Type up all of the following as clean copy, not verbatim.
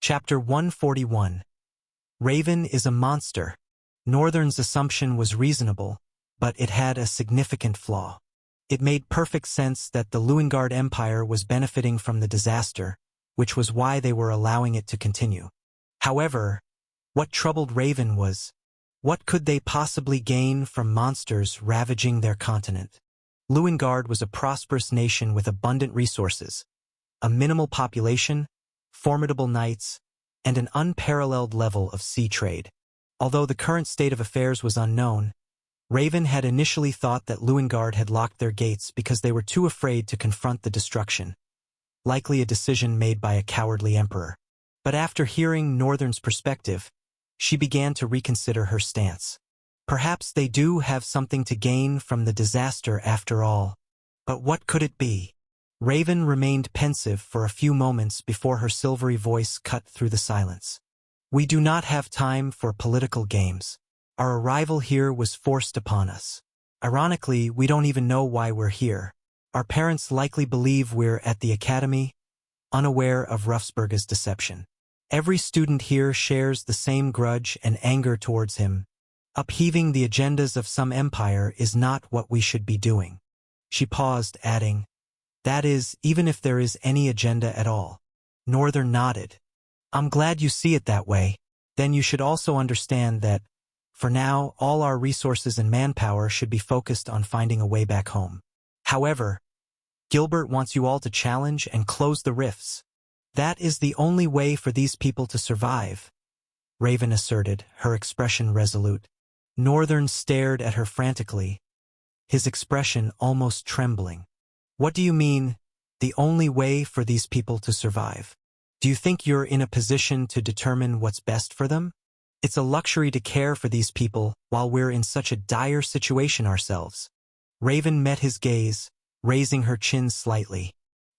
Chapter 141. Raven is a monster. Northern's assumption was reasonable, but it had a significant flaw. It made perfect sense that the Luengard Empire was benefiting from the disaster, which was why they were allowing it to continue. However, what troubled Raven was, what could they possibly gain from monsters ravaging their continent? Luengard was a prosperous nation with abundant resources, a minimal population, formidable knights, and an unparalleled level of sea trade. Although the current state of affairs was unknown, Raven had initially thought that Luengard had locked their gates because they were too afraid to confront the destruction, likely a decision made by a cowardly emperor. But after hearing Northern's perspective, she began to reconsider her stance. Perhaps they do have something to gain from the disaster after all. But what could it be? Raven remained pensive for a few moments before her silvery voice cut through the silence. We do not have time for political games. Our arrival here was forced upon us. Ironically, we don't even know why we're here. Our parents likely believe we're at the academy, unaware of Ruffsberg's deception. Every student here shares the same grudge and anger towards him. Upheaving the agendas of some empire is not what we should be doing. She paused, adding, that is, even if there is any agenda at all. Northern nodded. I'm glad you see it that way. Then you should also understand that, for now, all our resources and manpower should be focused on finding a way back home. However, Gilbert wants you all to challenge and close the rifts. That is the only way for these people to survive, Raven asserted, her expression resolute. Northern stared at her frantically, his expression almost trembling. What do you mean, the only way for these people to survive? Do you think you're in a position to determine what's best for them? It's a luxury to care for these people while we're in such a dire situation ourselves. Raven met his gaze, raising her chin slightly.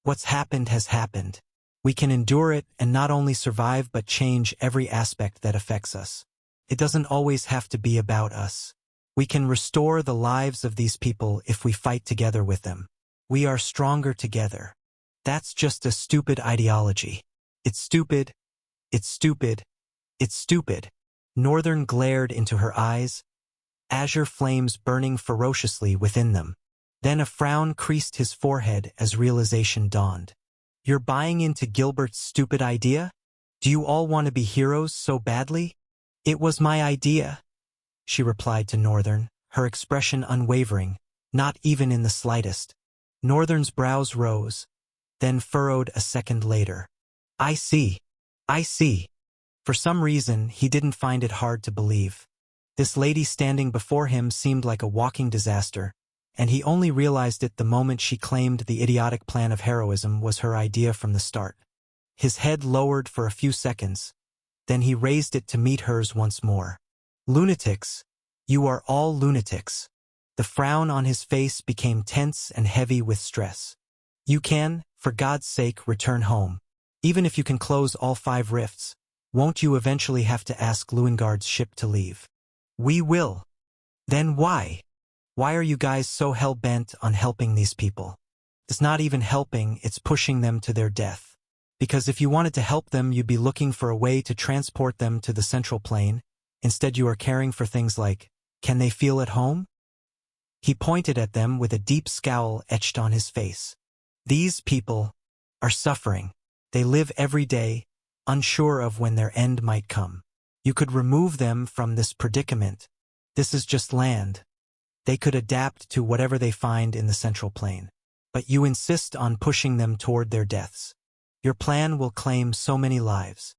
What's happened has happened. We can endure it and not only survive but change every aspect that affects us. It doesn't always have to be about us. We can restore the lives of these people if we fight together with them. We are stronger together. That's just a stupid ideology. It's stupid. It's stupid. It's stupid. Northern glared into her eyes, azure flames burning ferociously within them. Then a frown creased his forehead as realization dawned. You're buying into Gilbert's stupid idea? Do you all want to be heroes so badly? It was my idea, she replied to Northern, her expression unwavering, not even in the slightest. Northern's brows rose, then furrowed a second later. I see. I see. For some reason, he didn't find it hard to believe. This lady standing before him seemed like a walking disaster, and he only realized it the moment she claimed the idiotic plan of heroism was her idea from the start. His head lowered for a few seconds, then he raised it to meet hers once more. Lunatics. You are all lunatics. The frown on his face became tense and heavy with stress. You can, for God's sake, return home. Even if you can close all 5 rifts, won't you eventually have to ask Luengard's ship to leave? We will. Then why? Why are you guys so hell-bent on helping these people? It's not even helping, it's pushing them to their death. Because if you wanted to help them, you'd be looking for a way to transport them to the Central Plane. Instead, you are caring for things like, can they feel at home? He pointed at them with a deep scowl etched on his face. These people are suffering. They live every day, unsure of when their end might come. You could remove them from this predicament. This is just land. They could adapt to whatever they find in the Central Plane. But you insist on pushing them toward their deaths. Your plan will claim so many lives.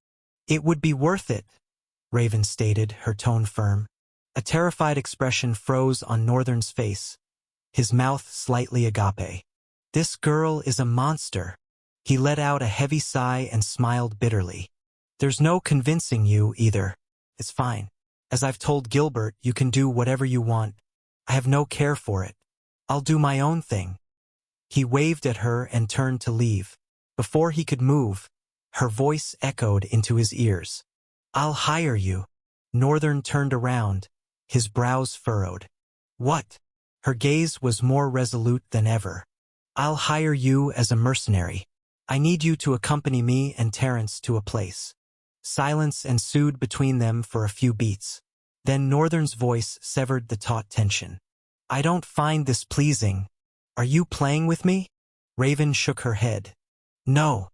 It would be worth it, Raven stated, her tone firm. A terrified expression froze on Northern's face, his mouth slightly agape. This girl is a monster. He let out a heavy sigh and smiled bitterly. There's no convincing you either. It's fine. As I've told Gilbert, you can do whatever you want. I have no care for it. I'll do my own thing. He waved at her and turned to leave. Before he could move, her voice echoed into his ears. I'll hire you. Northern turned around, his brows furrowed. What? Her gaze was more resolute than ever. I'll hire you as a mercenary. I need you to accompany me and Terence to a place. Silence ensued between them for a few beats. Then Northern's voice severed the taut tension. "I don't find this pleasing. Are you playing with me?" Raven shook her head. "No."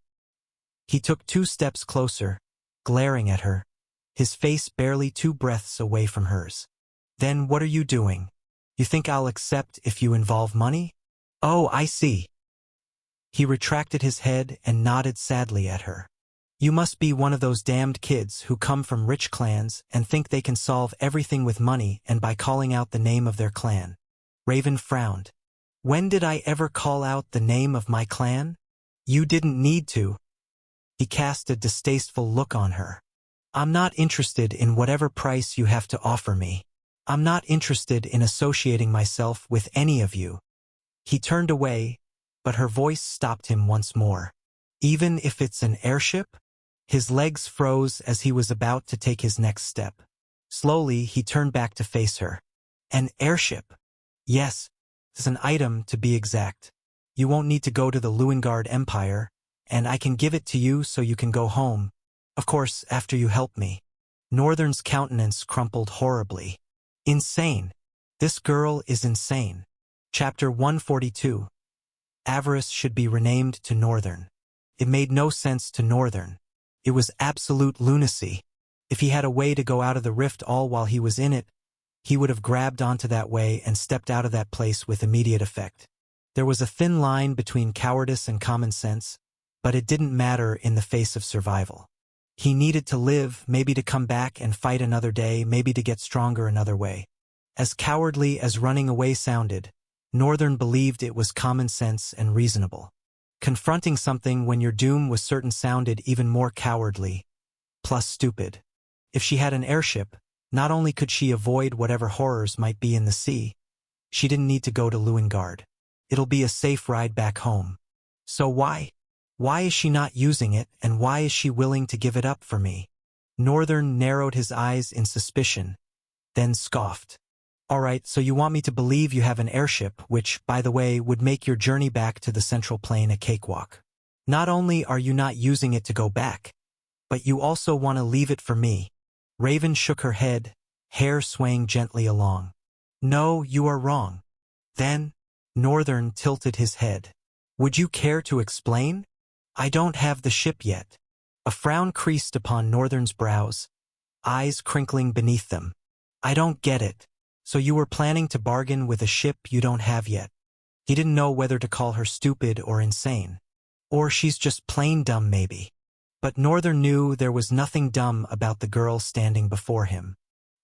He took 2 steps closer, glaring at her, his face barely 2 breaths away from hers. "Then what are you doing? You think I'll accept if you involve money?" "Oh, I see." He retracted his head and nodded sadly at her. "You must be one of those damned kids who come from rich clans and think they can solve everything with money and by calling out the name of their clan." Raven frowned. "When did I ever call out the name of my clan?" "You didn't need to." He cast a distasteful look on her. "I'm not interested in whatever price you have to offer me. I'm not interested in associating myself with any of you." He turned away, but her voice stopped him once more. "Even if it's an airship?" His legs froze as he was about to take his next step. Slowly, he turned back to face her. "An airship?" "Yes, it's an item to be exact. You won't need to go to the Luingard Empire, and I can give it to you so you can go home. Of course, after you help me." Northern's countenance crumpled horribly. Insane. This girl is insane. Chapter 142. Avarice should be renamed to Northern. It made no sense to Northern. It was absolute lunacy. If he had a way to go out of the rift all while he was in it, he would have grabbed onto that way and stepped out of that place with immediate effect. There was a thin line between cowardice and common sense, but it didn't matter in the face of survival. He needed to live, maybe to come back and fight another day, maybe to get stronger another way. As cowardly as running away sounded, Northern believed it was common sense and reasonable. Confronting something when your doom was certain sounded even more cowardly, plus stupid. If she had an airship, not only could she avoid whatever horrors might be in the sea, she didn't need to go to Luingard. It'll be a safe ride back home. So why? Why is she not using it, and why is she willing to give it up for me? Northern narrowed his eyes in suspicion, then scoffed. "All right, so you want me to believe you have an airship, which, by the way, would make your journey back to the Central Plain a cakewalk. Not only are you not using it to go back, but you also want to leave it for me." Raven shook her head, hair swaying gently along. "No, you are wrong." "Then?" Northern tilted his head. "Would you care to explain?" "I don't have the ship yet." A frown creased upon Northern's brows, eyes crinkling beneath them. "I don't get it. So you were planning to bargain with a ship you don't have yet?" He didn't know whether to call her stupid or insane. Or she's just plain dumb maybe. But Northern knew there was nothing dumb about the girl standing before him.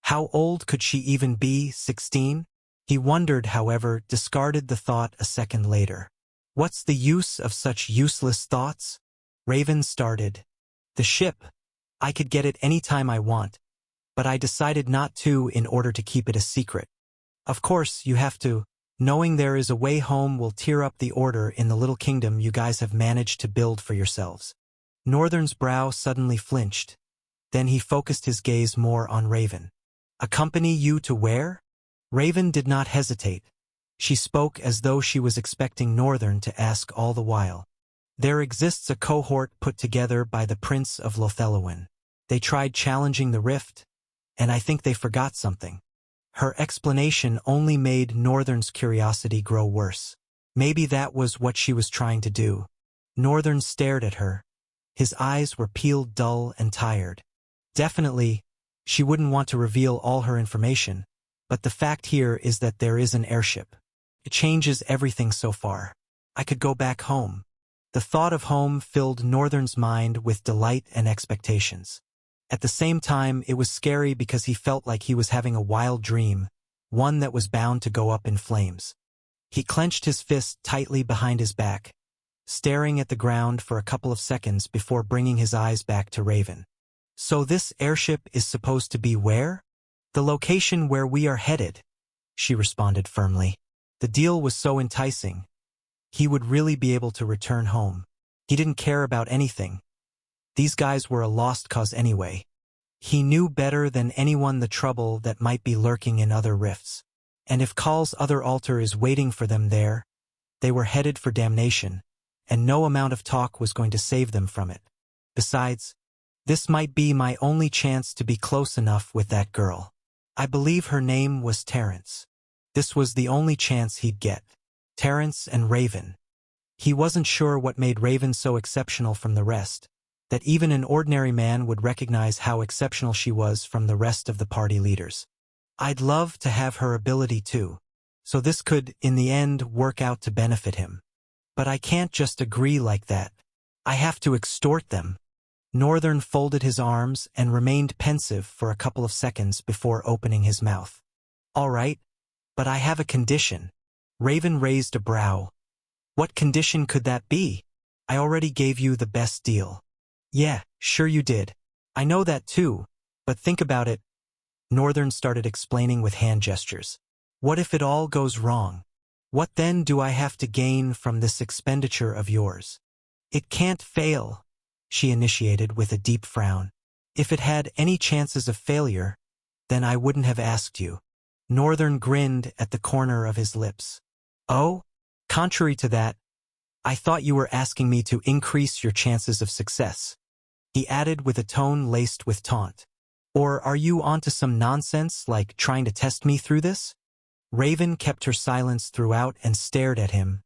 How old could she even be, 16? He wondered, however, discarded the thought a second later. What's the use of such useless thoughts? Raven started. "The ship. I could get it any time I want, but I decided not to in order to keep it a secret. Of course, you have to. Knowing there is a way home will tear up the order in the little kingdom you guys have managed to build for yourselves." Northern's brow suddenly flinched. Then he focused his gaze more on Raven. "Accompany you to where?" Raven did not hesitate. She spoke as though she was expecting Northern to ask all the while. "There exists a cohort put together by the Prince of Lothellowen. They tried challenging the rift, and I think they forgot something." Her explanation only made Northern's curiosity grow worse. Maybe that was what she was trying to do. Northern stared at her. His eyes were peeled dull and tired. Definitely, she wouldn't want to reveal all her information, but the fact here is that there is an airship. It changes everything so far. I could go back home. The thought of home filled Northern's mind with delight and expectations. At the same time, it was scary because he felt like he was having a wild dream, one that was bound to go up in flames. He clenched his fist tightly behind his back, staring at the ground for a couple of seconds before bringing his eyes back to Raven. "So this airship is supposed to be where?" "The location where we are headed," she responded firmly. The deal was so enticing. He would really be able to return home. He didn't care about anything. These guys were a lost cause anyway. He knew better than anyone the trouble that might be lurking in other rifts. And if Khal's other altar is waiting for them there, they were headed for damnation, and no amount of talk was going to save them from it. Besides, This might be my only chance to be close enough with that girl. I believe her name was Terrence. This was the only chance he'd get. Terrence and Raven. He wasn't sure what made Raven so exceptional from the rest, that even an ordinary man would recognize how exceptional she was from the rest of the party leaders. I'd love to have her ability too, so this could, in the end, work out to benefit him. But I can't just agree like that. I have to extort them. Northern folded his arms and remained pensive for a couple of seconds before opening his mouth. All right, but I have a condition. Raven raised a brow. What condition could that be? I already gave you the best deal. Yeah, sure you did. I know that too, but think about it. Northern started explaining with hand gestures. What if it all goes wrong? What then do I have to gain from this expenditure of yours? It can't fail, she initiated with a deep frown. If it had any chances of failure, then I wouldn't have asked you. Northern grinned at the corner of his lips. Oh? Contrary to that, I thought you were asking me to increase your chances of success, he added with a tone laced with taunt. Or are you onto some nonsense, like trying to test me through this? Raven kept her silence throughout and stared at him,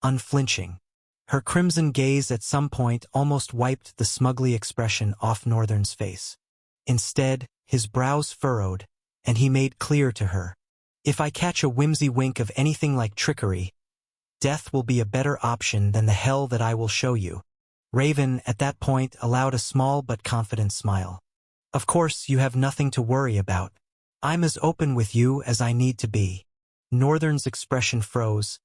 unflinching. Her crimson gaze at some point almost wiped the smugly expression off Northern's face. Instead, his brows furrowed, and he made clear to her, if I catch a whimsy wink of anything like trickery, death will be a better option than the hell that I will show you. Raven, at that point, allowed a small but confident smile. Of course, you have nothing to worry about. I'm as open with you as I need to be. Northern's expression froze,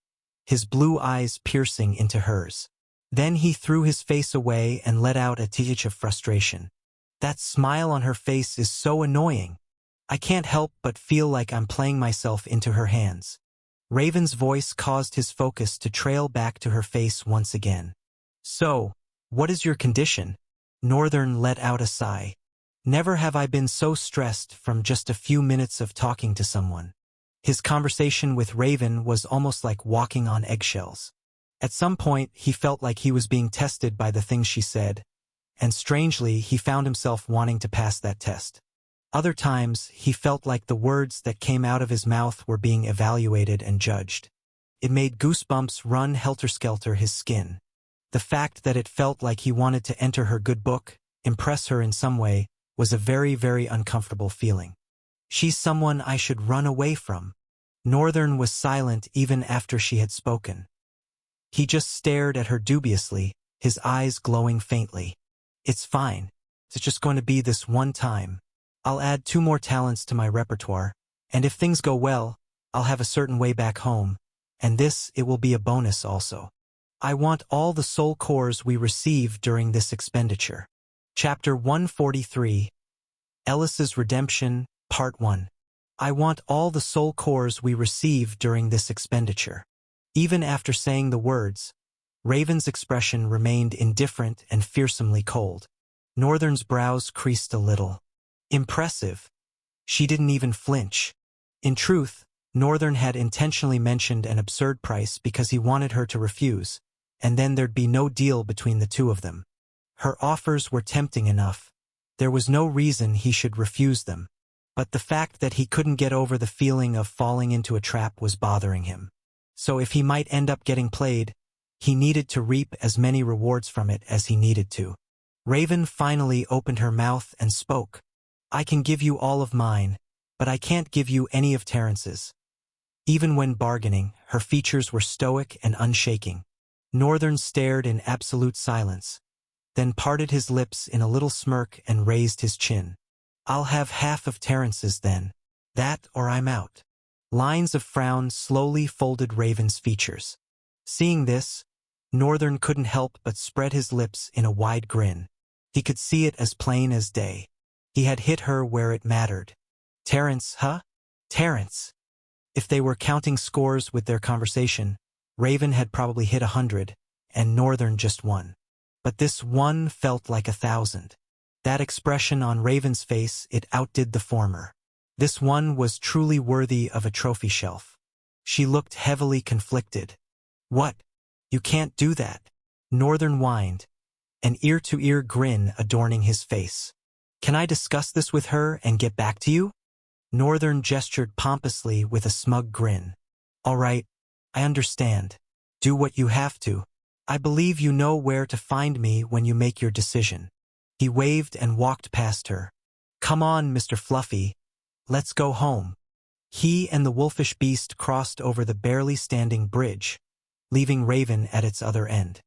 his blue eyes piercing into hers. Then he threw his face away and let out a titch of frustration. That smile on her face is so annoying. I can't help but feel like I'm playing myself into her hands. Raven's voice caused his focus to trail back to her face once again. So, what is your condition? Northern let out a sigh. Never have I been so stressed from just a few minutes of talking to someone. His conversation with Raven was almost like walking on eggshells. At some point, he felt like he was being tested by the things she said, and strangely, he found himself wanting to pass that test. Other times, he felt like the words that came out of his mouth were being evaluated and judged. It made goosebumps run helter-skelter his skin. The fact that it felt like he wanted to enter her good book, impress her in some way, was a very, very uncomfortable feeling. She's someone I should run away from. Northern was silent even after she had spoken. He just stared at her dubiously, his eyes glowing faintly. It's fine. It's just going to be this one time. I'll add 2 more talents to my repertoire, and if things go well, I'll have a certain way back home, and it will be a bonus also. I want all the soul cores we receive during this expenditure. Chapter 143, Ellis's Redemption, Part 1. I want all the soul cores we receive during this expenditure. Even after saying the words, Raven's expression remained indifferent and fearsomely cold. Northern's brows creased a little. Impressive. She didn't even flinch. In truth, Northern had intentionally mentioned an absurd price because he wanted her to refuse, and then there'd be no deal between the two of them. Her offers were tempting enough. There was no reason he should refuse them. But the fact that he couldn't get over the feeling of falling into a trap was bothering him. So if he might end up getting played, he needed to reap as many rewards from it as he needed to. Raven finally opened her mouth and spoke. I can give you all of mine, but I can't give you any of Terrence's. Even when bargaining, her features were stoic and unshaking. Northern stared in absolute silence, then parted his lips in a little smirk and raised his chin. I'll have half of Terrence's then. That or I'm out. Lines of frown slowly folded Raven's features. Seeing this, Northern couldn't help but spread his lips in a wide grin. He could see it as plain as day. He had hit her where it mattered. Terrence, huh? Terrence. If they were counting scores with their conversation, Raven had probably hit 100, and Northern just 1. But this 1 felt like 1,000. That expression on Raven's face, it outdid the former. This 1 was truly worthy of a trophy shelf. She looked heavily conflicted. What? You can't do that. Northern whined. an ear-to-ear grin adorning his face. "Can I discuss this with her and get back to you?" Northern gestured pompously with a smug grin. "All right, I understand. Do what you have to. I believe you know where to find me when you make your decision." He waved and walked past her. "Come on, Mr. Fluffy. Let's go home." He and the wolfish beast crossed over the barely standing bridge, leaving Raven at its other end.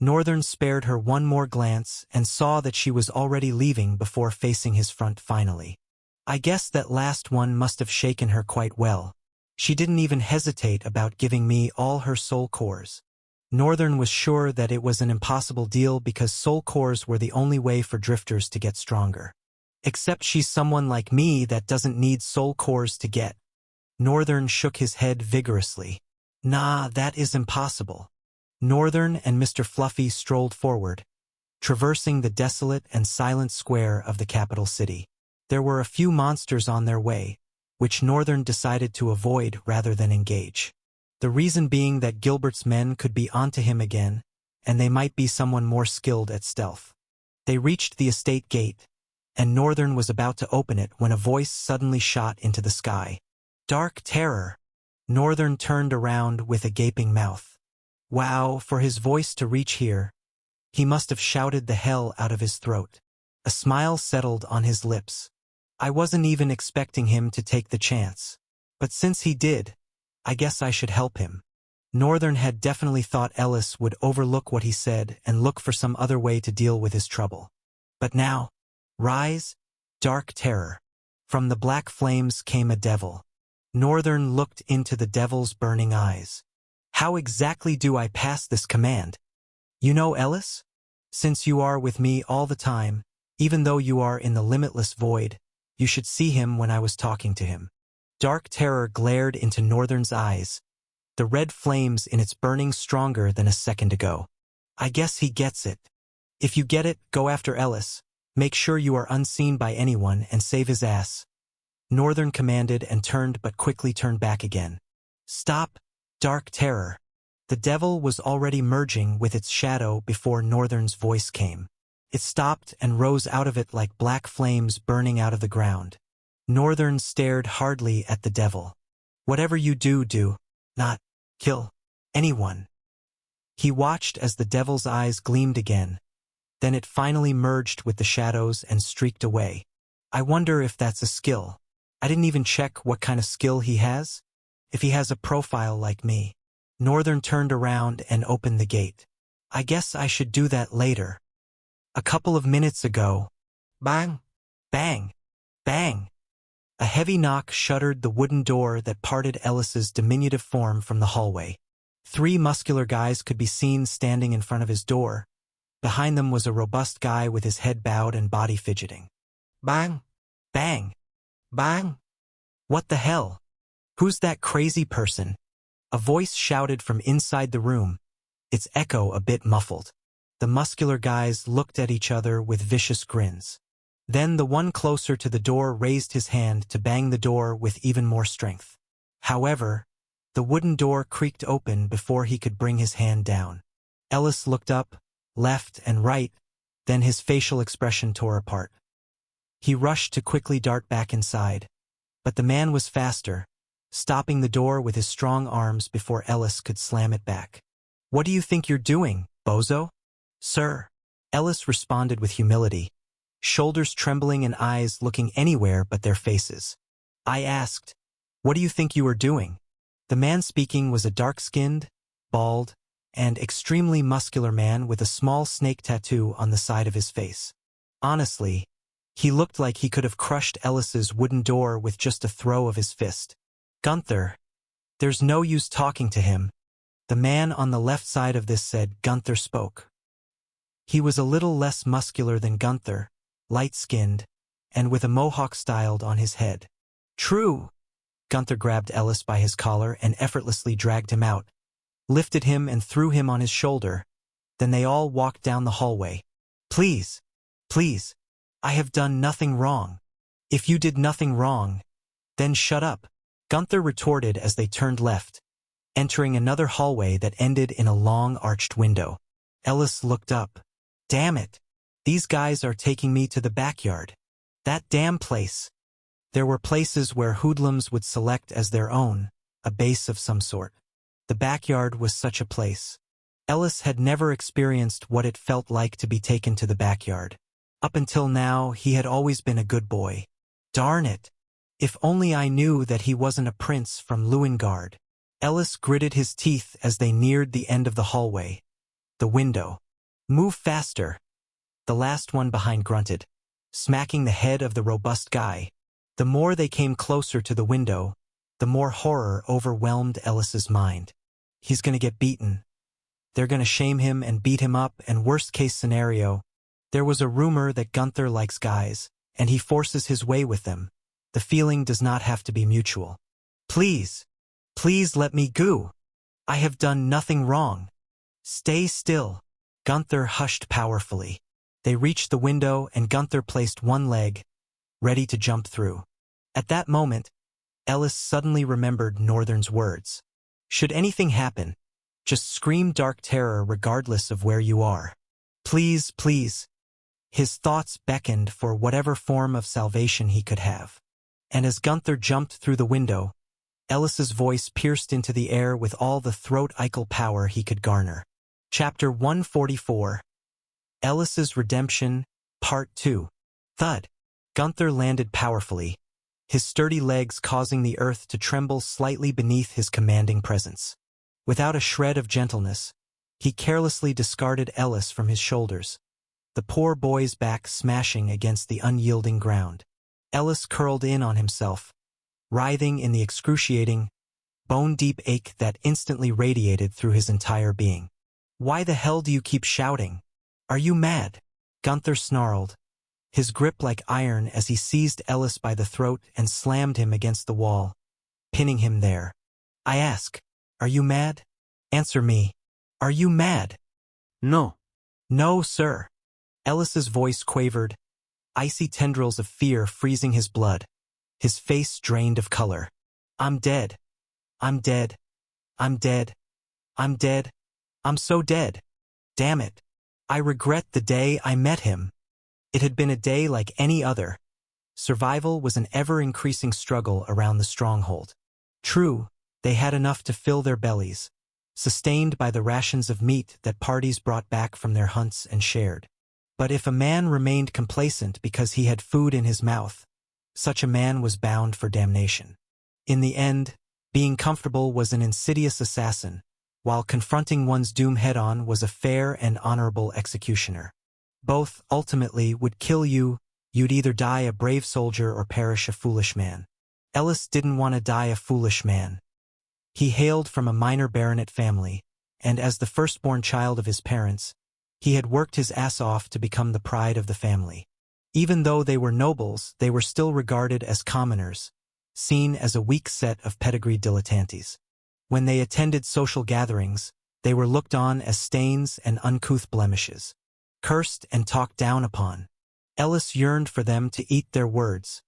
Northern spared her one more glance and saw that she was already leaving before facing his front finally. "I guess that last one must have shaken her quite well. She didn't even hesitate about giving me all her soul cores." Northern was sure that it was an impossible deal because soul cores were the only way for drifters to get stronger. "Except she's someone like me that doesn't need soul cores to get." Northern shook his head vigorously. "Nah, that is impossible." Northern and Mr. Fluffy strolled forward, traversing the desolate and silent square of the capital city. There were a few monsters on their way, which Northern decided to avoid rather than engage. The reason being that Gilbert's men could be onto him again, and they might be someone more skilled at stealth. They reached the estate gate, and Northern was about to open it when a voice suddenly shot into the sky. "Dark Terror!" Northern turned around with a gaping mouth. Wow, for his voice to reach here. He must have shouted the hell out of his throat. A smile settled on his lips. I wasn't even expecting him to take the chance. But since he did, I guess I should help him. Northern had definitely thought Ellis would overlook what he said and look for some other way to deal with his trouble. But now, rise, Dark Terror. From the black flames came a devil. Northern looked into the devil's burning eyes. "How exactly do I pass this command?" "You know Ellis? Since you are with me all the time, even though you are in the limitless void, you should see him when I was talking to him." Dark Terror glared into Northern's eyes, the red flames in its burning stronger than a second ago. "I guess he gets it. If you get it, go after Ellis. Make sure you are unseen by anyone and save his ass." Northern commanded and turned but quickly turned back again. "Stop, Dark Terror." The devil was already merging with its shadow before Northern's voice came. It stopped and rose out of it like black flames burning out of the ground. Northern stared hardly at the devil. "Whatever you do, do not kill anyone." He watched as the devil's eyes gleamed again. Then it finally merged with the shadows and streaked away. "I wonder if that's a skill. I didn't even check what kind of skill he has. If he has a profile like me." Northern turned around and opened the gate. "I guess I should do that later." A couple of minutes ago, bang, bang, bang. A heavy knock shuttered the wooden door that parted Ellis's diminutive form from the hallway. 3 muscular guys could be seen standing in front of his door. Behind them was a robust guy with his head bowed and body fidgeting. Bang, bang, bang. "What the hell? Who's that crazy person?" A voice shouted from inside the room, its echo a bit muffled. The muscular guys looked at each other with vicious grins. Then the one closer to the door raised his hand to bang the door with even more strength. However, the wooden door creaked open before he could bring his hand down. Ellis looked up, left and right, then his facial expression tore apart. He rushed to quickly dart back inside, but the man was faster, stopping the door with his strong arms before Ellis could slam it back. "What do you think you're doing, bozo?" "Sir," Ellis responded with humility, shoulders trembling and eyes looking anywhere but their faces. "I asked, what do you think you are doing?" The man speaking was a dark-skinned, bald, and extremely muscular man with a small snake tattoo on the side of his face. Honestly, he looked like he could have crushed Ellis's wooden door with just a throw of his fist. "Gunther, there's no use talking to him." The man on the left side of this said Gunther spoke. He was a little less muscular than Gunther, light-skinned, and with a mohawk styled on his head. "True." Gunther grabbed Ellis by his collar and effortlessly dragged him out, lifted him and threw him on his shoulder. Then they all walked down the hallway. Please, please, I have done nothing wrong." "If you did nothing wrong, then shut up," Gunther retorted as they turned left, entering another hallway that ended in a long arched window. Ellis looked up. Damn it! These guys are taking me to the backyard. That damn place. There were places where hoodlums would select as their own, a base of some sort. The backyard was such a place. Ellis had never experienced what it felt like to be taken to the backyard. Up until now, he had always been a good boy. Darn it! If only I knew that he wasn't a prince from Lewingard. Ellis gritted his teeth as they neared the end of the hallway. The window. Move faster. The last one behind grunted, smacking the head of the robust guy. The more they came closer to the window, the more horror overwhelmed Ellis's mind. He's gonna get beaten. They're gonna shame him and beat him up, and worst-case scenario, there was a rumor that Gunther likes guys, and he forces his way with them. The feeling does not have to be mutual. Please, please let me go. I have done nothing wrong. Stay still. Gunther hushed powerfully. They reached the window, and Gunther placed one leg, ready to jump through. At that moment, Ellis suddenly remembered Northern's words. Should anything happen, just scream dark terror regardless of where you are. Please, please. His thoughts beckoned for whatever form of salvation he could have. And as Gunther jumped through the window, Ellis's voice pierced into the air with all the throat-icle power he could garner. Chapter 144. Ellis's Redemption, Part 2. Thud. Gunther landed powerfully, his sturdy legs causing the earth to tremble slightly beneath his commanding presence. Without a shred of gentleness, he carelessly discarded Ellis from his shoulders, the poor boy's back smashing against the unyielding ground. Ellis curled in on himself, writhing in the excruciating, bone-deep ache that instantly radiated through his entire being. Why the hell do you keep shouting? Are you mad? Gunther snarled, his grip like iron as he seized Ellis by the throat and slammed him against the wall, pinning him there. I ask, are you mad? Answer me. Are you mad? No. No, sir. Ellis's voice quavered, icy tendrils of fear freezing his blood, his face drained of color. I'm dead. I'm dead. I'm dead. I'm dead. I'm so dead. Damn it. I regret the day I met him. It had been a day like any other. Survival was an ever-increasing struggle around the stronghold. True, they had enough to fill their bellies, sustained by the rations of meat that parties brought back from their hunts and shared. But if a man remained complacent because he had food in his mouth, such a man was bound for damnation. In the end, being comfortable was an insidious assassin, while confronting one's doom head-on was a fair and honorable executioner. Both, ultimately, would kill you. You'd either die a brave soldier or perish a foolish man. Ellis didn't want to die a foolish man. He hailed from a minor baronet family, and as the firstborn child of his parents, he had worked his ass off to become the pride of the family. Even though they were nobles, they were still regarded as commoners, seen as a weak set of pedigreed dilettantes. When they attended social gatherings, they were looked on as stains and uncouth blemishes, cursed and talked down upon. Ellis yearned for them to eat their words,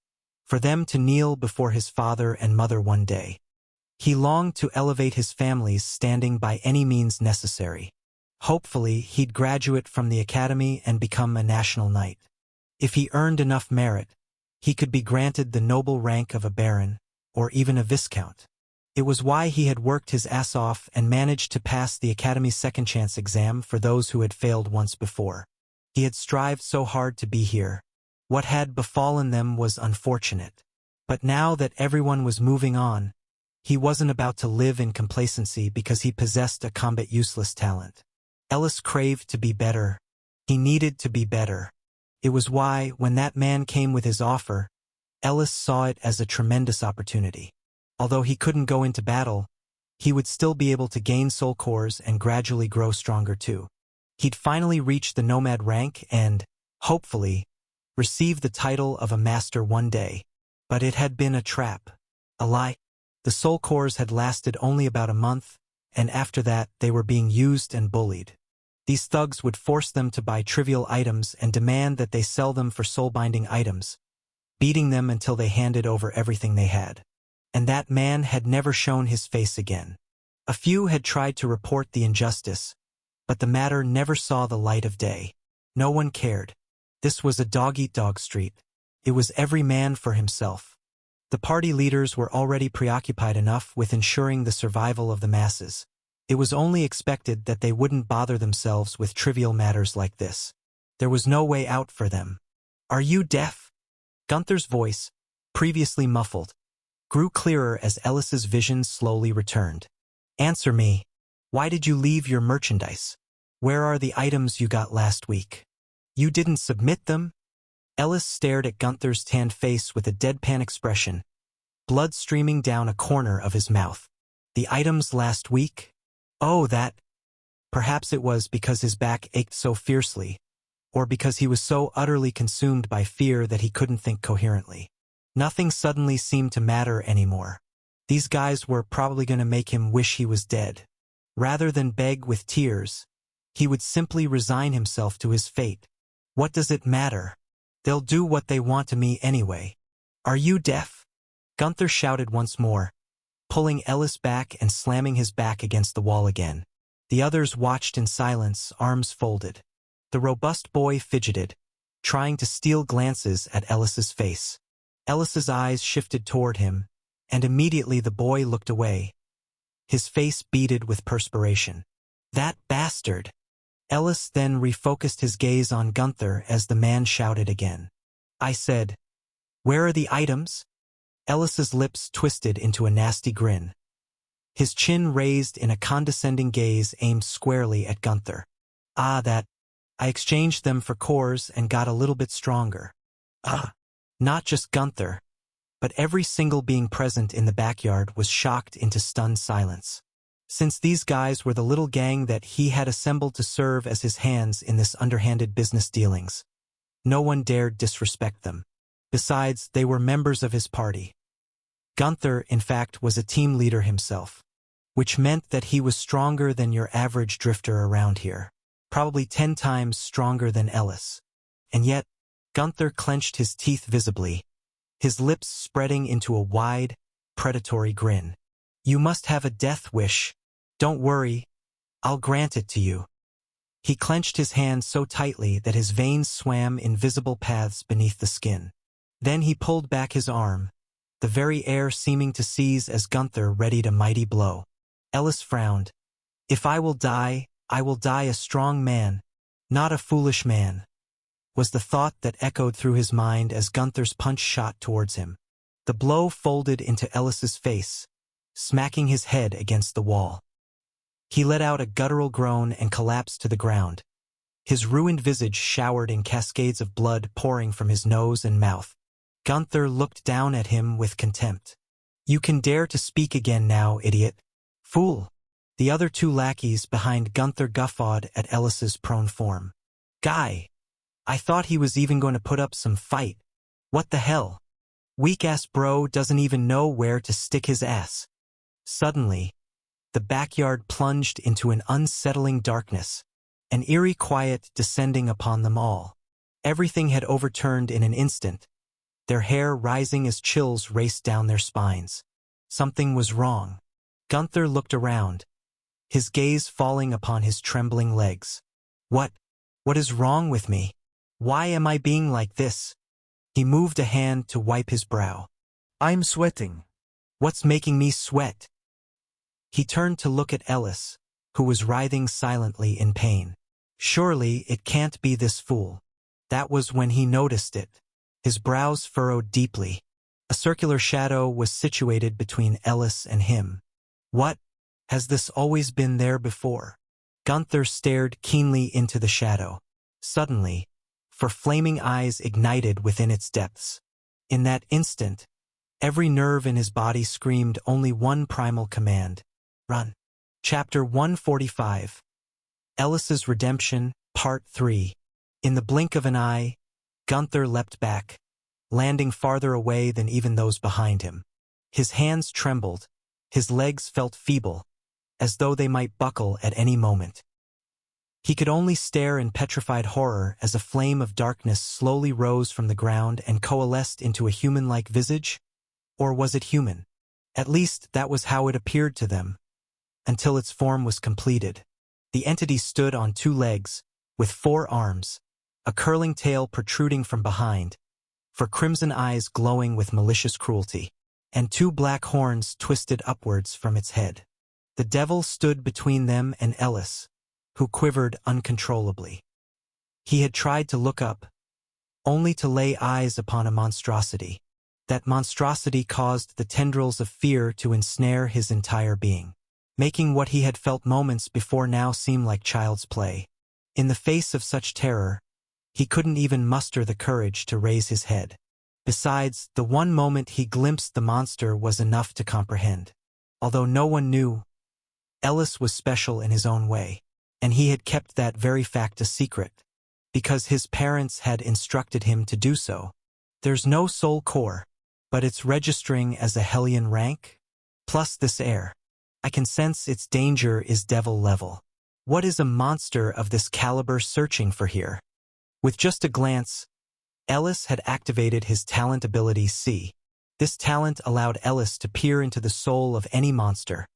for them to kneel before his father and mother one day. He longed to elevate his family's standing by any means necessary. Hopefully, he'd graduate from the academy and become a national knight. If he earned enough merit, he could be granted the noble rank of a baron, or even a viscount. It was why he had worked his ass off and managed to pass the Academy's second chance exam for those who had failed once before. He had strived so hard to be here. What had befallen them was unfortunate. But now that everyone was moving on, he wasn't about to live in complacency because he possessed a combat-useless talent. Ellis craved to be better. He needed to be better. It was why, when that man came with his offer, Ellis saw it as a tremendous opportunity. Although he couldn't go into battle, he would still be able to gain soul cores and gradually grow stronger too. He'd finally reach the nomad rank and, hopefully, receive the title of a master one day. But it had been a trap. A lie. The soul cores had lasted only about a month, and after that they were being used and bullied. These thugs would force them to buy trivial items and demand that they sell them for soul-binding items, beating them until they handed over everything they had. And that man had never shown his face again. A few had tried to report the injustice, but the matter never saw the light of day. No one cared. This was a dog-eat-dog street. It was every man for himself. The party leaders were already preoccupied enough with ensuring the survival of the masses. It was only expected that they wouldn't bother themselves with trivial matters like this. There was no way out for them. "Are you deaf?" Gunther's voice, previously muffled, grew clearer as Ellis's vision slowly returned. "Answer me. Why did you leave your merchandise? Where are the items you got last week? You didn't submit them?" Ellis stared at Gunther's tanned face with a deadpan expression, blood streaming down a corner of his mouth. "The items last week? Oh, that." Perhaps it was because his back ached so fiercely, or because he was so utterly consumed by fear that he couldn't think coherently. Nothing suddenly seemed to matter anymore. These guys were probably going to make him wish he was dead. Rather than beg with tears, he would simply resign himself to his fate. What does it matter? They'll do what they want to me anyway. "Are you deaf?" Gunther shouted once more, pulling Ellis back and slamming his back against the wall again. The others watched in silence, arms folded. The robust boy fidgeted, trying to steal glances at Ellis's face. Ellis's eyes shifted toward him, and immediately the boy looked away. His face beaded with perspiration. "That bastard!" Ellis then refocused his gaze on Gunther as the man shouted again. "I said, where are the items?" Ellis's lips twisted into a nasty grin. His chin raised in a condescending gaze aimed squarely at Gunther. "Ah, that. I exchanged them for cores and got a little bit stronger." Ah! Not just Gunther, but every single being present in the backyard was shocked into stunned silence. Since these guys were the little gang that he had assembled to serve as his hands in this underhanded business dealings, no one dared disrespect them. Besides, they were members of his party. Gunther, in fact, was a team leader himself, which meant that he was stronger than your average drifter around here, probably 10 times stronger than Ellis. And yet, Gunther clenched his teeth visibly, his lips spreading into a wide, predatory grin. "You must have a death wish. Don't worry, I'll grant it to you." He clenched his hand so tightly that his veins swam invisible paths beneath the skin. Then he pulled back his arm, the very air seeming to seize as Gunther readied a mighty blow. Ellis frowned. "If I will die a strong man, not a foolish man," was the thought that echoed through his mind as Gunther's punch shot towards him. The blow folded into Ellis's face, smacking his head against the wall. He let out a guttural groan and collapsed to the ground. His ruined visage showered in cascades of blood pouring from his nose and mouth. Gunther looked down at him with contempt. "You can dare to speak again now, idiot. Fool." The other 2 lackeys behind Gunther guffawed at Ellis's prone form. "Guy, I thought he was even going to put up some fight. What the hell? Weak-ass bro doesn't even know where to stick his ass." Suddenly, the backyard plunged into an unsettling darkness, an eerie quiet descending upon them all. Everything had overturned in an instant, their hair rising as chills raced down their spines. Something was wrong. Gunther looked around, his gaze falling upon his trembling legs. What is wrong with me? Why am I being like this?" He moved a hand to wipe his brow. "I'm sweating." "What's making me sweat?" He turned to look at Ellis, who was writhing silently in pain. Surely it can't be this fool. That was when he noticed it. His brows furrowed deeply. A circular shadow was situated between Ellis and him. What? Has this always been there before? Gunther stared keenly into the shadow. Suddenly, for flaming eyes ignited within its depths. In that instant, every nerve in his body screamed only one primal command: run. Chapter 145. Ellis's Redemption, Part 3. In the blink of an eye, Gunther leapt back, landing farther away than even those behind him. His hands trembled, his legs felt feeble, as though they might buckle at any moment. He could only stare in petrified horror as a flame of darkness slowly rose from the ground and coalesced into a human-like visage. Or was it human? At least that was how it appeared to them, until its form was completed. The entity stood on 2 legs, with 4 arms, a curling tail protruding from behind, for crimson eyes glowing with malicious cruelty, and two black horns twisted upwards from its head. The devil stood between them and Ellis, who quivered uncontrollably. He had tried to look up, only to lay eyes upon a monstrosity. That monstrosity caused the tendrils of fear to ensnare his entire being, making what he had felt moments before now seem like child's play. In the face of such terror, he couldn't even muster the courage to raise his head. Besides, the one moment he glimpsed the monster was enough to comprehend. Although no one knew, Ellis was special in his own way, and he had kept that very fact a secret, because his parents had instructed him to do so. There's no soul core, but it's registering as a Hellion rank? Plus this air. I can sense its danger is devil level. What is a monster of this caliber searching for here? With just a glance, Ellis had activated his talent ability C. This talent allowed Ellis to peer into the soul of any monster,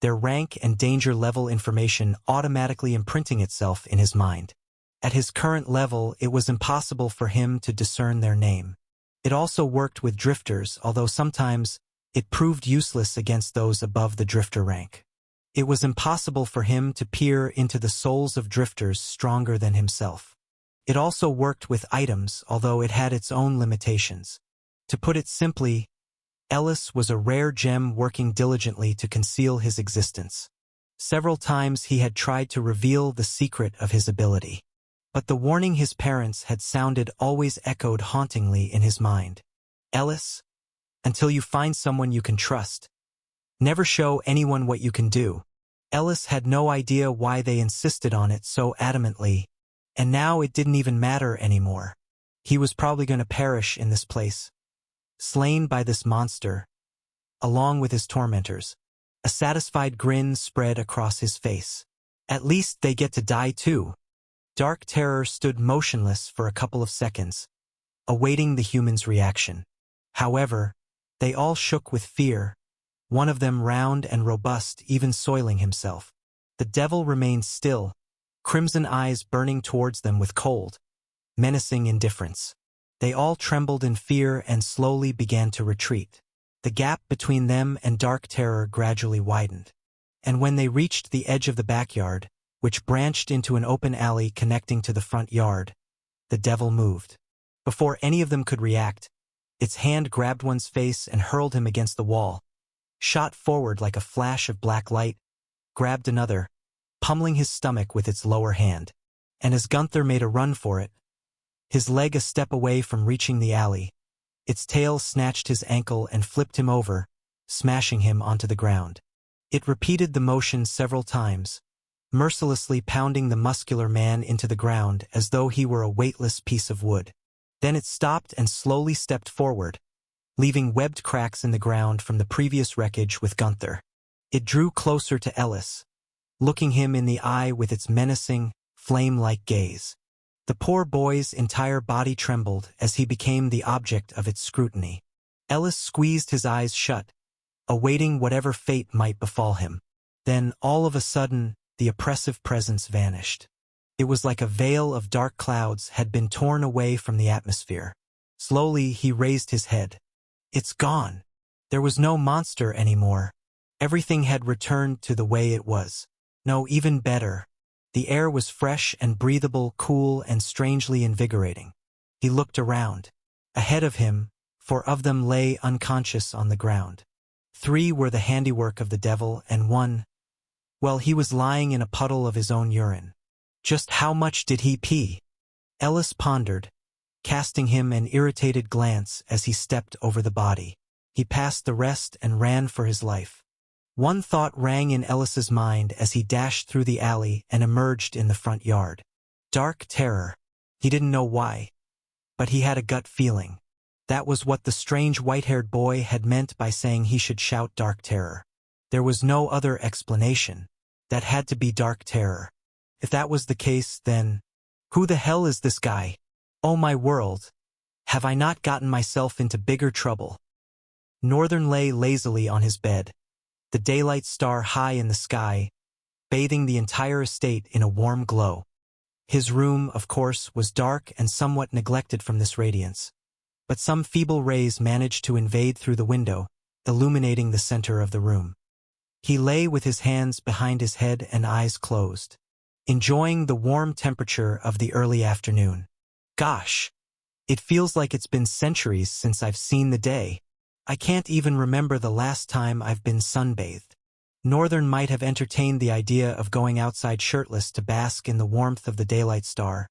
their rank and danger level information automatically imprinting itself in his mind. At his current level, it was impossible for him to discern their name. It also worked with drifters, although sometimes it proved useless against those above the drifter rank. It was impossible for him to peer into the souls of drifters stronger than himself. It also worked with items, although it had its own limitations. To put it simply, Ellis was a rare gem working diligently to conceal his existence. Several times he had tried to reveal the secret of his ability, but the warning his parents had sounded always echoed hauntingly in his mind. Ellis, until you find someone you can trust, never show anyone what you can do. Ellis had no idea why they insisted on it so adamantly, and now it didn't even matter anymore. He was probably going to perish in this place, slain by this monster, along with his tormentors. A satisfied grin spread across his face. At least they get to die too. Dark Terror stood motionless for a couple of seconds, awaiting the humans' reaction. However, they all shook with fear, one of them round and robust, even soiling himself. The devil remained still, crimson eyes burning towards them with cold, menacing indifference. They all trembled in fear and slowly began to retreat. The gap between them and Dark Terror gradually widened, and when they reached the edge of the backyard, which branched into an open alley connecting to the front yard, the devil moved. Before any of them could react, its hand grabbed one's face and hurled him against the wall, shot forward like a flash of black light, grabbed another, pummeling his stomach with its lower hand. And as Gunther made a run for it, his leg a step away from reaching the alley, its tail snatched his ankle and flipped him over, smashing him onto the ground. It repeated the motion several times, mercilessly pounding the muscular man into the ground as though he were a weightless piece of wood. Then it stopped and slowly stepped forward, leaving webbed cracks in the ground from the previous wreckage with Gunther. It drew closer to Ellis, looking him in the eye with its menacing, flame-like gaze. The poor boy's entire body trembled as he became the object of its scrutiny. Ellis squeezed his eyes shut, awaiting whatever fate might befall him. Then, all of a sudden, the oppressive presence vanished. It was like a veil of dark clouds had been torn away from the atmosphere. Slowly, he raised his head. It's gone. There was no monster anymore. Everything had returned to the way it was. No, even better. The air was fresh and breathable, cool and strangely invigorating. He looked around. Ahead of him, 4 of them lay unconscious on the ground. 3 were the handiwork of the devil, and 1, well, he was lying in a puddle of his own urine. Just how much did he pee? Ellis pondered, casting him an irritated glance as he stepped over the body. He passed the rest and ran for his life. One thought rang in Ellis's mind as he dashed through the alley and emerged in the front yard. Dark Terror. He didn't know why, but he had a gut feeling. That was what the strange white-haired boy had meant by saying he should shout Dark Terror. There was no other explanation. That had to be Dark Terror. If that was the case, then, who the hell is this guy? Oh my world. Have I not gotten myself into bigger trouble? Northern lay lazily on his bed, the daylight star high in the sky, bathing the entire estate in a warm glow. His room, of course, was dark and somewhat neglected from this radiance, but some feeble rays managed to invade through the window, illuminating the center of the room. He lay with his hands behind his head and eyes closed, enjoying the warm temperature of the early afternoon. Gosh, it feels like it's been centuries since I've seen the day. I can't even remember the last time I've been sunbathed. Northern might have entertained the idea of going outside shirtless to bask in the warmth of the daylight star,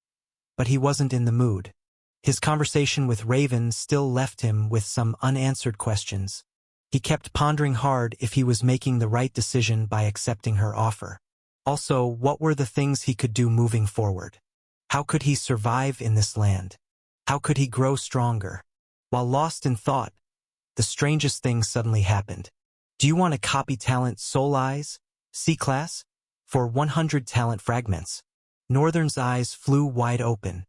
but he wasn't in the mood. His conversation with Raven still left him with some unanswered questions. He kept pondering hard if he was making the right decision by accepting her offer. Also, what were the things he could do moving forward? How could he survive in this land? How could he grow stronger? While lost in thought, the strangest thing suddenly happened. Do you want to copy talent Soul Eyes, C-Class, for 100 talent fragments? Northern's eyes flew wide open.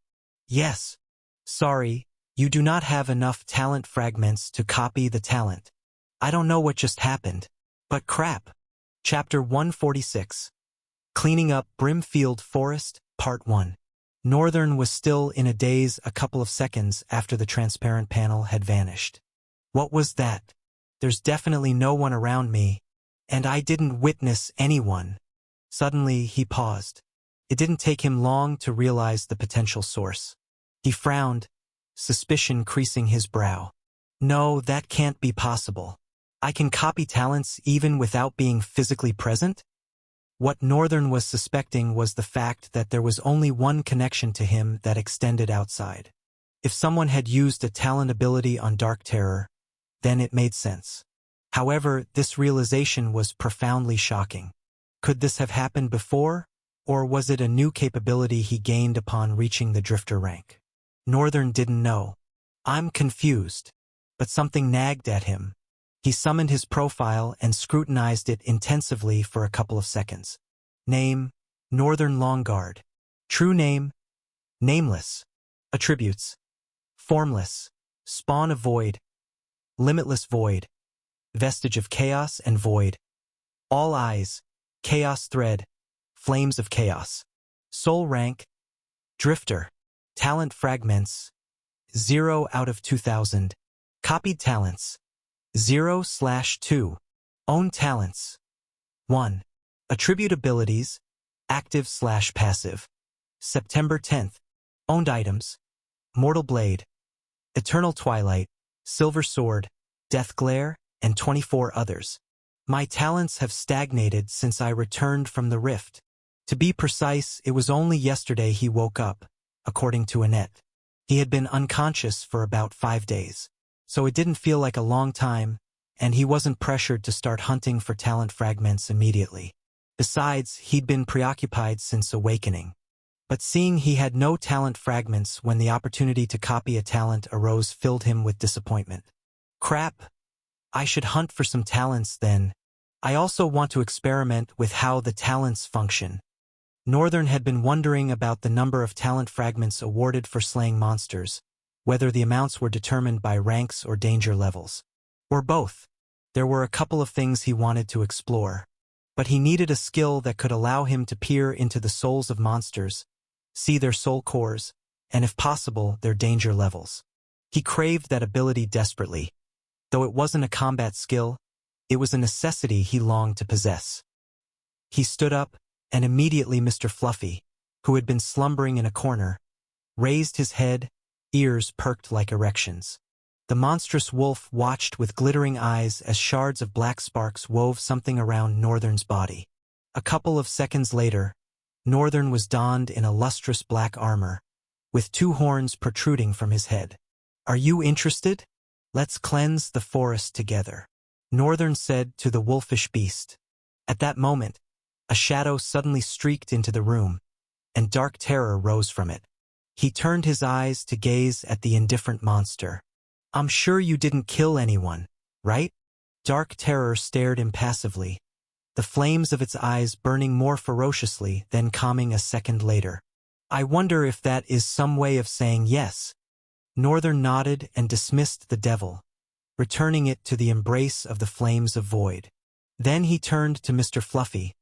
Yes. Sorry, you do not have enough talent fragments to copy the talent. I don't know what just happened, but crap. Chapter 146. Cleaning Up Brimfield Forest, Part 1. Northern was still in a daze a couple of seconds after the transparent panel had vanished. What was that? There's definitely no one around me, and I didn't witness anyone. Suddenly, he paused. It didn't take him long to realize the potential source. He frowned, suspicion creasing his brow. No, that can't be possible. I can copy talents even without being physically present? What Northern was suspecting was the fact that there was only one connection to him that extended outside. If someone had used a talent ability on Dark Terror, then it made sense. However, this realization was profoundly shocking. Could this have happened before, or was it a new capability he gained upon reaching the Drifter rank? Northern didn't know. I'm confused. But something nagged at him. He summoned his profile and scrutinized it intensively for a couple of seconds. Name, Northern Longguard. True name, nameless. Attributes, formless, spawn of void, limitless void, vestige of chaos and void. All eyes, chaos thread, flames of chaos. Soul rank, Drifter. Talent fragments, 0 out of 2000. Copied talents, 0/2. Own talents, 1. Attribute abilities, active/passive. September 10th. Owned items, Mortal Blade, Eternal Twilight, Silver Sword, Death Glare, and 24 others. My talents have stagnated since I returned from the rift. To be precise, it was only yesterday he woke up, according to Annette. He had been unconscious for about 5 days. So it didn't feel like a long time, and he wasn't pressured to start hunting for talent fragments immediately. Besides, he'd been preoccupied since awakening. But seeing he had no talent fragments when the opportunity to copy a talent arose filled him with disappointment. Crap. I should hunt for some talents then. I also want to experiment with how the talents function. Northern had been wondering about the number of talent fragments awarded for slaying monsters, whether the amounts were determined by ranks or danger levels. Or both. There were a couple of things he wanted to explore. But he needed a skill that could allow him to peer into the souls of monsters, see their soul cores, and if possible, their danger levels. He craved that ability desperately. Though it wasn't a combat skill, it was a necessity he longed to possess. He stood up, and immediately Mr. Fluffy, who had been slumbering in a corner, raised his head, ears perked like erections. The monstrous wolf watched with glittering eyes as shards of black sparks wove something around Northern's body. A couple of seconds later, Northern was donned in a lustrous black armor, with 2 horns protruding from his head. Are you interested? Let's cleanse the forest together, Northern said to the wolfish beast. At that moment, a shadow suddenly streaked into the room, and dark terror rose from it. He turned his eyes to gaze at the indifferent monster. I'm sure you didn't kill anyone, right? Dark terror stared impassively, the flames of its eyes burning more ferociously than calming a second later. I wonder if that is some way of saying yes. Northern nodded and dismissed the devil, returning it to the embrace of the flames of void. Then he turned to Mr. Fluffy,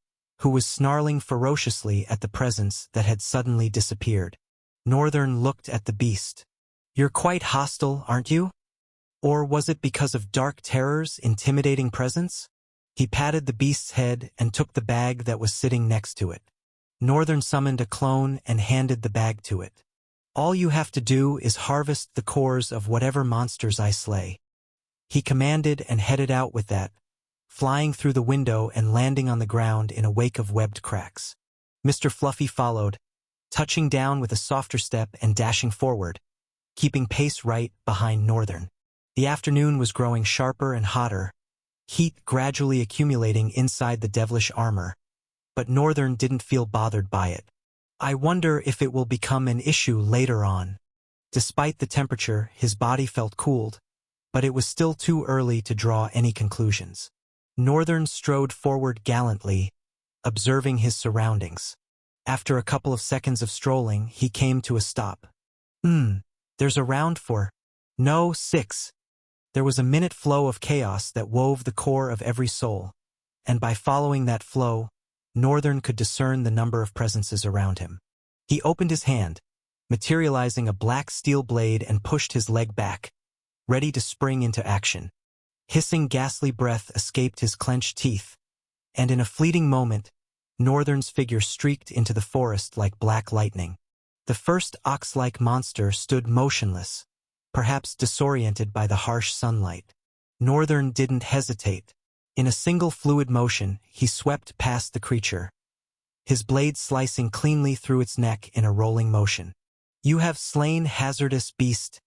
who was snarling ferociously at the presence that had suddenly disappeared. Northern looked at the beast. "You're quite hostile, aren't you? Or was it because of Dark Terror's intimidating presence?" He patted the beast's head and took the bag that was sitting next to it. Northern summoned a clone and handed the bag to it. "All you have to do is harvest the cores of whatever monsters I slay." He commanded and headed out with that, flying through the window and landing on the ground in a wake of webbed cracks. Mr. Fluffy followed, touching down with a softer step and dashing forward, keeping pace right behind Northern. The afternoon was growing sharper and hotter, heat gradually accumulating inside the devilish armor, but Northern didn't feel bothered by it. "I wonder if it will become an issue later on." Despite the temperature, his body felt cooled, but it was still too early to draw any conclusions. Northern strode forward gallantly, observing his surroundings. After a couple of seconds of strolling, he came to a stop. There's a round for... No, 6. There was a minute flow of chaos that wove the core of every soul, and by following that flow, Northern could discern the number of presences around him. He opened his hand, materializing a black steel blade, and pushed his leg back, ready to spring into action. Hissing ghastly breath escaped his clenched teeth, and in a fleeting moment, Northern's figure streaked into the forest like black lightning. The first ox-like monster stood motionless, perhaps disoriented by the harsh sunlight. Northern didn't hesitate. In a single fluid motion, he swept past the creature, his blade slicing cleanly through its neck in a rolling motion. "You have slain hazardous beast,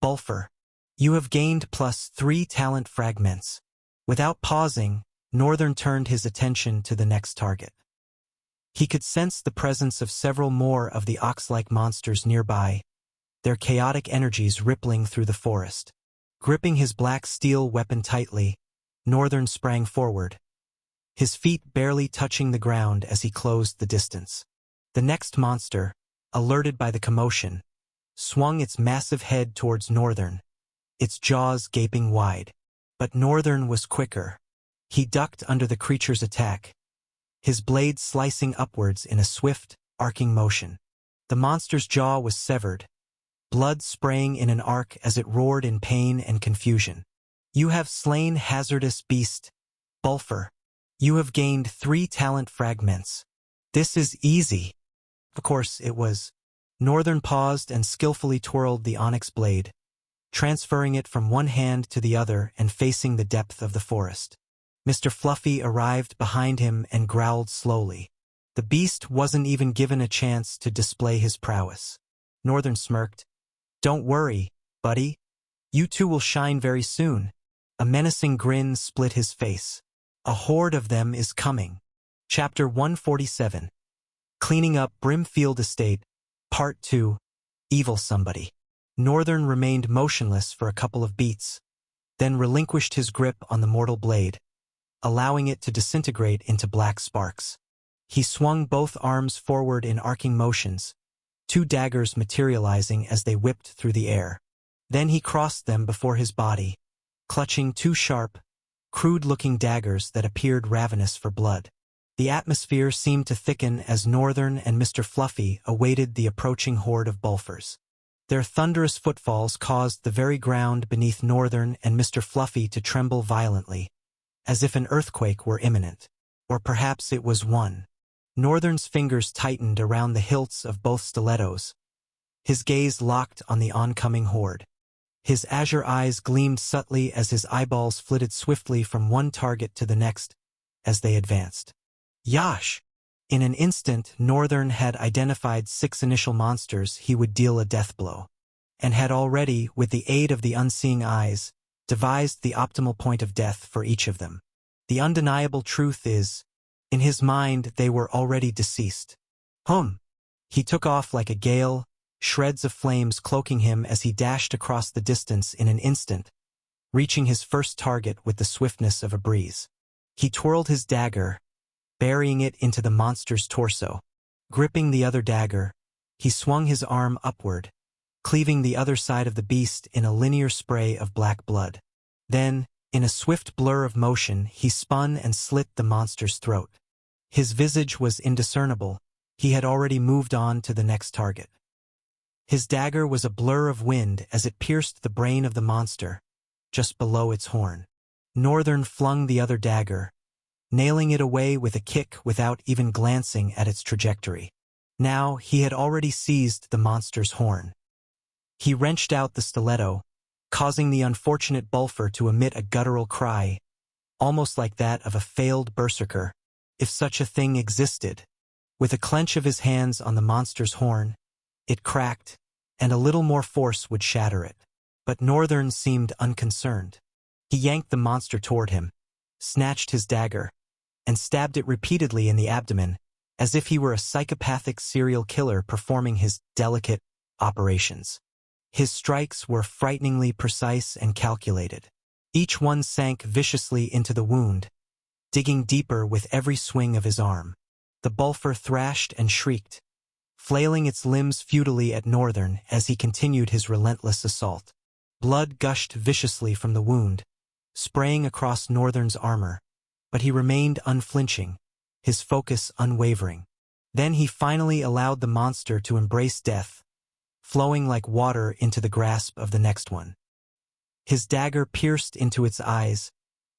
Bulfer. You have gained +3 talent fragments." Without pausing, Northern turned his attention to the next target. He could sense the presence of several more of the ox-like monsters nearby, their chaotic energies rippling through the forest. Gripping his black steel weapon tightly, Northern sprang forward, his feet barely touching the ground as he closed the distance. The next monster, alerted by the commotion, swung its massive head towards Northern, its jaws gaping wide. But Northern was quicker. He ducked under the creature's attack, his blade slicing upwards in a swift, arcing motion. The monster's jaw was severed, blood spraying in an arc as it roared in pain and confusion. "You have slain hazardous beast, Bulfer. You have gained 3 talent fragments. This is easy." Of course it was. Northern paused and skillfully twirled the onyx blade, transferring it from one hand to the other and facing the depth of the forest. Mr. Fluffy arrived behind him and growled slowly. The beast wasn't even given a chance to display his prowess. Northern smirked. "Don't worry, buddy. You two will shine very soon." A menacing grin split his face. "A horde of them is coming." Chapter 147. Cleaning Up Brimfield Estate, Part 2, Evil Somebody. Northern remained motionless for a couple of beats, then relinquished his grip on the mortal blade, allowing it to disintegrate into black sparks. He swung both arms forward in arcing motions, 2 daggers materializing as they whipped through the air. Then he crossed them before his body, clutching 2 sharp, crude-looking daggers that appeared ravenous for blood. The atmosphere seemed to thicken as Northern and Mr. Fluffy awaited the approaching horde of Bulfers. Their thunderous footfalls caused the very ground beneath Northern and Mr. Fluffy to tremble violently, as if an earthquake were imminent. Or perhaps it was one. Northern's fingers tightened around the hilts of both stilettos, his gaze locked on the oncoming horde. His azure eyes gleamed subtly as his eyeballs flitted swiftly from one target to the next as they advanced. Yash! In an instant, Northern had identified 6 initial monsters he would deal a death blow, and had already, with the aid of the unseeing eyes, devised the optimal point of death for each of them. The undeniable truth is, in his mind they were already deceased. He took off like a gale, shreds of flames cloaking him as he dashed across the distance in an instant, reaching his first target with the swiftness of a breeze. He twirled his dagger, burying it into the monster's torso. Gripping the other dagger, he swung his arm upward, cleaving the other side of the beast in a linear spray of black blood. Then, in a swift blur of motion, he spun and slit the monster's throat. His visage was indiscernible. He had already moved on to the next target. His dagger was a blur of wind as it pierced the brain of the monster, just below its horn. Northern flung the other dagger, nailing it away with a kick without even glancing at its trajectory. Now he had already seized the monster's horn. He wrenched out the stiletto, causing the unfortunate Bulfer to emit a guttural cry, almost like that of a failed berserker, if such a thing existed. With a clench of his hands on the monster's horn, it cracked, and a little more force would shatter it. But Northern seemed unconcerned. He yanked the monster toward him, snatched his dagger, and stabbed it repeatedly in the abdomen, as if he were a psychopathic serial killer performing his delicate operations. His strikes were frighteningly precise and calculated. Each one sank viciously into the wound, digging deeper with every swing of his arm. The Bulfer thrashed and shrieked, flailing its limbs futilely at Northern as he continued his relentless assault. Blood gushed viciously from the wound, spraying across Northern's armor, but he remained unflinching, his focus unwavering. Then he finally allowed the monster to embrace death, flowing like water into the grasp of the next one. His dagger pierced into its eyes,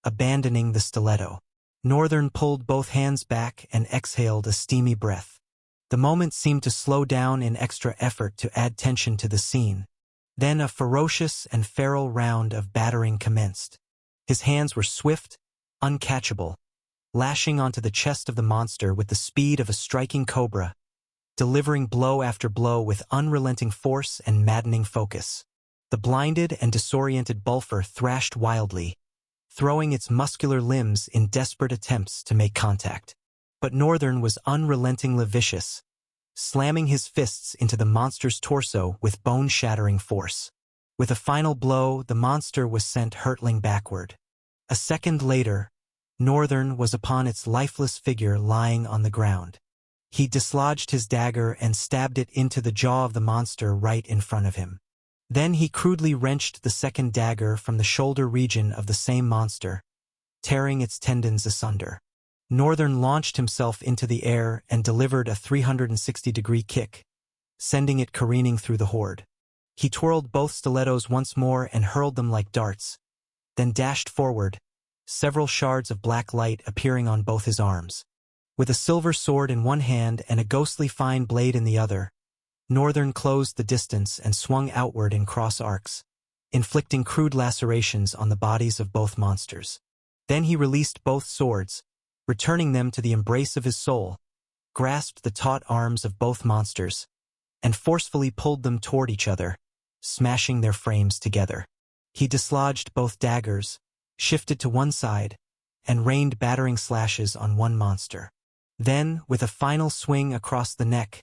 abandoning the stiletto. Northern pulled both hands back and exhaled a steamy breath. The moment seemed to slow down in extra effort to add tension to the scene. Then a ferocious and feral round of battering commenced. His hands were swift, uncatchable, lashing onto the chest of the monster with the speed of a striking cobra, delivering blow after blow with unrelenting force and maddening focus. The blinded and disoriented Bulfer thrashed wildly, throwing its muscular limbs in desperate attempts to make contact. But Northern was unrelentingly vicious, slamming his fists into the monster's torso with bone-shattering force. With a final blow, the monster was sent hurtling backward. A second later, Northern was upon its lifeless figure lying on the ground. He dislodged his dagger and stabbed it into the jaw of the monster right in front of him. Then he crudely wrenched the second dagger from the shoulder region of the same monster, tearing its tendons asunder. Northern launched himself into the air and delivered a 360-degree kick, sending it careening through the horde. He twirled both stilettos once more and hurled them like darts, then dashed forward, several shards of black light appearing on both his arms. With a silver sword in one hand and a ghostly fine blade in the other, Northern closed the distance and swung outward in cross arcs, inflicting crude lacerations on the bodies of both monsters. Then he released both swords, returning them to the embrace of his soul, grasped the taut arms of both monsters, and forcefully pulled them toward each other, smashing their frames together. He dislodged both daggers, shifted to one side, and rained battering slashes on one monster. Then, with a final swing across the neck,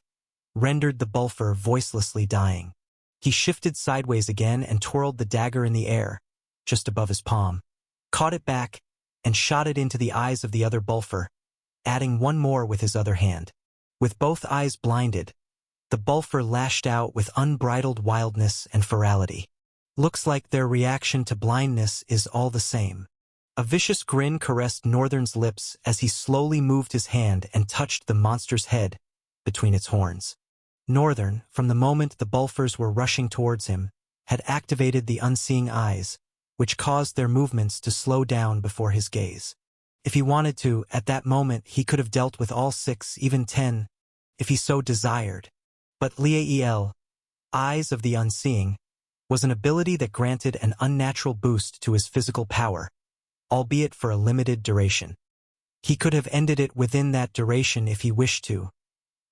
rendered the Bulfer voicelessly dying. He shifted sideways again and twirled the dagger in the air, just above his palm, caught it back, and shot it into the eyes of the other Bulfer, adding one more with his other hand. With both eyes blinded, the Bulfer lashed out with unbridled wildness and ferality. Looks like their reaction to blindness is all the same. A vicious grin caressed Northern's lips as he slowly moved his hand and touched the monster's head between its horns. Northern, from the moment the Bulfers were rushing towards him, had activated the unseeing eyes, which caused their movements to slow down before his gaze. If he wanted to, at that moment he could have dealt with all 6, even 10, if he so desired. But Liel, Eyes of the Unseeing, was an ability that granted an unnatural boost to his physical power, albeit for a limited duration. He could have ended it within that duration if he wished to.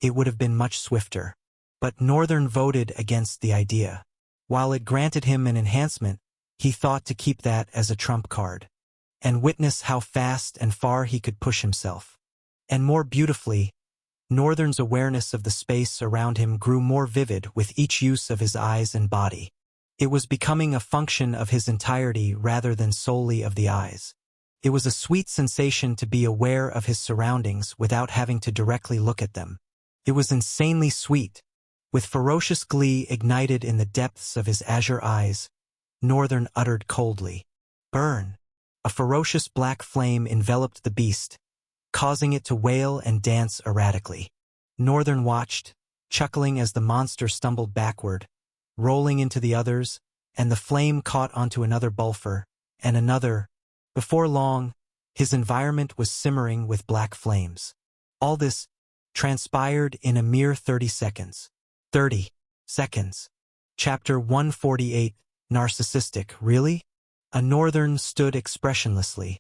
It would have been much swifter. But Northern voted against the idea. While it granted him an enhancement, he thought to keep that as a trump card, and witness how fast and far he could push himself. And more beautifully, Northern's awareness of the space around him grew more vivid with each use of his eyes and body. It was becoming a function of his entirety rather than solely of the eyes. It was a sweet sensation to be aware of his surroundings without having to directly look at them. It was insanely sweet. With ferocious glee ignited in the depths of his azure eyes, Northern uttered coldly, "Burn!" A ferocious black flame enveloped the beast, causing it to wail and dance erratically. Northern watched, chuckling as the monster stumbled backward, rolling into the others, and the flame caught onto another Bulfer, and another. Before long, his environment was simmering with black flames. All this transpired in a mere 30 seconds. 30 seconds. Chapter 148, Narcissistic, really? A Northern stood expressionlessly,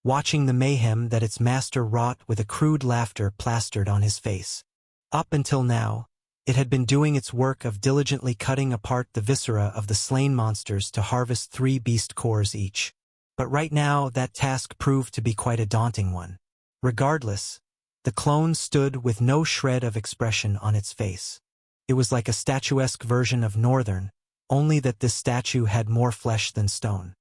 watching the mayhem that its master wrought with a crude laughter plastered on his face. Up until now, it had been doing its work of diligently cutting apart the viscera of the slain monsters to harvest 3 beast cores each. But right now that task proved to be quite a daunting one. Regardless, the clone stood with no shred of expression on its face. It was like a statuesque version of Northern, only that this statue had more flesh than stone.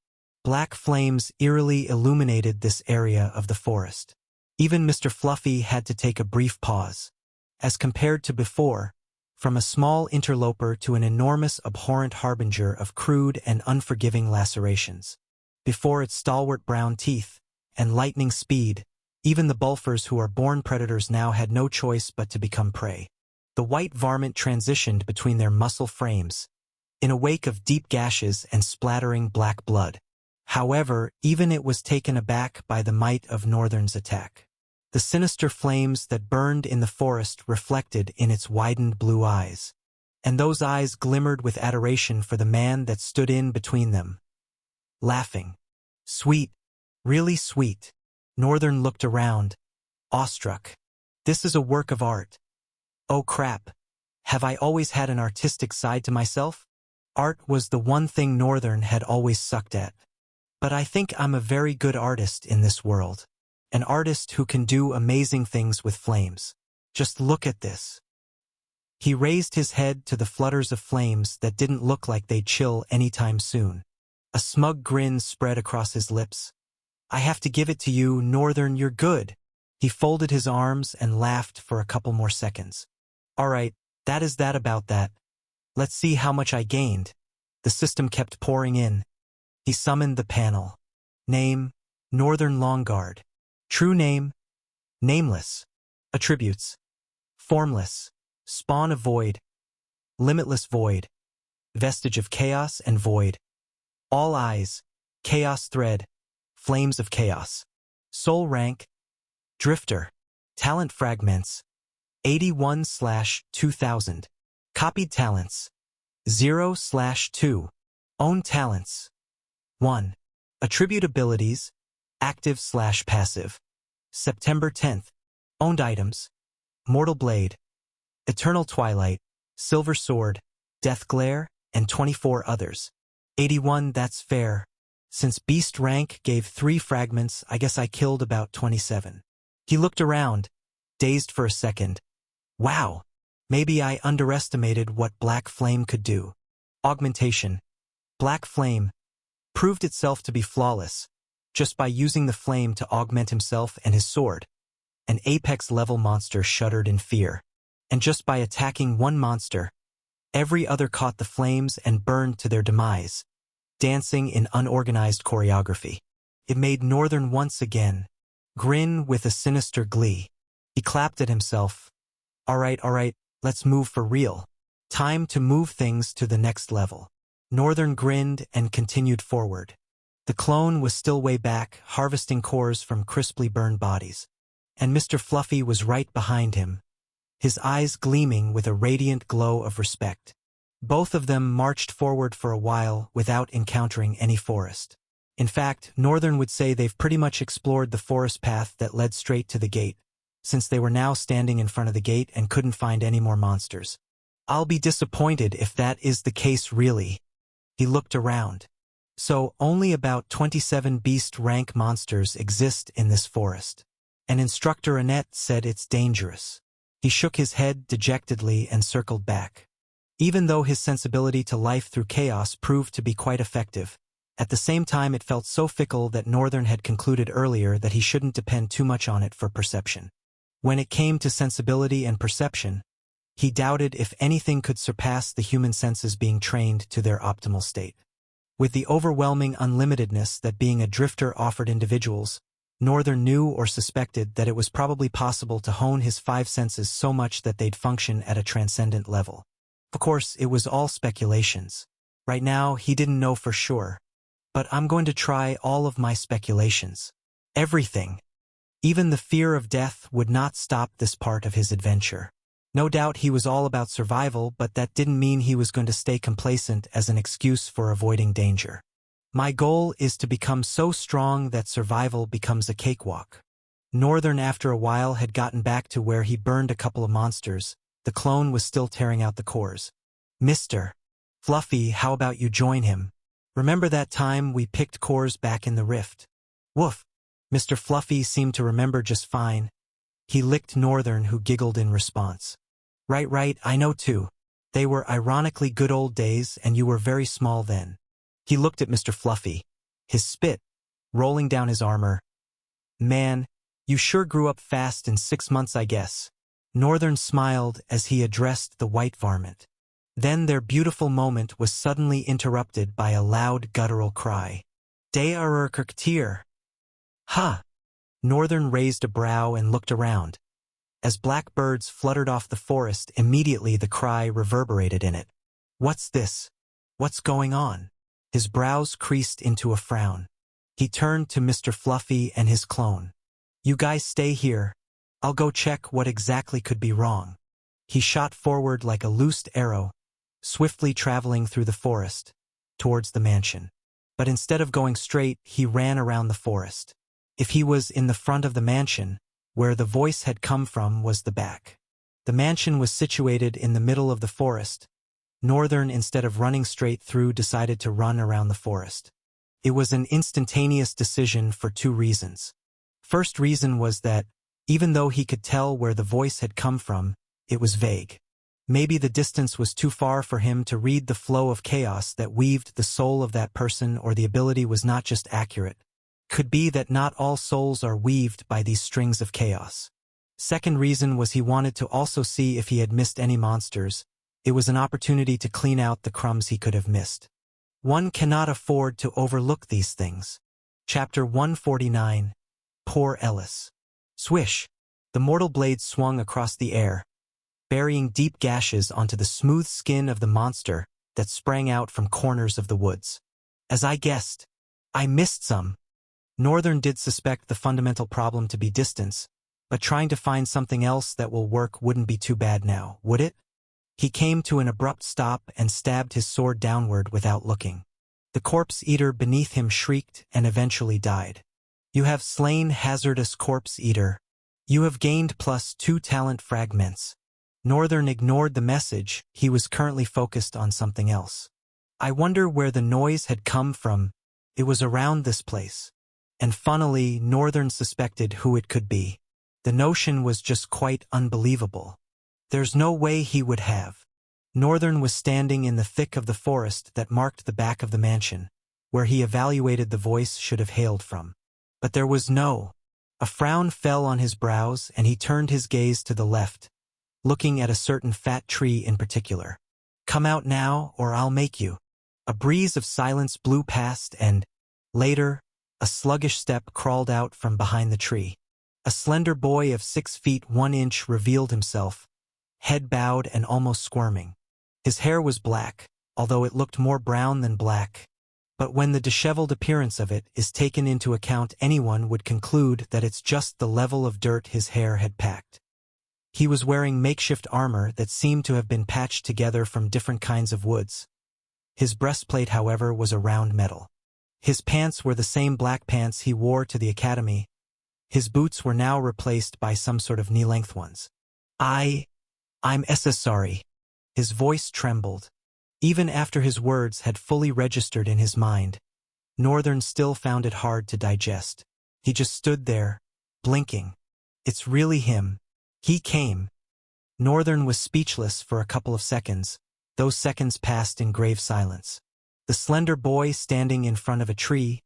Black flames eerily illuminated this area of the forest. Even Mr. Fluffy had to take a brief pause. As compared to before, from a small interloper to an enormous abhorrent harbinger of crude and unforgiving lacerations. Before its stalwart brown teeth and lightning speed, even the Bulfers who are born predators now had no choice but to become prey. The white varmint transitioned between their muscle frames, in a wake of deep gashes and splattering black blood. However, even it was taken aback by the might of Northern's attack. The sinister flames that burned in the forest reflected in its widened blue eyes, and those eyes glimmered with adoration for the man that stood in between them. Laughing. Sweet. Really sweet. Northern looked around, awestruck. This is a work of art. Oh crap. Have I always had an artistic side to myself? Art was the one thing Northern had always sucked at. But I think I'm a very good artist in this world. An artist who can do amazing things with flames. Just look at this. He raised his head to the flutters of flames that didn't look like they'd chill anytime soon. A smug grin spread across his lips. I have to give it to you, Northern, you're good. He folded his arms and laughed for a couple more seconds. All right, that is that about that. Let's see how much I gained. The system kept pouring in. He summoned the panel. Name, Northern Longguard. True name, nameless. Attributes, formless. Spawn of void, limitless void. Vestige of chaos and void. All eyes, chaos thread, flames of chaos. Soul rank, drifter. Talent fragments, 81/2000. Copied talents, 0/2. Own talents, 1. Attribute abilities, active/passive. September 10th. Owned items, Mortal Blade, Eternal Twilight, Silver Sword, Death Glare, and 24 others. 81, that's fair. Since Beast rank gave 3 fragments, I guess I killed about 27. He looked around, dazed for a second. Wow, maybe I underestimated what Black Flame could do. Augmentation. Black Flame proved itself to be flawless, just by using the flame to augment himself and his sword. An Apex-level monster shuddered in fear. And just by attacking one monster, every other caught the flames and burned to their demise, dancing in unorganized choreography. It made Northern once again grin with a sinister glee. He clapped at himself. All right, let's move for real. Time to move things to the next level. Northern grinned and continued forward. The clone was still way back, harvesting cores from crisply burned bodies. And Mr. Fluffy was right behind him, his eyes gleaming with a radiant glow of respect. Both of them marched forward for a while without encountering any forest. In fact, Northern would say they've pretty much explored the forest path that led straight to the gate, since they were now standing in front of the gate and couldn't find any more monsters. I'll be disappointed if that is the case really. He looked around. So, only about 27 beast rank monsters exist in this forest. And Instructor Annette said it's dangerous. He shook his head dejectedly and circled back. Even though his sensibility to life through chaos proved to be quite effective, at the same time it felt so fickle that Northern had concluded earlier that he shouldn't depend too much on it for perception. When it came to sensibility and perception, he doubted if anything could surpass the human senses being trained to their optimal state. With the overwhelming unlimitedness that being a drifter offered individuals, Northern knew or suspected that it was probably possible to hone his five senses so much that they'd function at a transcendent level. Of course, it was all speculations. Right now, he didn't know for sure. But I'm going to try all of my speculations. Everything. Even the fear of death would not stop this part of his adventure. No doubt he was all about survival, but that didn't mean he was going to stay complacent as an excuse for avoiding danger. My goal is to become so strong that survival becomes a cakewalk. Northern, after a while, had gotten back to where he burned a couple of monsters. The clone was still tearing out the cores. Mr. Fluffy, how about you join him? Remember that time we picked cores back in the rift? Woof. Mr. Fluffy seemed to remember just fine. He licked Northern, who giggled in response. Right, I know too. They were ironically good old days, and you were very small then. He looked at Mr. Fluffy, his spit rolling down his armor. Man, you sure grew up fast in 6 months, I guess. Northern smiled as he addressed the white varmint. Then their beautiful moment was suddenly interrupted by a loud guttural cry. Dearerkirktir. Ha! Northern raised a brow and looked around. As black birds fluttered off the forest, immediately the cry reverberated in it. What's this? What's going on? His brows creased into a frown. He turned to Mr. Fluffy and his clone. You guys stay here. I'll go check what exactly could be wrong. He shot forward like a loosed arrow, swiftly traveling through the forest, towards the mansion. But instead of going straight, he ran around the forest. If he was in the front of the mansion, where the voice had come from was the back. The mansion was situated in the middle of the forest. Northern, instead of running straight through, decided to run around the forest. It was an instantaneous decision for 2 reasons. First reason was that, even though he could tell where the voice had come from, it was vague. Maybe the distance was too far for him to read the flow of chaos that weaved the soul of that person, or the ability was not just accurate. Could be that not all souls are weaved by these strings of chaos. Second reason was he wanted to also see if he had missed any monsters. It was an opportunity to clean out the crumbs he could have missed. One cannot afford to overlook these things. Chapter 149. Poor Ellis. Swish! The mortal blade swung across the air, burying deep gashes onto the smooth skin of the monster that sprang out from corners of the woods. As I guessed, I missed some. Northern did suspect the fundamental problem to be distance, but trying to find something else that will work wouldn't be too bad now, would it? He came to an abrupt stop and stabbed his sword downward without looking. The corpse eater beneath him shrieked and eventually died. You have slain hazardous corpse eater. You have gained +2 talent fragments. Northern ignored the message. He was currently focused on something else. I wonder where the noise had come from. It was around this place. And funnily, Northern suspected who it could be. The notion was just quite unbelievable. There's no way he would have. Northern was standing in the thick of the forest that marked the back of the mansion, where he evaluated the voice should have hailed from. But there was no. A frown fell on his brows and he turned his gaze to the left, looking at a certain fat tree in particular. Come out now, or I'll make you. A breeze of silence blew past and, later, a sluggish step crawled out from behind the tree. A slender boy of 6 feet 1 inch revealed himself, head bowed and almost squirming. His hair was black, although it looked more brown than black. But when the disheveled appearance of it is taken into account, anyone would conclude that it's just the level of dirt his hair had packed. He was wearing makeshift armor that seemed to have been patched together from different kinds of woods. His breastplate, however, was a round metal. His pants were the same black pants he wore to the academy. His boots were now replaced by some sort of knee-length ones. I'm sorry. His voice trembled. Even after his words had fully registered in his mind, Northern still found it hard to digest. He just stood there, blinking. It's really him. He came. Northern was speechless for a couple of seconds. Those seconds passed in grave silence. The slender boy standing in front of a tree,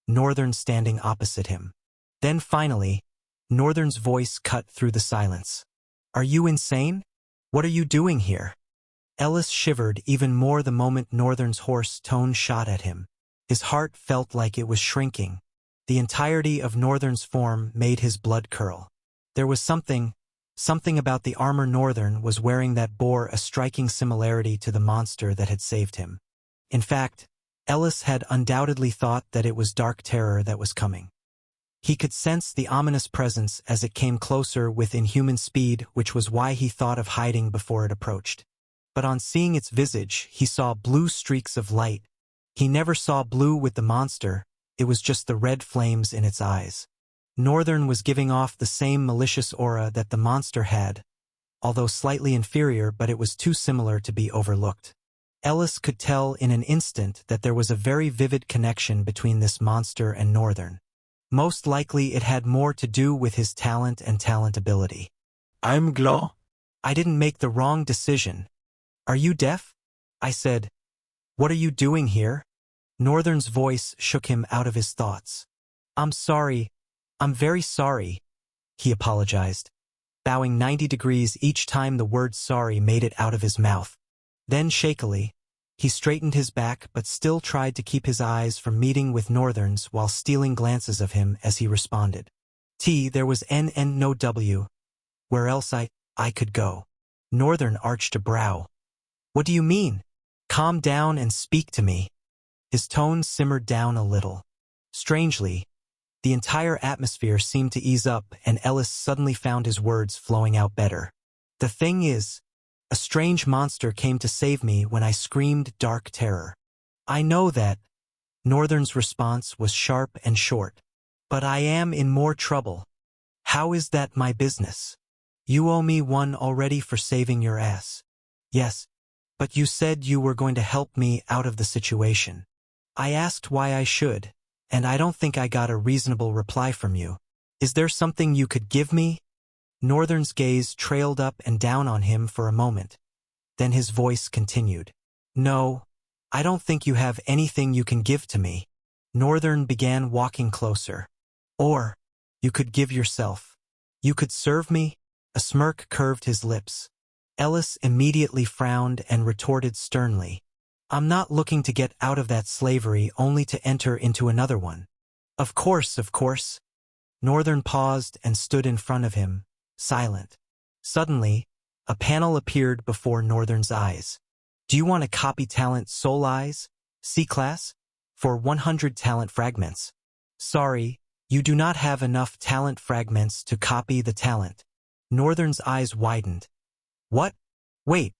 Northern standing opposite him. Then finally, Northern's voice cut through the silence. Are you insane? What are you doing here? Ellis shivered even more the moment Northern's hoarse tone shot at him. His heart felt like it was shrinking. The entirety of Northern's form made his blood curl. There was something about the armor Northern was wearing that bore a striking similarity to the monster that had saved him. In fact, Ellis had undoubtedly thought that it was Dark Terror that was coming. He could sense the ominous presence as it came closer with inhuman speed, which was why he thought of hiding before it approached. But on seeing its visage, he saw blue streaks of light. He never saw blue with the monster, it was just the red flames in its eyes. Northern was giving off the same malicious aura that the monster had, although slightly inferior, but it was too similar to be overlooked. Ellis could tell in an instant that there was a very vivid connection between this monster and Northern. Most likely it had more to do with his talent and talent ability. I'm Glaw. I didn't make the wrong decision. Are you deaf? I said. What are you doing here? Northern's voice shook him out of his thoughts. I'm sorry. I'm very sorry, he apologized, bowing 90 degrees each time the word sorry made it out of his mouth. Then shakily, he straightened his back but still tried to keep his eyes from meeting with Northern's while stealing glances of him as he responded. There was no W. Where else I could go? Northern arched a brow. What do you mean? Calm down and speak to me. His tone simmered down a little. Strangely, the entire atmosphere seemed to ease up and Ellis suddenly found his words flowing out better. The thing is, a strange monster came to save me when I screamed Dark Terror. I know that. Northern's response was sharp and short. But I am in more trouble. How is that my business? You owe me one already for saving your ass. Yes, but you said you were going to help me out of the situation. I asked why I should, and I don't think I got a reasonable reply from you. Is there something you could give me? Northern's gaze trailed up and down on him for a moment. Then his voice continued. No, I don't think you have anything you can give to me. Northern began walking closer. Or, you could give yourself. You could serve me? A smirk curved his lips. Ellis immediately frowned and retorted sternly. I'm not looking to get out of that slavery only to enter into another one. Of course, of course. Northern paused and stood in front of him, silent. Suddenly, a panel appeared before Northern's eyes. Do you want to copy talent Soul Eyes, C-Class, for 100 talent fragments? Sorry, you do not have enough talent fragments to copy the talent. Northern's eyes widened. What? Wait,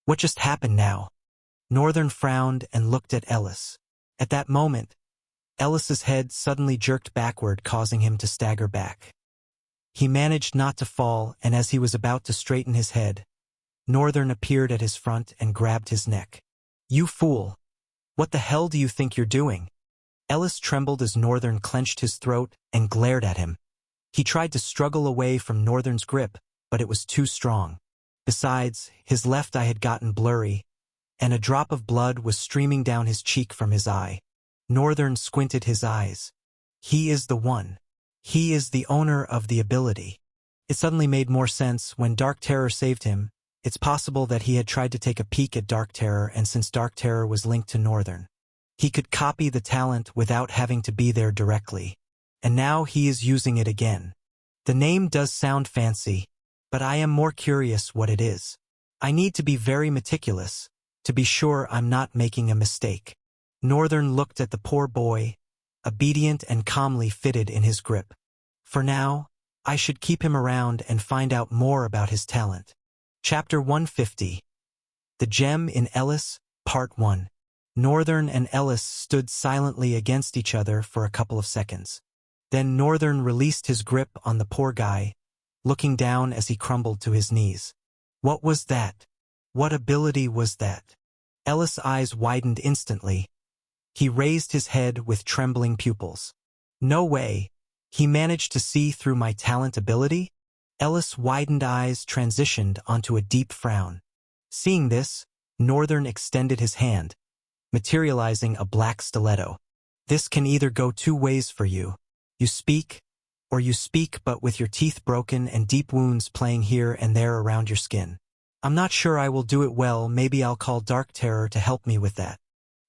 what just happened now? Northern frowned and looked at Ellis. At that moment, Ellis's head suddenly jerked backward, causing him to stagger back. He managed not to fall, and as he was about to straighten his head, Northern appeared at his front and grabbed his neck. You fool! What the hell do you think you're doing? Ellis trembled as Northern clenched his throat and glared at him. He tried to struggle away from Northern's grip, but it was too strong. Besides, his left eye had gotten blurry, and a drop of blood was streaming down his cheek from his eye. Northern squinted his eyes. He is the one. He is the owner of the ability. It suddenly made more sense when Dark Terror saved him. It's possible that he had tried to take a peek at Dark Terror, and since Dark Terror was linked to Northern, he could copy the talent without having to be there directly. And now he is using it again. The name does sound fancy, but I am more curious what it is. I need to be very meticulous, to be sure I'm not making a mistake. Northern looked at the poor boy, obedient and calmly fitted in his grip. For now, I should keep him around and find out more about his talent. Chapter 150. The Gem in Ellis, Part 1. Northern and Ellis stood silently against each other for a couple of seconds. Then Northern released his grip on the poor guy, looking down as he crumbled to his knees. What was that? What ability was that? Ellis' eyes widened instantly. He raised his head with trembling pupils. No way. He managed to see through my talent ability? Ellis' widened eyes transitioned onto a deep frown. Seeing this, Northern extended his hand, materializing a black stiletto. This can either go two ways for you. You speak, or you speak but with your teeth broken and deep wounds playing here and there around your skin. I'm not sure I will do it well, maybe I'll call Dark Terror to help me with that.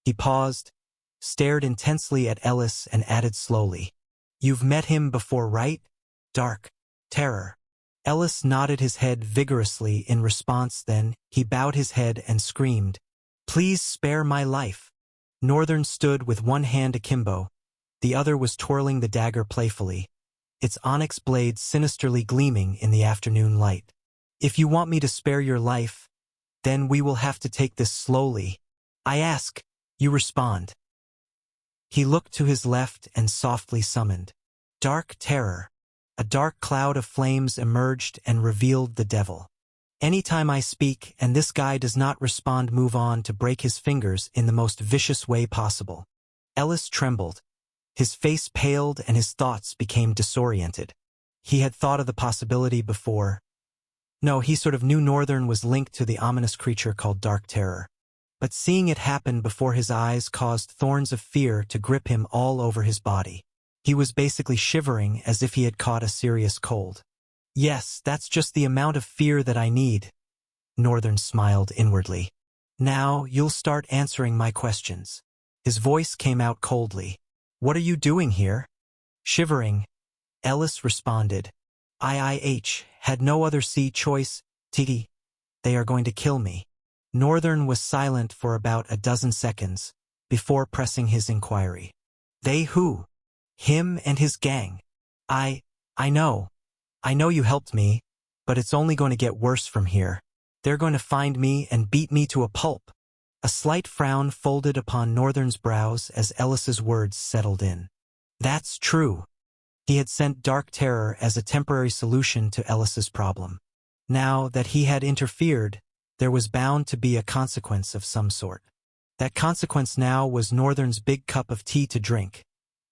He paused, stared intensely at Ellis and added slowly. You've met him before, right? Dark Terror. Ellis nodded his head vigorously in response. Then he bowed his head and screamed, "Please spare my life." Northern stood with one hand akimbo. The other was twirling the dagger playfully, its onyx blade sinisterly gleaming in the afternoon light. "If you want me to spare your life, then we will have to take this slowly. I ask, you respond." He looked to his left and softly summoned, "Dark Terror." A dark cloud of flames emerged and revealed the devil. "Anytime I speak and this guy does not respond, move on to break his fingers in the most vicious way possible." Ellis trembled. His face paled and his thoughts became disoriented. He had thought of the possibility before. No, he sort of knew Northern was linked to the ominous creature called Dark Terror. But seeing it happen before his eyes caused thorns of fear to grip him all over his body. He was basically shivering as if he had caught a serious cold. "Yes, that's just the amount of fear that I need." Northern smiled inwardly. "Now you'll start answering my questions." His voice came out coldly. "What are you doing here?" Shivering, Ellis responded, "IIH had no other choice, Tiki. They are going to kill me." Northern was silent for about a dozen seconds before pressing his inquiry. "They who?" "Him and his gang. I know. I know you helped me, but it's only going to get worse from here. They're going to find me and beat me to a pulp." A slight frown folded upon Northern's brows as Ellis's words settled in. That's true. He had sent Dark Terror as a temporary solution to Ellis's problem. Now that he had interfered, there was bound to be a consequence of some sort. That consequence now was Northern's big cup of tea to drink,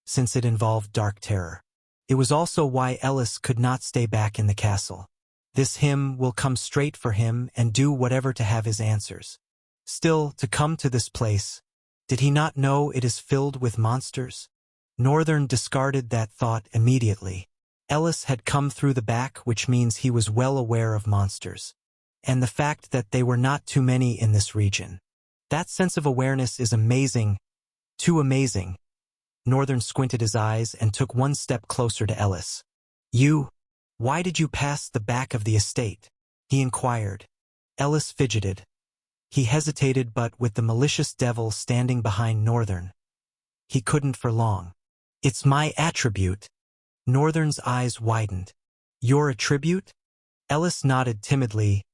since it involved Dark Terror. It was also why Ellis could not stay back in the castle. This him will come straight for him and do whatever to have his answers. Still, to come to this place, did he not know it is filled with monsters? Northern discarded that thought immediately. Ellis had come through the back, which means he was well aware of monsters. And the fact that they were not too many in this region. That sense of awareness is amazing. Too amazing. Northern squinted his eyes and took one step closer to Ellis. Why did you pass the back of the estate?" he inquired. Ellis fidgeted. He hesitated, but with the malicious devil standing behind Northern, he couldn't for long. "It's my attribute." Northern's eyes widened. "Your attribute?" Ellis nodded timidly.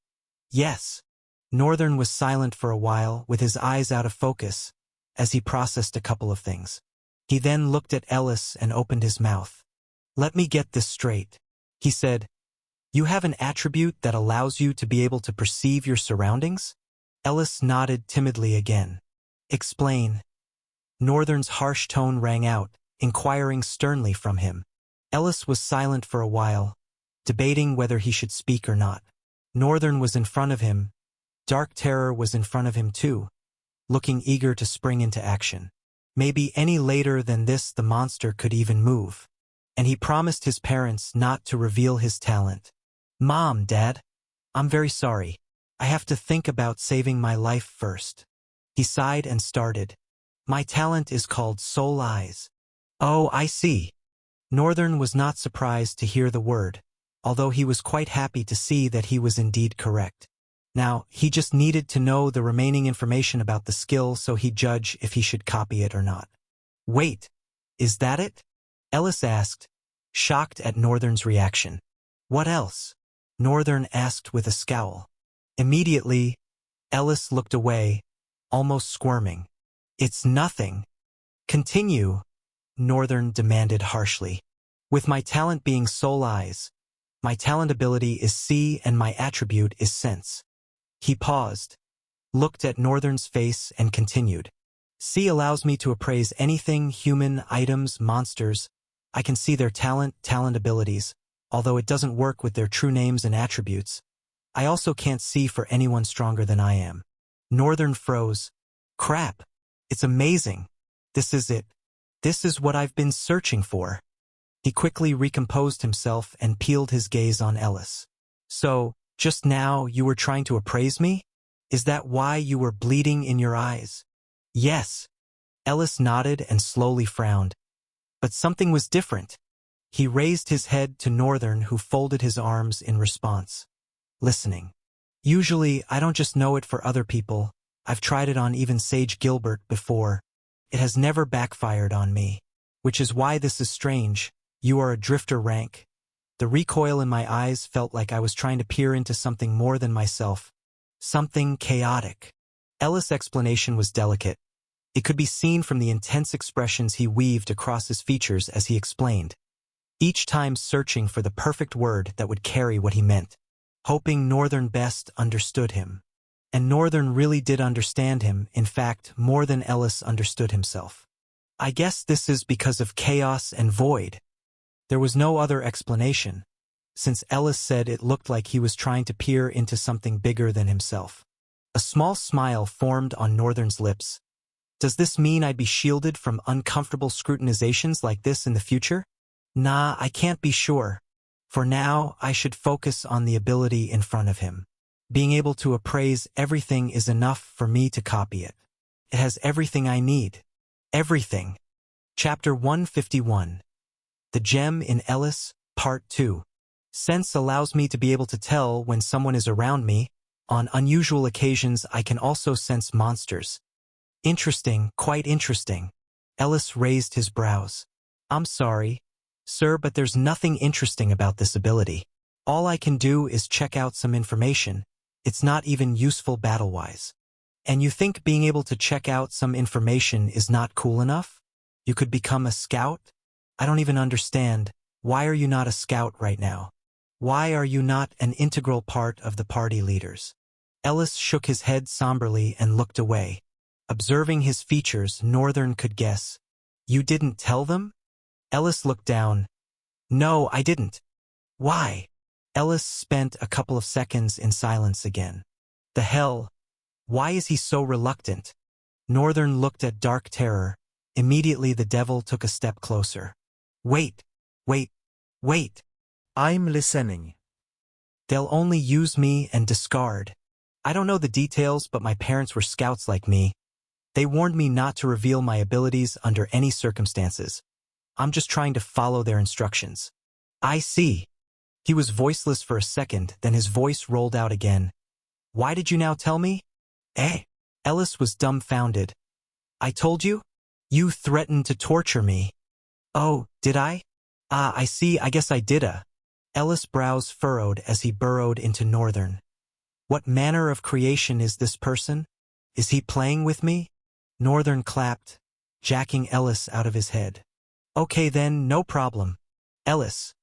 "Yes." Northern was silent for a while, with his eyes out of focus, as he processed a couple of things. He then looked at Ellis and opened his mouth. "Let me get this straight," he said. "You have an attribute that allows you to be able to perceive your surroundings?" Ellis nodded timidly again. "Explain." Northern's harsh tone rang out, inquiring sternly from him. Ellis was silent for a while, debating whether he should speak or not. Northern was in front of him. Dark Terror was in front of him too, looking eager to spring into action. Maybe any later than this the monster could even move. And he promised his parents not to reveal his talent. "Mom, Dad, I'm very sorry. I have to think about saving my life first." He sighed and started. "My talent is called Soul Eyes." "Oh, I see." Northern was not surprised to hear the word, although he was quite happy to see that he was indeed correct. Now, he just needed to know the remaining information about the skill so he'd judge if he should copy it or not. "Wait, is that it?" Ellis asked, shocked at Northern's reaction. "What else?" Northern asked with a scowl. Immediately, Ellis looked away, almost squirming. "It's nothing." "Continue," Northern demanded harshly. "With my talent being Soul Eyes, my talent ability is see and my attribute is sense." He paused, looked at Northern's face and continued. "See allows me to appraise anything, human, items, monsters. I can see their talent abilities, although it doesn't work with their true names and attributes. I also can't see for anyone stronger than I am." Northern froze. "Crap. It's amazing. This is it. This is what I've been searching for." He quickly recomposed himself and peeled his gaze on Ellis. "So, just now you were trying to appraise me? Is that why you were bleeding in your eyes?" "Yes." Ellis nodded and slowly frowned. "But something was different. He raised his head to Northern, who folded his arms in response. Listening. Usually, I don't just know it for other people. I've tried it on even Sage Gilbert before. It has never backfired on me. Which is why this is strange. You are a drifter rank. The recoil in my eyes felt like I was trying to peer into something more than myself. Something chaotic. Ellis' explanation was delicate. It could be seen from the intense expressions he weaved across his features as he explained, each time searching for the perfect word that would carry what he meant, hoping Northern best understood him. And Northern really did understand him, in fact, more than Ellis understood himself. I guess this is because of chaos and void. There was no other explanation, since Ellis said it looked like he was trying to peer into something bigger than himself. A small smile formed on Northern's lips. Does this mean I'd be shielded from uncomfortable scrutinizations like this in the future? Nah, I can't be sure. For now, I should focus on the ability in front of him. Being able to appraise everything is enough for me to copy it. It has everything I need. Everything. Chapter 151. The Gem in Ellis, Part 2. Sense allows me to be able to tell when someone is around me. On unusual occasions, I can also sense monsters. Interesting, quite interesting. Ellis raised his brows. I'm sorry, sir, but there's nothing interesting about this ability. All I can do is check out some information. It's not even useful battle-wise. And you think being able to check out some information is not cool enough? You could become a scout? I don't even understand. Why are you not a scout right now? Why are you not an integral part of the party leaders? Ellis shook his head somberly and looked away. Observing his features, Northern could guess. You didn't tell them? Ellis looked down. No, I didn't. Why? Ellis spent a couple of seconds in silence again. The hell? Why is he so reluctant? Northern looked at Dark Terror. Immediately the devil took a step closer. Wait. I'm listening. They'll only use me and discard. I don't know the details, but my parents were scouts like me. They warned me not to reveal my abilities under any circumstances. I'm just trying to follow their instructions. I see. He was voiceless for a second, then his voice rolled out again. Why did you now tell me? Ellis was dumbfounded. I told you? You threatened to torture me. Oh, did I? I see, I guess I did. Ellis' brows furrowed as he burrowed into Northern. What manner of creation is this person? Is he playing with me? Northern clapped, jacking Ellis out of his head. Okay then, no problem. Ellis,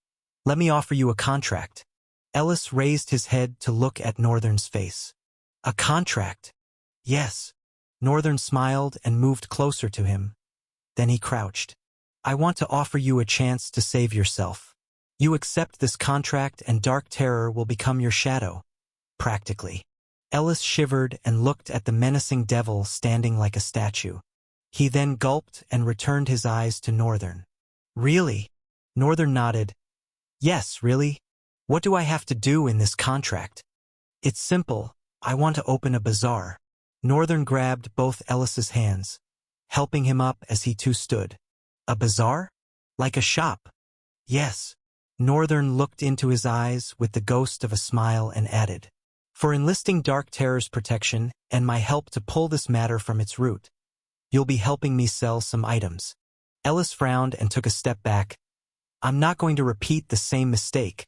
let me offer you a contract. Ellis raised his head to look at Northern's face. A contract? Yes. Northern smiled and moved closer to him. Then he crouched. I want to offer you a chance to save yourself. You accept this contract and Dark Terror will become your shadow. Practically. Ellis shivered and looked at the menacing devil standing like a statue. He then gulped and returned his eyes to Northern. Really? Northern nodded. Yes, really? What do I have to do in this contract? It's simple. I want to open a bazaar. Northern grabbed both Ellis's hands, helping him up as he too stood. A bazaar? Like a shop? Yes. Northern looked into his eyes with the ghost of a smile and added, for enlisting Dark Terror's protection and my help to pull this matter from its root, you'll be helping me sell some items. Ellis frowned and took a step back. I'm not going to repeat the same mistake.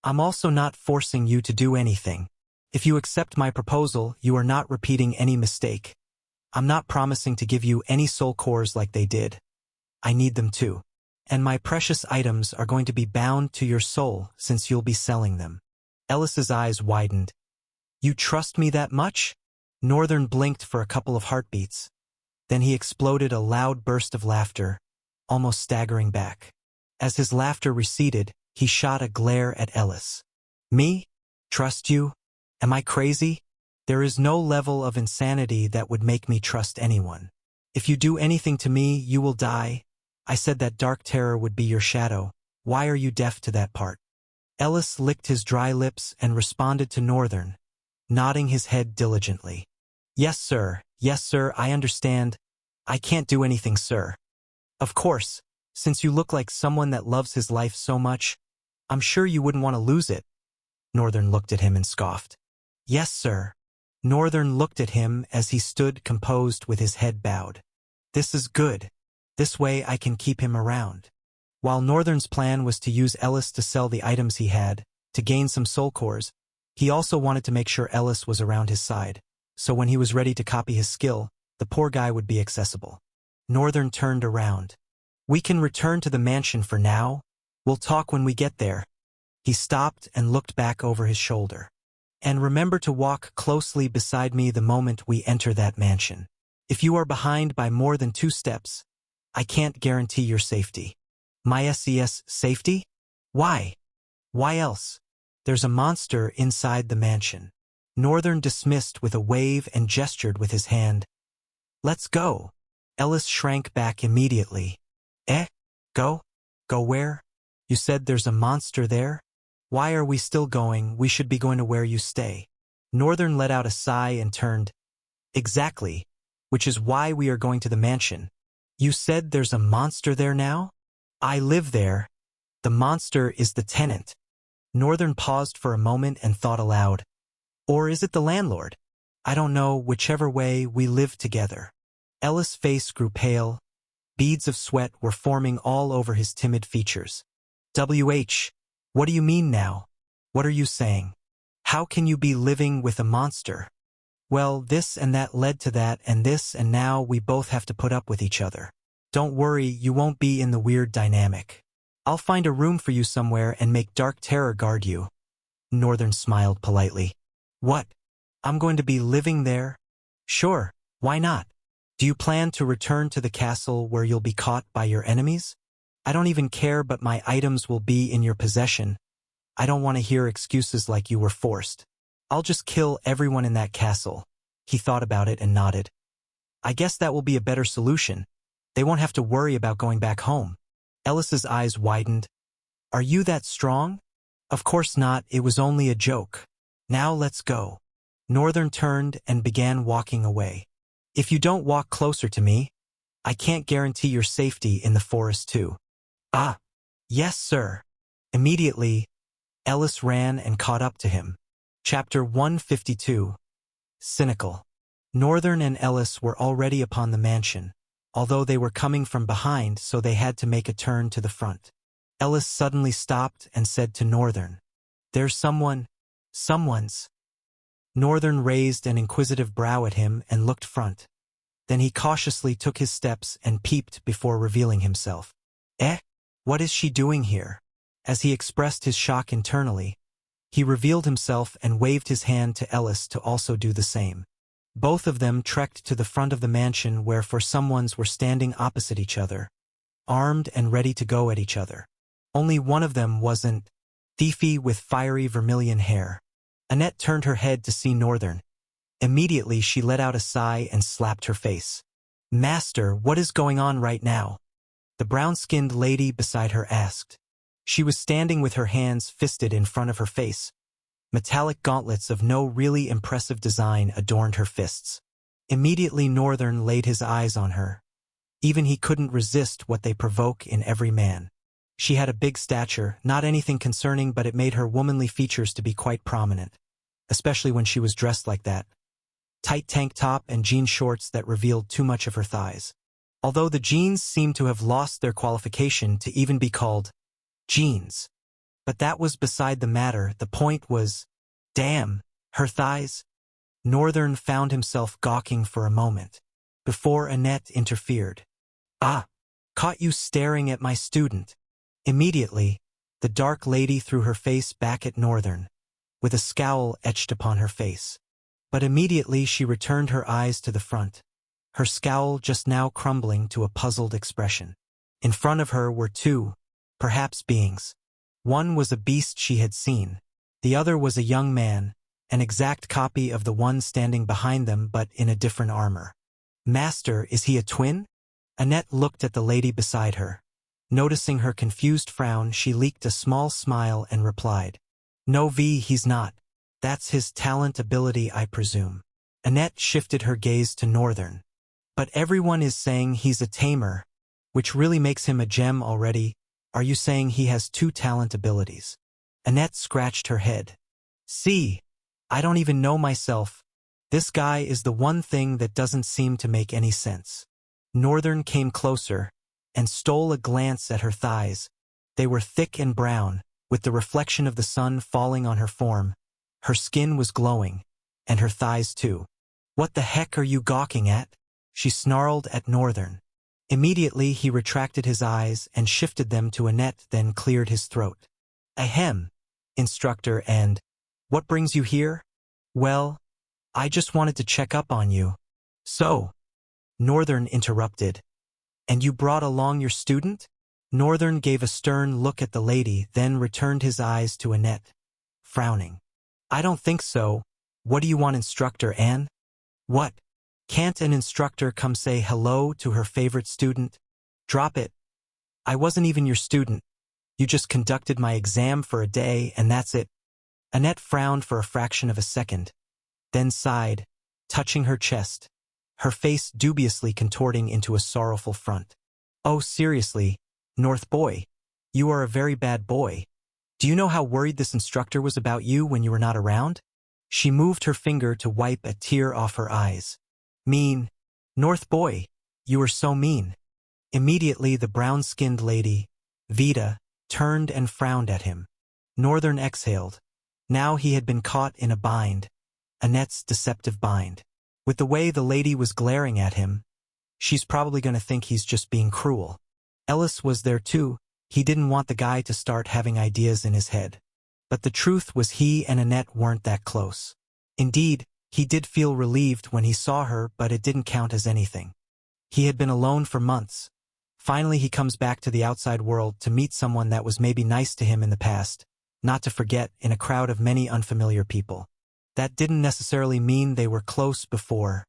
I'm also not forcing you to do anything. If you accept my proposal, you are not repeating any mistake. I'm not promising to give you any soul cores like they did. I need them too. And my precious items are going to be bound to your soul since you'll be selling them. Ellis's eyes widened. You trust me that much? Northern blinked for a couple of heartbeats. Then he exploded a loud burst of laughter, almost staggering back. As his laughter receded, he shot a glare at Ellis. Me? Trust you? Am I crazy? There is no level of insanity that would make me trust anyone. If you do anything to me, you will die. I said that Dark Terror would be your shadow. Why are you deaf to that part? Ellis licked his dry lips and responded to Northern, nodding his head diligently. Yes, sir, I understand. I can't do anything, sir. Of course, Since you look like someone that loves his life so much, I'm sure you wouldn't want to lose it. Northern looked at him and scoffed. Yes, sir. Northern looked at him as he stood composed with his head bowed. This is good. This way I can keep him around. While Northern's plan was to use Ellis to sell the items he had, to gain some soul cores, he also wanted to make sure Ellis was around his side, so when he was ready to copy his skill, the poor guy would be accessible. Northern turned around. We can return to the mansion for now. We'll talk when we get there. He stopped and looked back over his shoulder. And remember to walk closely beside me the moment we enter that mansion. If you are behind by more than 2 steps, I can't guarantee your safety. My SES safety? Why? Why else? There's a monster inside the mansion. Northern dismissed with a wave and gestured with his hand. Let's go. Ellis shrank back immediately. Eh? Go? Go where? You said there's a monster there? Why are we still going? We should be going to where you stay. Northern let out a sigh and turned. Exactly. Which is why we are going to the mansion. You said there's a monster there now? I live there. The monster is the tenant. Northern paused for a moment and thought aloud. Or is it the landlord? I don't know, whichever way, we live together. Ellis' face grew pale. Beads of sweat were forming all over his timid features. WH, what do you mean now? What are you saying? How can you be living with a monster? Well, this and that led to that and this, and now we both have to put up with each other. Don't worry, you won't be in the weird dynamic. I'll find a room for you somewhere and make Dark Terror guard you. Northern smiled politely. What? I'm going to be living there? Sure, why not? Do you plan to return to the castle where you'll be caught by your enemies? I don't even care, but my items will be in your possession. I don't want to hear excuses like you were forced. I'll just kill everyone in that castle. He thought about it and nodded. I guess that will be a better solution. They won't have to worry about going back home. Ellis's eyes widened. Are you that strong? Of course not, it was only a joke. Now let's go. Northern turned and began walking away. If you don't walk closer to me, I can't guarantee your safety in the forest too. Ah, yes, sir. Immediately, Ellis ran and caught up to him. Chapter 152. Cynical. Northern and Ellis were already upon the mansion, although they were coming from behind, so they had to make a turn to the front. Ellis suddenly stopped and said to Northern, There's someone's. Northern raised an inquisitive brow at him and looked front. Then he cautiously took his steps and peeped before revealing himself. Eh? What is she doing here? As he expressed his shock internally, he revealed himself and waved his hand to Ellis to also do the same. Both of them trekked to the front of the mansion where someone's were standing opposite each other, armed and ready to go at each other. Only one of them wasn't, thiefy with fiery vermilion hair. Annette turned her head to see Northern. Immediately she let out a sigh and slapped her face. Master, what is going on right now? The brown-skinned lady beside her asked. She was standing with her hands fisted in front of her face. Metallic gauntlets of no really impressive design adorned her fists. Immediately Northern laid his eyes on her. Even he couldn't resist what they provoke in every man. She had a big stature, not anything concerning, but it made her womanly features to be quite prominent, especially when she was dressed like that. Tight tank top and jean shorts that revealed too much of her thighs. Although the jeans seemed to have lost their qualification to even be called jeans. But that was beside the matter. The point was, damn, her thighs. Northern found himself gawking for a moment, before Annette interfered. Ah, caught you staring at my student. Immediately, the dark lady threw her face back at Northern, with a scowl etched upon her face. But immediately she returned her eyes to the front, her scowl just now crumbling to a puzzled expression. In front of her were two, perhaps beings. One was a beast she had seen. The other was a young man, an exact copy of the one standing behind them but in a different armor. Master, is he a twin? Annette looked at the lady beside her. Noticing her confused frown, she leaked a small smile and replied, No, he's not. That's his talent ability, I presume. Annette shifted her gaze to Northern. But everyone is saying he's a tamer. which really makes him a gem already. Are you saying he has two talent abilities? Annette scratched her head. See, I don't even know myself. This guy is the one thing that doesn't seem to make any sense. Northern came closer and stole a glance at her thighs. They were thick and brown, with the reflection of the sun falling on her form. Her skin was glowing, and her thighs too. What the heck are you gawking at? She snarled at Northern. Immediately he retracted his eyes and shifted them to Annette, then cleared his throat. Ahem, instructor, and what brings you here? Well, I just wanted to check up on you. So, Northern interrupted. And you brought along your student? Northern gave a stern look at the lady, then returned his eyes to Annette, frowning. I don't think so. What do you want, Instructor Anne? What? Can't an instructor come say hello to her favorite student? Drop it. I wasn't even your student. You just conducted my exam for a day, and that's it. Annette frowned for a fraction of a second, then sighed, touching her chest, her face dubiously contorting into a sorrowful front. Oh, seriously, North boy, you are a very bad boy. Do you know how worried this instructor was about you when you were not around? She moved her finger to wipe a tear off her eyes. Mean. North boy, you are so mean. Immediately the brown-skinned lady, Vita, turned and frowned at him. Northern exhaled. Now he had been caught in a bind, Annette's deceptive bind. With the way the lady was glaring at him, she's probably going to think he's just being cruel. Ellis was there too. He didn't want the guy to start having ideas in his head. But the truth was he and Annette weren't that close. Indeed, he did feel relieved when he saw her, but it didn't count as anything. He had been alone for months. Finally he comes back to the outside world to meet someone that was maybe nice to him in the past, not to forget, in a crowd of many unfamiliar people. That didn't necessarily mean they were close before,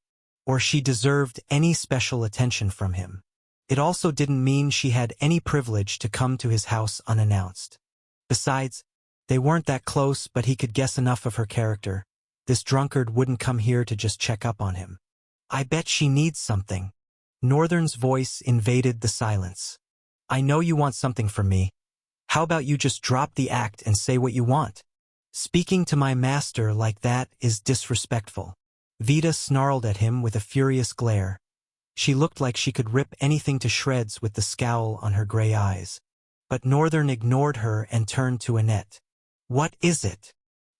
or she deserved any special attention from him. It also didn't mean she had any privilege to come to his house unannounced. Besides, they weren't that close, but he could guess enough of her character. This drunkard wouldn't come here to just check up on him. I bet she needs something. Northern's voice invaded the silence. I know you want something from me. How about you just drop the act and say what you want? Speaking to my master like that is disrespectful. Vita snarled at him with a furious glare. She looked like she could rip anything to shreds with the scowl on her gray eyes. But Northern ignored her and turned to Annette. What is it?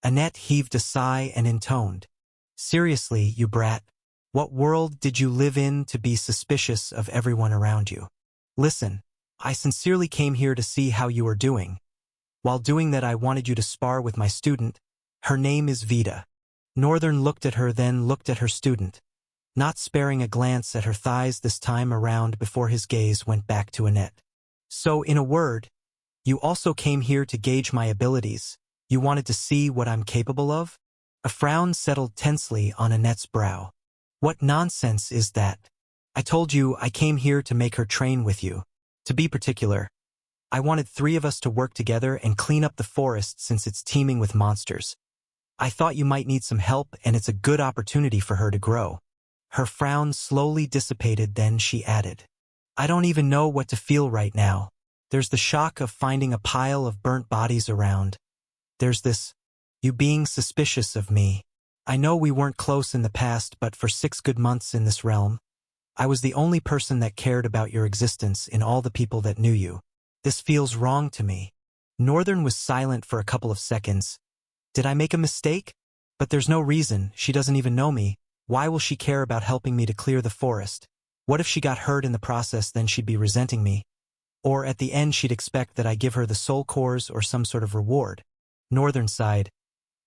Annette heaved a sigh and intoned. Seriously, you brat. What world did you live in to be suspicious of everyone around you? Listen, I sincerely came here to see how you are doing. While doing that, I wanted you to spar with my student. Her name is Vita. Northern looked at her, then looked at her student, not sparing a glance at her thighs this time around before his gaze went back to Annette. So, in a word, you also came here to gauge my abilities. You wanted to see what I'm capable of? A frown settled tensely on Annette's brow. What nonsense is that? I told you I came here to make her train with you. To be particular, I wanted 3 of us to work together and clean up the forest since it's teeming with monsters. I thought you might need some help, and it's a good opportunity for her to grow. Her frown slowly dissipated, then she added, I don't even know what to feel right now. There's the shock of finding a pile of burnt bodies around. There's this, you being suspicious of me. I know we weren't close in the past, but for 6 good months in this realm, I was the only person that cared about your existence in all the people that knew you. This feels wrong to me. Northern was silent for a couple of seconds. Did I make a mistake? But there's no reason. She doesn't even know me. Why will she care about helping me to clear the forest? What if she got hurt in the process? Then she'd be resenting me. Or at the end she'd expect that I give her the soul cores or some sort of reward. Northern sighed.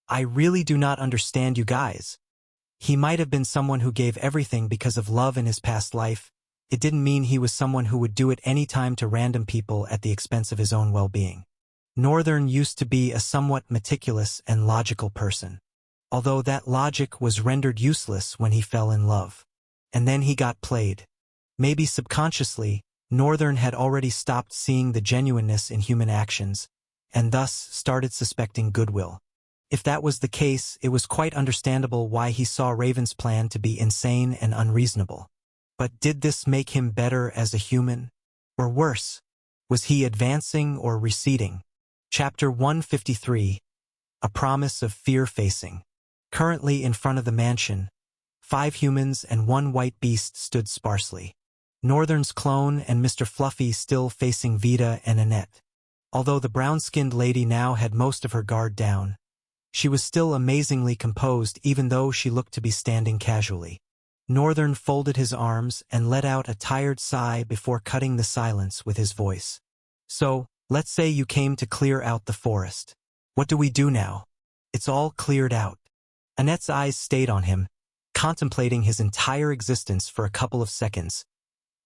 I really do not understand you guys. He might have been someone who gave everything because of love in his past life. It didn't mean he was someone who would do it any time to random people at the expense of his own well-being. Northern used to be a somewhat meticulous and logical person, although that logic was rendered useless when he fell in love. And then he got played. Maybe subconsciously, Northern had already stopped seeing the genuineness in human actions, and thus started suspecting goodwill. If that was the case, it was quite understandable why he saw Raven's plan to be insane and unreasonable. But did this make him better as a human? Or worse, was he advancing or receding? Chapter 153. A Promise of Fear-Facing. Currently in front of the mansion, 5 humans and 1 white beast stood sparsely. Northern's clone and Mr. Fluffy still facing Vita and Annette. Although the brown-skinned lady now had most of her guard down, she was still amazingly composed even though she looked to be standing casually. Northern folded his arms and let out a tired sigh before cutting the silence with his voice. So, let's say you came to clear out the forest. What do we do now? It's all cleared out. Annette's eyes stayed on him, contemplating his entire existence for a couple of seconds.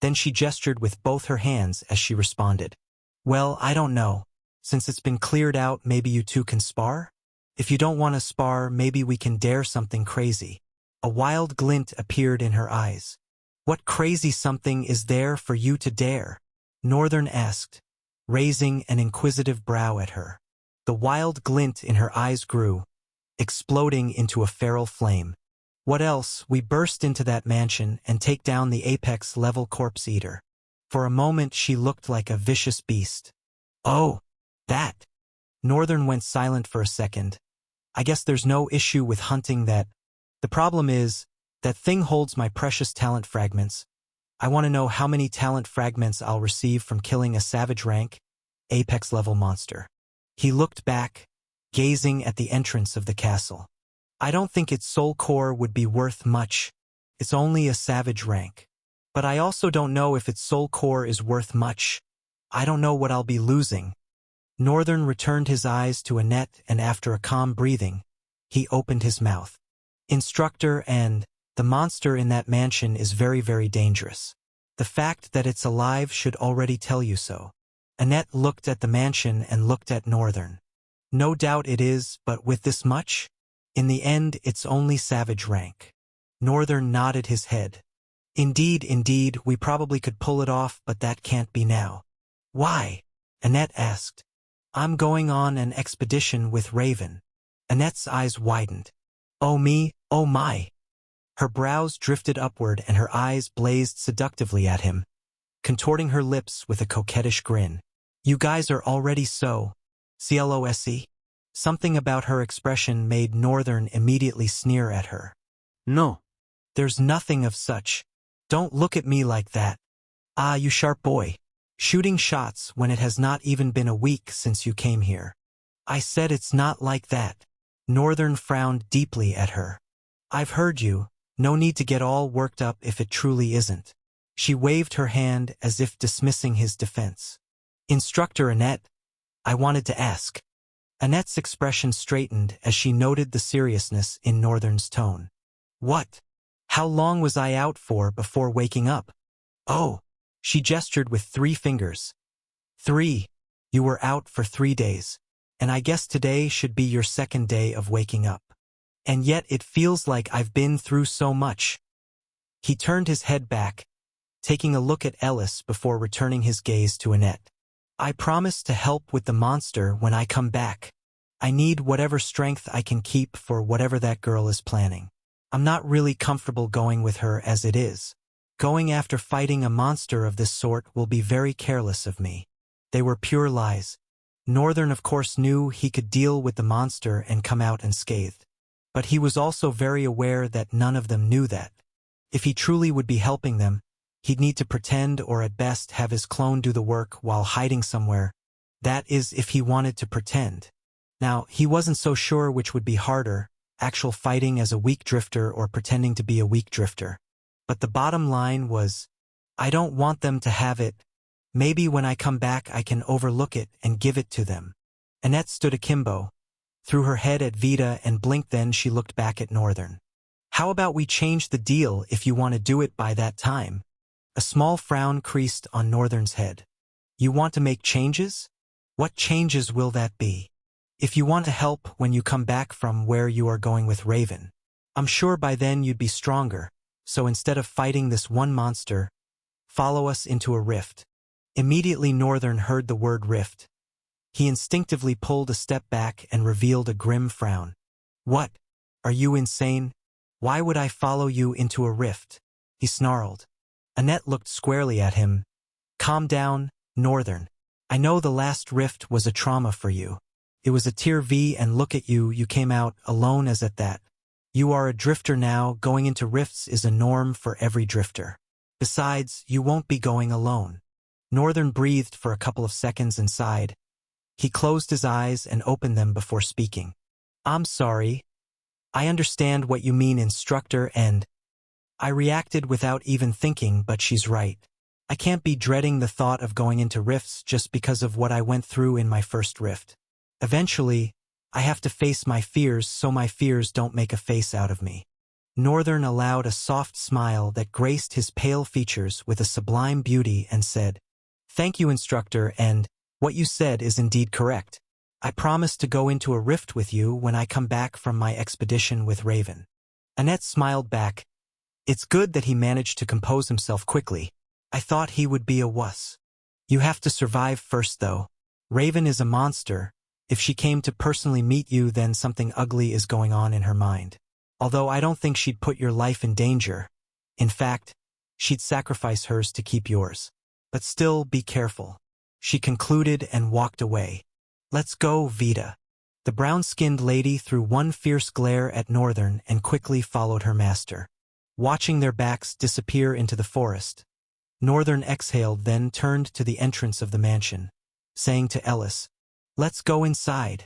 Then she gestured with both her hands as she responded. Well, I don't know. Since it's been cleared out, maybe you two can spar? If you don't want to spar, maybe we can dare something crazy. A wild glint appeared in her eyes. What crazy something is there for you to dare? Northern asked, raising an inquisitive brow at her. The wild glint in her eyes grew, exploding into a feral flame. What else? We burst into that mansion and take down the apex-level corpse eater. For a moment she looked like a vicious beast. Oh, that. Northern went silent for a second. I guess there's no issue with hunting that. The problem is, that thing holds my precious talent fragments. I want to know how many talent fragments I'll receive from killing a savage rank, apex-level monster. He looked back, gazing at the entrance of the castle. I don't think its soul core would be worth much. It's only a savage rank. But I also don't know if its soul core is worth much. I don't know what I'll be losing. Northern returned his eyes to Annette and after a calm breathing, he opened his mouth. Instructor, and the monster in that mansion is very, very dangerous. The fact that it's alive should already tell you so. Annette looked at the mansion and looked at Northern. No doubt it is, but with this much? In the end, it's only savage rank. Northern nodded his head. Indeed, we probably could pull it off, but that can't be now. Why? Annette asked. I'm going on an expedition with Raven. Annette's eyes widened. Oh me, oh my. Her brows drifted upward and her eyes blazed seductively at him, contorting her lips with a coquettish grin. You guys are already so close. Something about her expression made Northern immediately sneer at her. No. There's nothing of such. Don't look at me like that. Ah, you sharp boy. Shooting shots when it has not even been a week since you came here. I said it's not like that. Northern frowned deeply at her. I've heard you. No need to get all worked up if it truly isn't. She waved her hand as if dismissing his defense. Instructor Annette, I wanted to ask. Annette's expression straightened as she noted the seriousness in Northern's tone. What? How long was I out for before waking up? Oh, she gestured with 3 fingers. 3. You were out for 3 days. And I guess today should be your 2nd day of waking up. And yet it feels like I've been through so much. He turned his head back, taking a look at Ellis before returning his gaze to Annette. I promise to help with the monster when I come back. I need whatever strength I can keep for whatever that girl is planning. I'm not really comfortable going with her as it is. Going after fighting a monster of this sort will be very careless of me. They were pure lies. Northern of course knew he could deal with the monster and come out unscathed. But he was also very aware that none of them knew that. If he truly would be helping them, he'd need to pretend or at best have his clone do the work while hiding somewhere. That is, if he wanted to pretend. Now, he wasn't so sure which would be harder, actual fighting as a weak drifter or pretending to be a weak drifter. But the bottom line was, I don't want them to have it. Maybe when I come back I can overlook it and give it to them. Annette stood akimbo, threw her head at Vita and blinked, then she looked back at Northern. How about we change the deal if you want to do it by that time? A small frown creased on Northern's head. You want to make changes? What changes will that be? If you want to help when you come back from where you are going with Raven, I'm sure by then you'd be stronger, so instead of fighting this one monster, follow us into a rift. Immediately Northern heard the word rift. He instinctively pulled a step back and revealed a grim frown. What? Are you insane? Why would I follow you into a rift? He snarled. Annette looked squarely at him, Calm down, Northern. I know the last rift was a trauma for you. It was a tier V, and look at you, you came out alone as at that. You are a drifter now, going into rifts is a norm for every drifter. Besides, you won't be going alone. Northern breathed for a couple of seconds and sighed. He closed his eyes and opened them before speaking. I'm sorry. I understand what you mean, instructor, and I reacted without even thinking, but she's right. I can't be dreading the thought of going into rifts just because of what I went through in my first rift. Eventually, I have to face my fears so my fears don't make a face out of me. Northern allowed a soft smile that graced his pale features with a sublime beauty and said, Thank you, instructor, and what you said is indeed correct. I promise to go into a rift with you when I come back from my expedition with Raven. Annette smiled back. It's good that he managed to compose himself quickly. I thought he would be a wuss. You have to survive first, though. Raven is a monster. If she came to personally meet you, then something ugly is going on in her mind. Although I don't think she'd put your life in danger. In fact, she'd sacrifice hers to keep yours. But still, be careful. She concluded and walked away. Let's go, Vita. The brown-skinned lady threw one fierce glare at Northern and quickly followed her master. Watching their backs disappear into the forest, Northern exhaled, then turned to the entrance of the mansion, saying to Ellis, Let's go inside,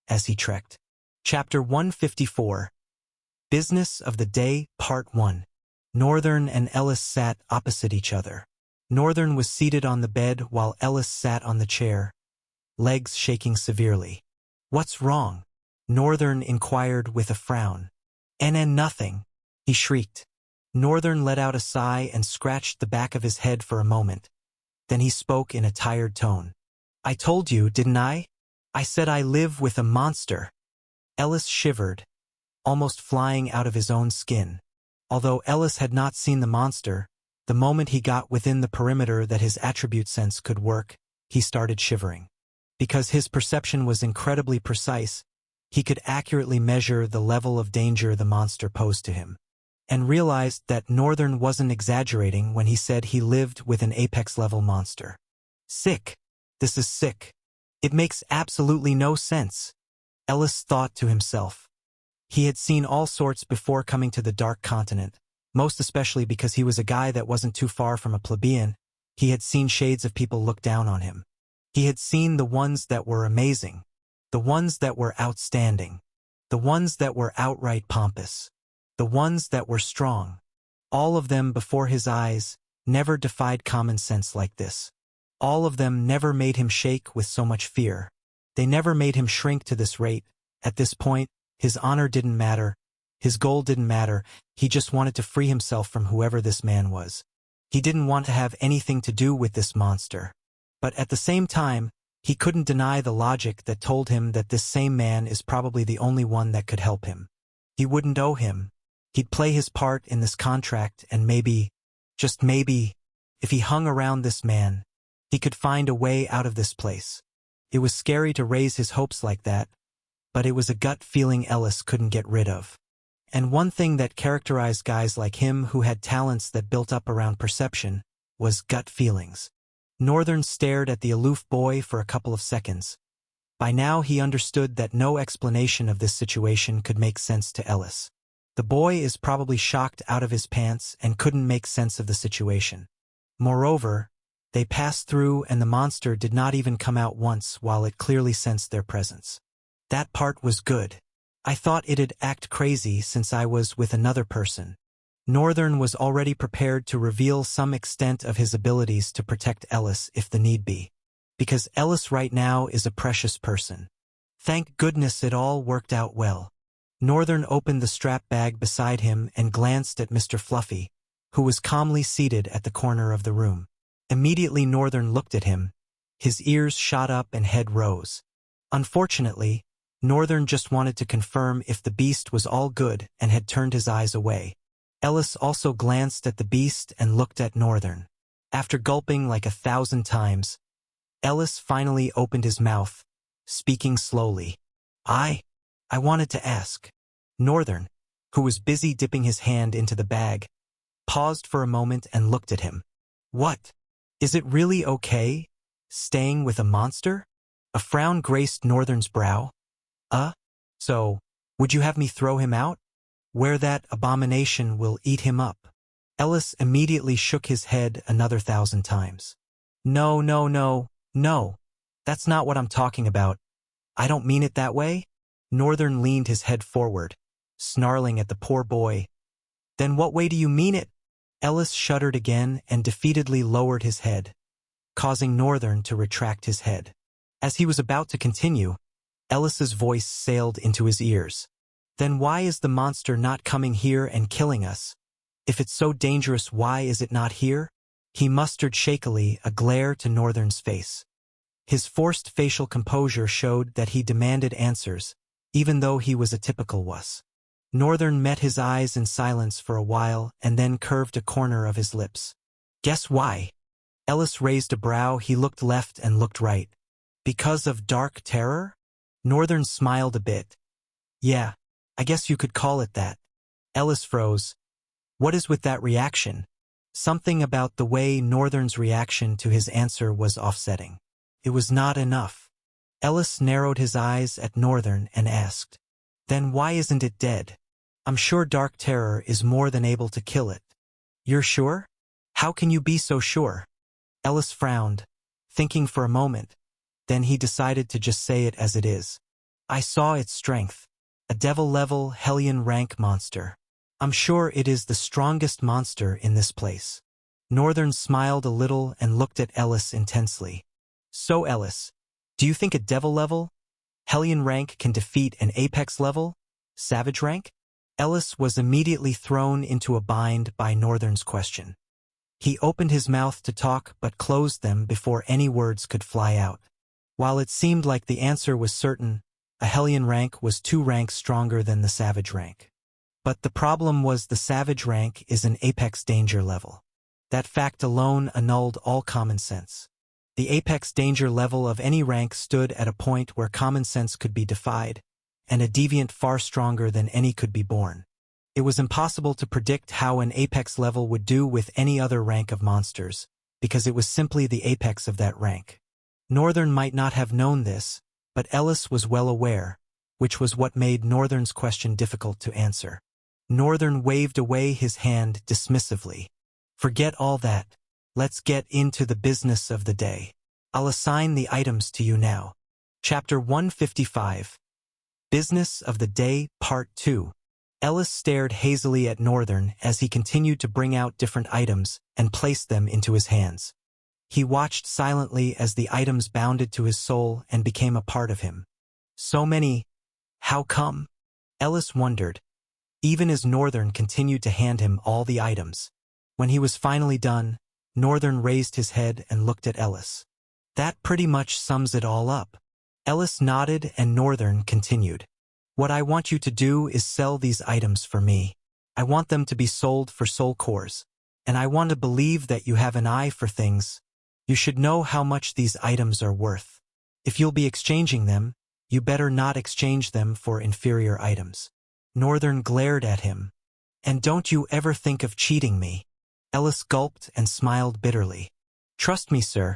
as he trekked. Chapter 154. Business of the Day, Part 1. Northern and Ellis sat opposite each other. Northern was seated on the bed while Ellis sat on the chair, legs shaking severely. What's wrong? Northern inquired with a frown. Nothing, he shrieked. Northern let out a sigh and scratched the back of his head for a moment. Then he spoke in a tired tone. I told you, didn't I? I said I live with a monster. Ellis shivered, almost flying out of his own skin. Although Ellis had not seen the monster, the moment he got within the perimeter that his attribute sense could work, he started shivering. Because his perception was incredibly precise, he could accurately measure the level of danger the monster posed to him, and realized that Northern wasn't exaggerating when he said he lived with an apex-level monster. Sick. This is sick. It makes absolutely no sense, Ellis thought to himself. He had seen all sorts before coming to the Dark Continent, most especially because he was a guy that wasn't too far from a plebeian. He had seen shades of people look down on him. He had seen the ones that were amazing, the ones that were outstanding, the ones that were outright pompous, the ones that were strong. All of them before his eyes never defied common sense like this. All of them never made him shake with so much fear. They never made him shrink to this rate. At this point, his honor didn't matter. His goal didn't matter. He just wanted to free himself from whoever this man was. He didn't want to have anything to do with this monster. But at the same time, he couldn't deny the logic that told him that this same man is probably the only one that could help him. He wouldn't owe him. He'd play his part in this contract, and maybe, just maybe, if he hung around this man, he could find a way out of this place. It was scary to raise his hopes like that, but it was a gut feeling Ellis couldn't get rid of. And one thing that characterized guys like him who had talents that built up around perception was gut feelings. Northern stared at the aloof boy for a couple of seconds. By now he understood that no explanation of this situation could make sense to Ellis. The boy is probably shocked out of his pants and couldn't make sense of the situation. Moreover, they passed through and the monster did not even come out once while it clearly sensed their presence. That part was good. I thought it'd act crazy since I was with another person. Northern was already prepared to reveal some extent of his abilities to protect Ellis if the need be. Because Ellis right now is a precious person. Thank goodness it all worked out well. Northern opened the strap bag beside him and glanced at Mr. Fluffy, who was calmly seated at the corner of the room. Immediately Northern looked at him. His ears shot up and head rose. Unfortunately, Northern just wanted to confirm if the beast was all good and had turned his eyes away. Ellis also glanced at the beast and looked at Northern. After gulping like 1,000 times, Ellis finally opened his mouth, speaking slowly. I wanted to ask. Northern, who was busy dipping his hand into the bag, paused for a moment and looked at him. What? Is it really okay, staying with a monster? A frown graced Northern's brow. So, would you have me throw him out? Where that abomination will eat him up. Ellis immediately shook his head another 1,000 times. No, no, no, no. That's not what I'm talking about. I don't mean it that way. Northern leaned his head forward, snarling at the poor boy. Then what way do you mean it? Ellis shuddered again and defeatedly lowered his head, causing Northern to retract his head. As he was about to continue, Ellis's voice sailed into his ears. Then why is the monster not coming here and killing us? If it's so dangerous, why is it not here? He mustered shakily a glare to Northern's face. His forced facial composure showed that he demanded answers, even though he was a typical wuss. Northern met his eyes in silence for a while and then curved a corner of his lips. Guess why? Ellis raised a brow. He looked left and looked right. Because of dark terror? Northern smiled a bit. Yeah, I guess you could call it that. Ellis froze. What is with that reaction? Something about the way Northern's reaction to his answer was offsetting. It was not enough. Ellis narrowed his eyes at Northern and asked, Then why isn't it dead? I'm sure dark terror is more than able to kill it. You're sure? How can you be so sure? Ellis frowned, thinking for a moment. Then he decided to just say it as it is. I saw its strength. A devil-level, Hellion-rank monster. I'm sure it is the strongest monster in this place. Northern smiled a little and looked at Ellis intensely. So Ellis, do you think a devil-level, Hellion rank can defeat an Apex level, Savage rank? Ellis was immediately thrown into a bind by Northern's question. He opened his mouth to talk but closed them before any words could fly out. While it seemed like the answer was certain, a Hellion rank was 2 ranks stronger than the Savage rank. But the problem was the Savage rank is an Apex danger level. That fact alone annulled all common sense. The Apex danger level of any rank stood at a point where common sense could be defied, and a deviant far stronger than any could be born. It was impossible to predict how an Apex level would do with any other rank of monsters, because it was simply the apex of that rank. Northern might not have known this, but Ellis was well aware, which was what made Northern's question difficult to answer. Northern waved away his hand dismissively. Forget all that. Let's get into the business of the day. I'll assign the items to you now. Chapter 155. Business of the Day, Part 2. Ellis stared hazily at Northern as he continued to bring out different items and place them into his hands. He watched silently as the items bounded to his soul and became a part of him. So many. How come? Ellis wondered, even as Northern continued to hand him all the items. When he was finally done, Northern raised his head and looked at Ellis. That pretty much sums it all up. Ellis nodded and Northern continued. What I want you to do is sell these items for me. I want them to be sold for soul cores. And I want to believe that you have an eye for things. You should know how much these items are worth. If you'll be exchanging them, you better not exchange them for inferior items. Northern glared at him. And don't you ever think of cheating me. Ellis gulped and smiled bitterly. Trust me, sir.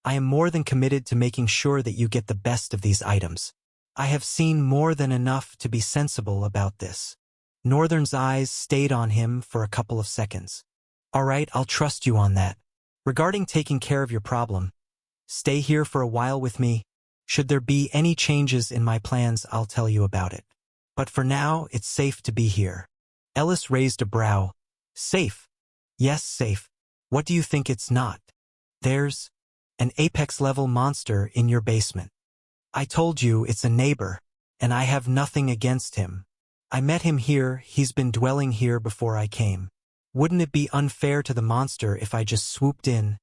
I am more than committed to making sure that you get the best of these items. I have seen more than enough to be sensible about this. Northern's eyes stayed on him for a couple of seconds. All right, I'll trust you on that. Regarding taking care of your problem, stay here for a while with me. Should there be any changes in my plans, I'll tell you about it. But for now, it's safe to be here. Ellis raised a brow. Safe? Yes, safe. What do you think it's not? There's an Apex-level monster in your basement. I told you it's a neighbor, and I have nothing against him. I met him here, he's been dwelling here before I came. Wouldn't it be unfair to the monster if I just swooped in,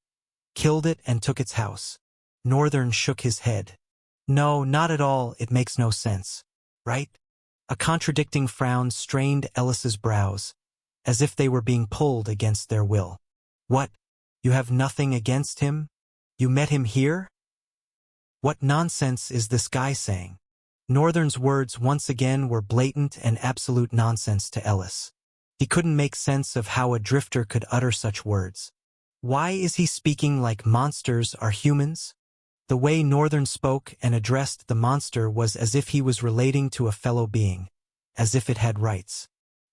killed it, and took its house? Northern shook his head. No, not at all, it makes no sense. Right? A contradicting frown strained Ellis's brows, as if they were being pulled against their will. What? You have nothing against him? You met him here? What nonsense is this guy saying? Northern's words once again were blatant and absolute nonsense to Ellis. He couldn't make sense of how a drifter could utter such words. Why is he speaking like monsters are humans? The way Northern spoke and addressed the monster was as if he was relating to a fellow being, as if it had rights.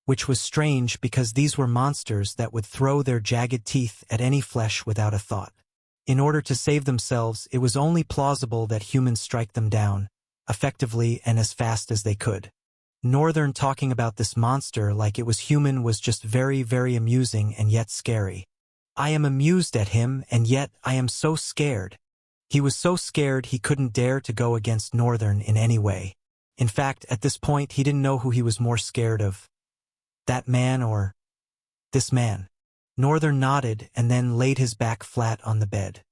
Which was strange because these were monsters that would throw their jagged teeth at any flesh without a thought. In order to save themselves, it was only plausible that humans strike them down, effectively and as fast as they could. Northern talking about this monster like it was human was just very, very amusing and yet scary. I am amused at him and yet I am so scared. He was so scared he couldn't dare to go against Northern in any way. In fact, at this point he didn't know who he was more scared of. That man or this man. Northern nodded and then laid his back flat on the bed.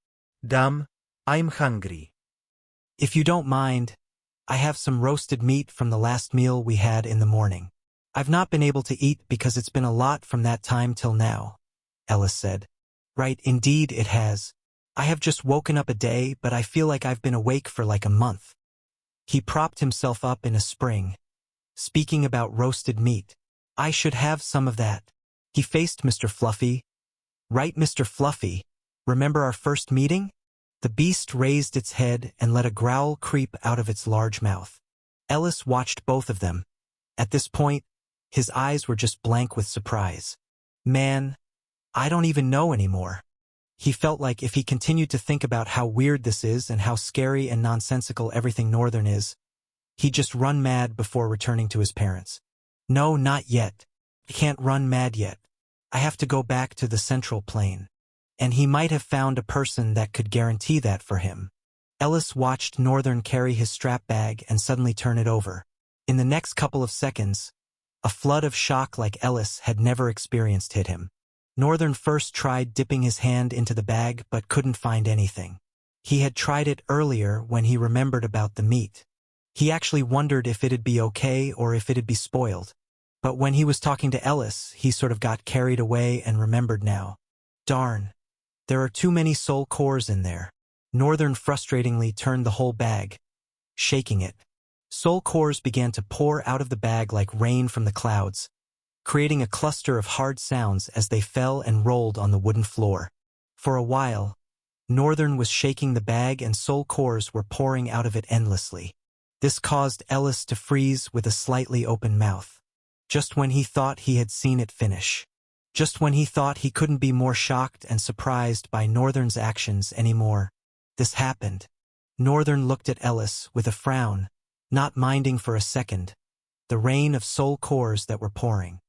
Dam, I'm hungry. If you don't mind, I have some roasted meat from the last meal we had in the morning. I've not been able to eat because it's been a lot from that time till now, Ellis said. Right, indeed it has. I have just woken up a day, but I feel like I've been awake for like a month. He propped himself up in a spring. Speaking about roasted meat, I should have some of that. He faced Mr. Fluffy. Right, Mr. Fluffy, remember our first meeting? The beast raised its head and let a growl creep out of its large mouth. Ellis watched both of them. At this point, his eyes were just blank with surprise. Man, I don't even know anymore. He felt like if he continued to think about how weird this is and how scary and nonsensical everything Northern is, he'd just run mad before returning to his parents. No, not yet. I can't run mad yet. I have to go back to the Central Plane. And he might have found a person that could guarantee that for him. Ellis watched Northern carry his strap bag and suddenly turn it over. In the next couple of seconds, a flood of shock like Ellis had never experienced hit him. Northern first tried dipping his hand into the bag but couldn't find anything. He had tried it earlier when he remembered about the meat. He actually wondered if it'd be okay or if it'd be spoiled. But when he was talking to Ellis, he sort of got carried away and remembered now. Darn. There are too many soul cores in there. Northern frustratingly turned the whole bag, shaking it. Soul cores began to pour out of the bag like rain from the clouds, creating a cluster of hard sounds as they fell and rolled on the wooden floor. For a while, Northern was shaking the bag and soul cores were pouring out of it endlessly. This caused Ellis to freeze with a slightly open mouth. Just when he thought he had seen it finish. Just when he thought he couldn't be more shocked and surprised by Northern's actions anymore, this happened. Northern looked at Ellis with a frown, not minding for a second the rain of soul cores that were pouring.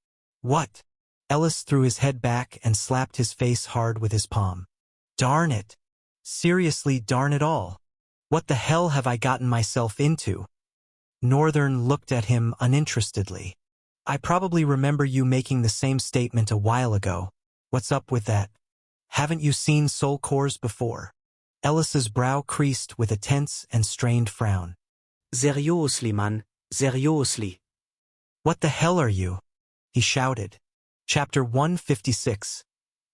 What? Ellis threw his head back and slapped his face hard with his palm. Darn it. Seriously, darn it all. What the hell have I gotten myself into? Northern looked at him uninterestedly. I probably remember you making the same statement a while ago. What's up with that? Haven't you seen soul cores before? Ellis's brow creased with a tense and strained frown. Seriously, man, seriously. What the hell are you? He shouted. Chapter 156.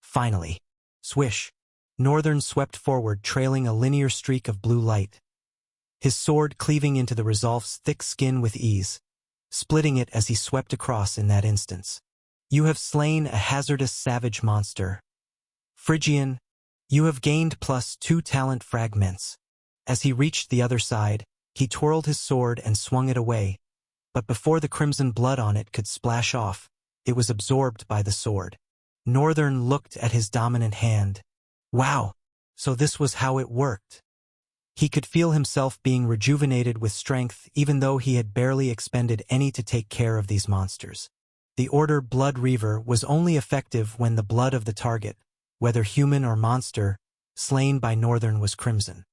Finally. Swish. Northern swept forward, trailing a linear streak of blue light. His sword cleaving into the Resolve's thick skin with ease, splitting it as he swept across in that instance. You have slain a hazardous savage monster. Phrygian, you have gained +2 talent fragments. As he reached the other side, he twirled his sword and swung it away, but before the crimson blood on it could splash off, it was absorbed by the sword. Northern looked at his dominant hand. Wow, so this was how it worked. He could feel himself being rejuvenated with strength even though he had barely expended any to take care of these monsters. The Order Blood Reaver was only effective when the blood of the target, whether human or monster, slain by Northern was crimson.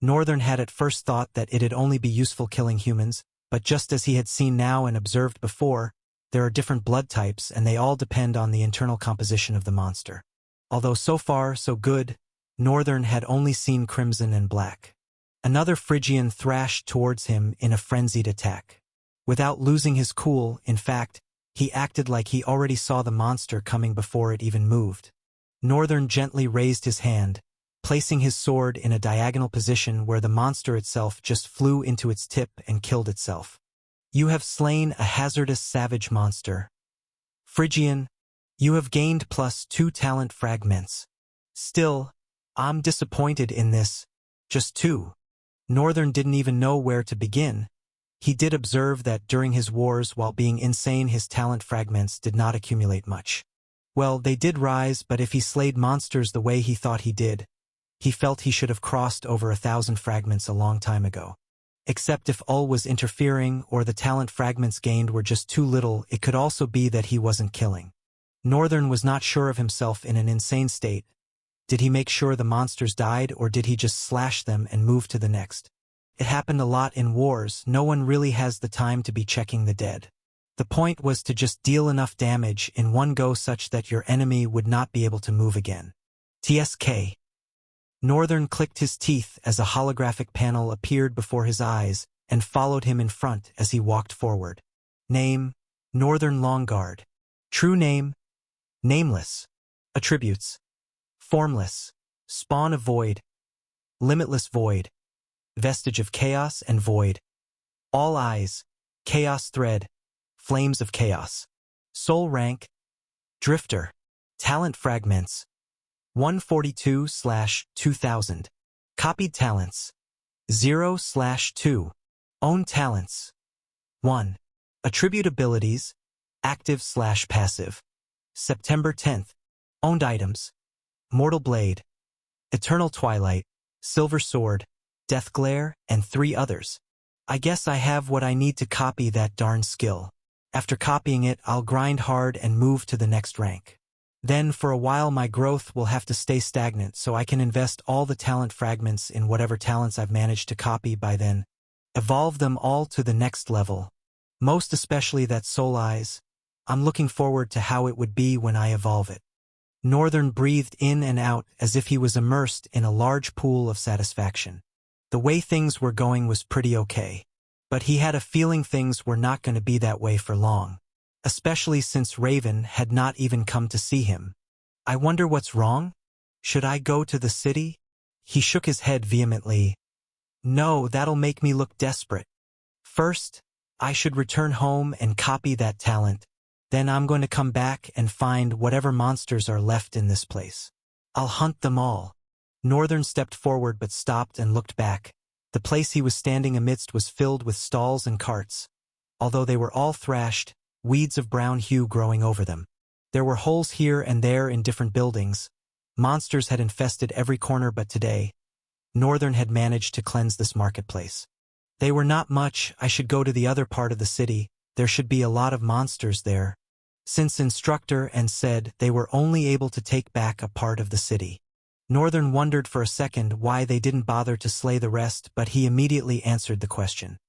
Northern had at first thought that it'd only be useful killing humans, but just as he had seen now and observed before, there are different blood types and they all depend on the internal composition of the monster. Although so far, so good, Northern had only seen crimson and black. Another Phrygian thrashed towards him in a frenzied attack. Without losing his cool, in fact, he acted like he already saw the monster coming before it even moved. Northern gently raised his hand, placing his sword in a diagonal position where the monster itself just flew into its tip and killed itself. You have slain a hazardous savage monster. Phrygian, you have gained +2 talent fragments. Still, I'm disappointed in this. Just 2. Northern didn't even know where to begin. He did observe that during his wars while being insane his talent fragments did not accumulate much. Well, they did rise, but if he slayed monsters the way he thought he did, he felt he should have crossed over 1,000 fragments a long time ago. Except if Ul was interfering or the talent fragments gained were just too little, it could also be that he wasn't killing. Northern was not sure of himself in an insane state. Did he make sure the monsters died or did he just slash them and move to the next? It happened a lot in wars, no one really has the time to be checking the dead. The point was to just deal enough damage in one go such that your enemy would not be able to move again. TSK. Northern clicked his teeth as a holographic panel appeared before his eyes and followed him in front as he walked forward. Name, Northern Longguard. True name, nameless. Attributes, formless, spawn of void, limitless void, vestige of chaos and void. All eyes, chaos thread, flames of chaos. Soul rank, drifter. Talent fragments, 142/2000. Copied talents, 0/2. Own talents, 1. Attribute abilities, active/passive. September 10th. Owned items, Mortal Blade, Eternal Twilight, Silver Sword, Death Glare, and 3 others. I guess I have what I need to copy that darn skill. After copying it, I'll grind hard and move to the next rank. Then for a while my growth will have to stay stagnant so I can invest all the talent fragments in whatever talents I've managed to copy by then. Evolve them all to the next level. Most especially that Soul Eyes. I'm looking forward to how it would be when I evolve it. Northern breathed in and out as if he was immersed in a large pool of satisfaction. The way things were going was pretty okay. But he had a feeling things were not going to be that way for long. Especially since Raven had not even come to see him. I wonder what's wrong? Should I go to the city? He shook his head vehemently. No, that'll make me look desperate. First, I should return home and copy that talent. Then I'm going to come back and find whatever monsters are left in this place. I'll hunt them all. Northern stepped forward but stopped and looked back. The place he was standing amidst was filled with stalls and carts. Although they were all thrashed, weeds of brown hue growing over them. There were holes here and there in different buildings. Monsters had infested every corner but today, Northern had managed to cleanse this marketplace. They were not much. I should go to the other part of the city. There should be a lot of monsters there. Since instructor and said they were only able to take back a part of the city. Northern wondered for a second why they didn't bother to slay the rest, but he immediately answered the question.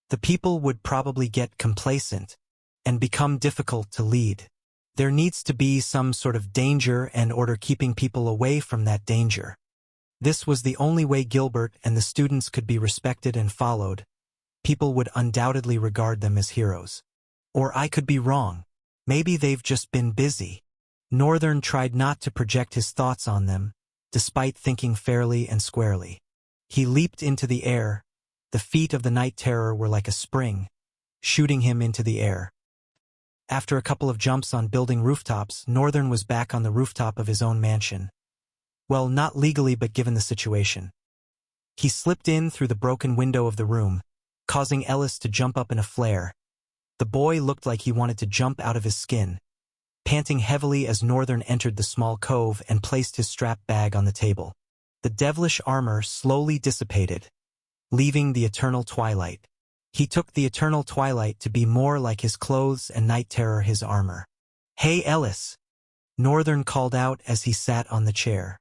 The people would probably get complacent and become difficult to lead. There needs to be some sort of danger and order keeping people away from that danger. This was the only way Gilbert and the students could be respected and followed. People would undoubtedly regard them as heroes. Or I could be wrong. Maybe they've just been busy. Northern tried not to project his thoughts on them, despite thinking fairly and squarely. He leaped into the air. The feet of the Night Terror were like a spring, shooting him into the air. After a couple of jumps on building rooftops, Northern was back on the rooftop of his own mansion. Well, not legally, but given the situation. He slipped in through the broken window of the room, causing Ellis to jump up in a flare. The boy looked like he wanted to jump out of his skin, panting heavily as Northern entered the small cove and placed his strap bag on the table. The devilish armor slowly dissipated, leaving the Eternal Twilight. He took the Eternal Twilight to be more like his clothes and Night Terror his armor. "Hey, Ellis!" Northern called out as he sat on the chair.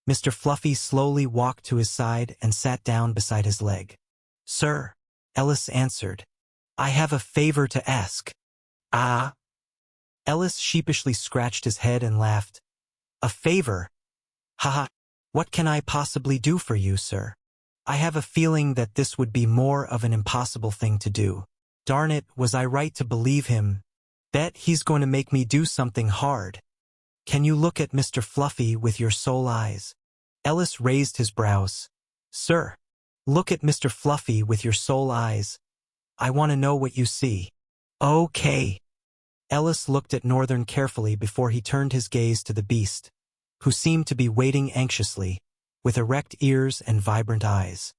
Mr. Fluffy slowly walked to his side and sat down beside his leg. "Sir," Ellis answered, "I have a favor to ask." "Ah?" Ellis sheepishly scratched his head and laughed. "A favor? Haha, what can I possibly do for you, sir? I have a feeling that this would be more of an impossible thing to do. Darn it, was I right to believe him? Bet he's going to make me do something hard. Can you look at Mr. Fluffy with your soul eyes?" Ellis raised his brows. "Sir, look at Mr. Fluffy with your soul eyes. I want to know what you see." "Okay." Ellis looked at Northern carefully before he turned his gaze to the beast, who seemed to be waiting anxiously, with erect ears and vibrant eyes.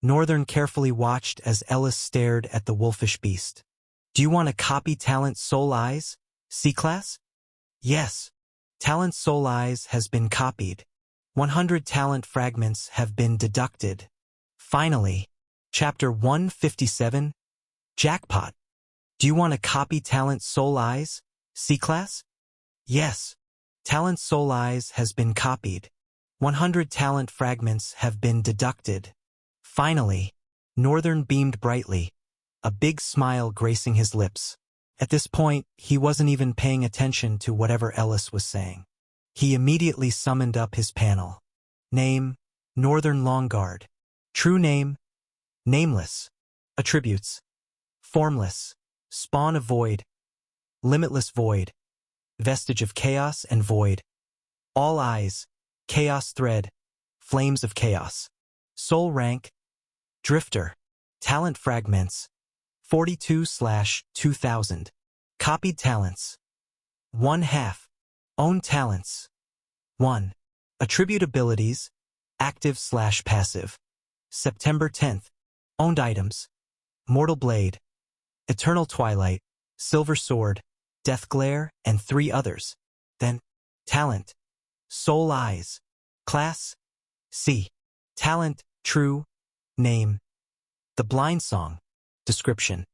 Northern carefully watched as Ellis stared at the wolfish beast. Do you want to copy Talent Soul Eyes, C-Class? Yes. Talent Soul Eyes has been copied. 100 talent fragments have been deducted. Finally, Chapter 157, Jackpot. Do you want to copy Talent Soul Eyes, C-Class? Yes. Talent Soul Eyes has been copied. 100 talent fragments have been deducted. Finally, Northern beamed brightly, a big smile gracing his lips. At this point, he wasn't even paying attention to whatever Ellis was saying. He immediately summoned up his panel. Name, Northern Longguard. True name, Nameless. Attributes, Formless, Spawn of Void, Limitless Void, Vestige of Chaos and Void. All Eyes, Chaos Thread, Flames of Chaos. Soul Rank, Drifter. Talent Fragments, 42/2000. Copied Talents, 1/2. Own Talents, 1. Attribute Abilities, Active/Passive. September 10th. Owned Items, Mortal Blade, Eternal Twilight, Silver Sword, Death Glare, and 3 others. Then, Talent, Soul Eyes. Class, C. Talent, True. Name, The Blind Song. Description.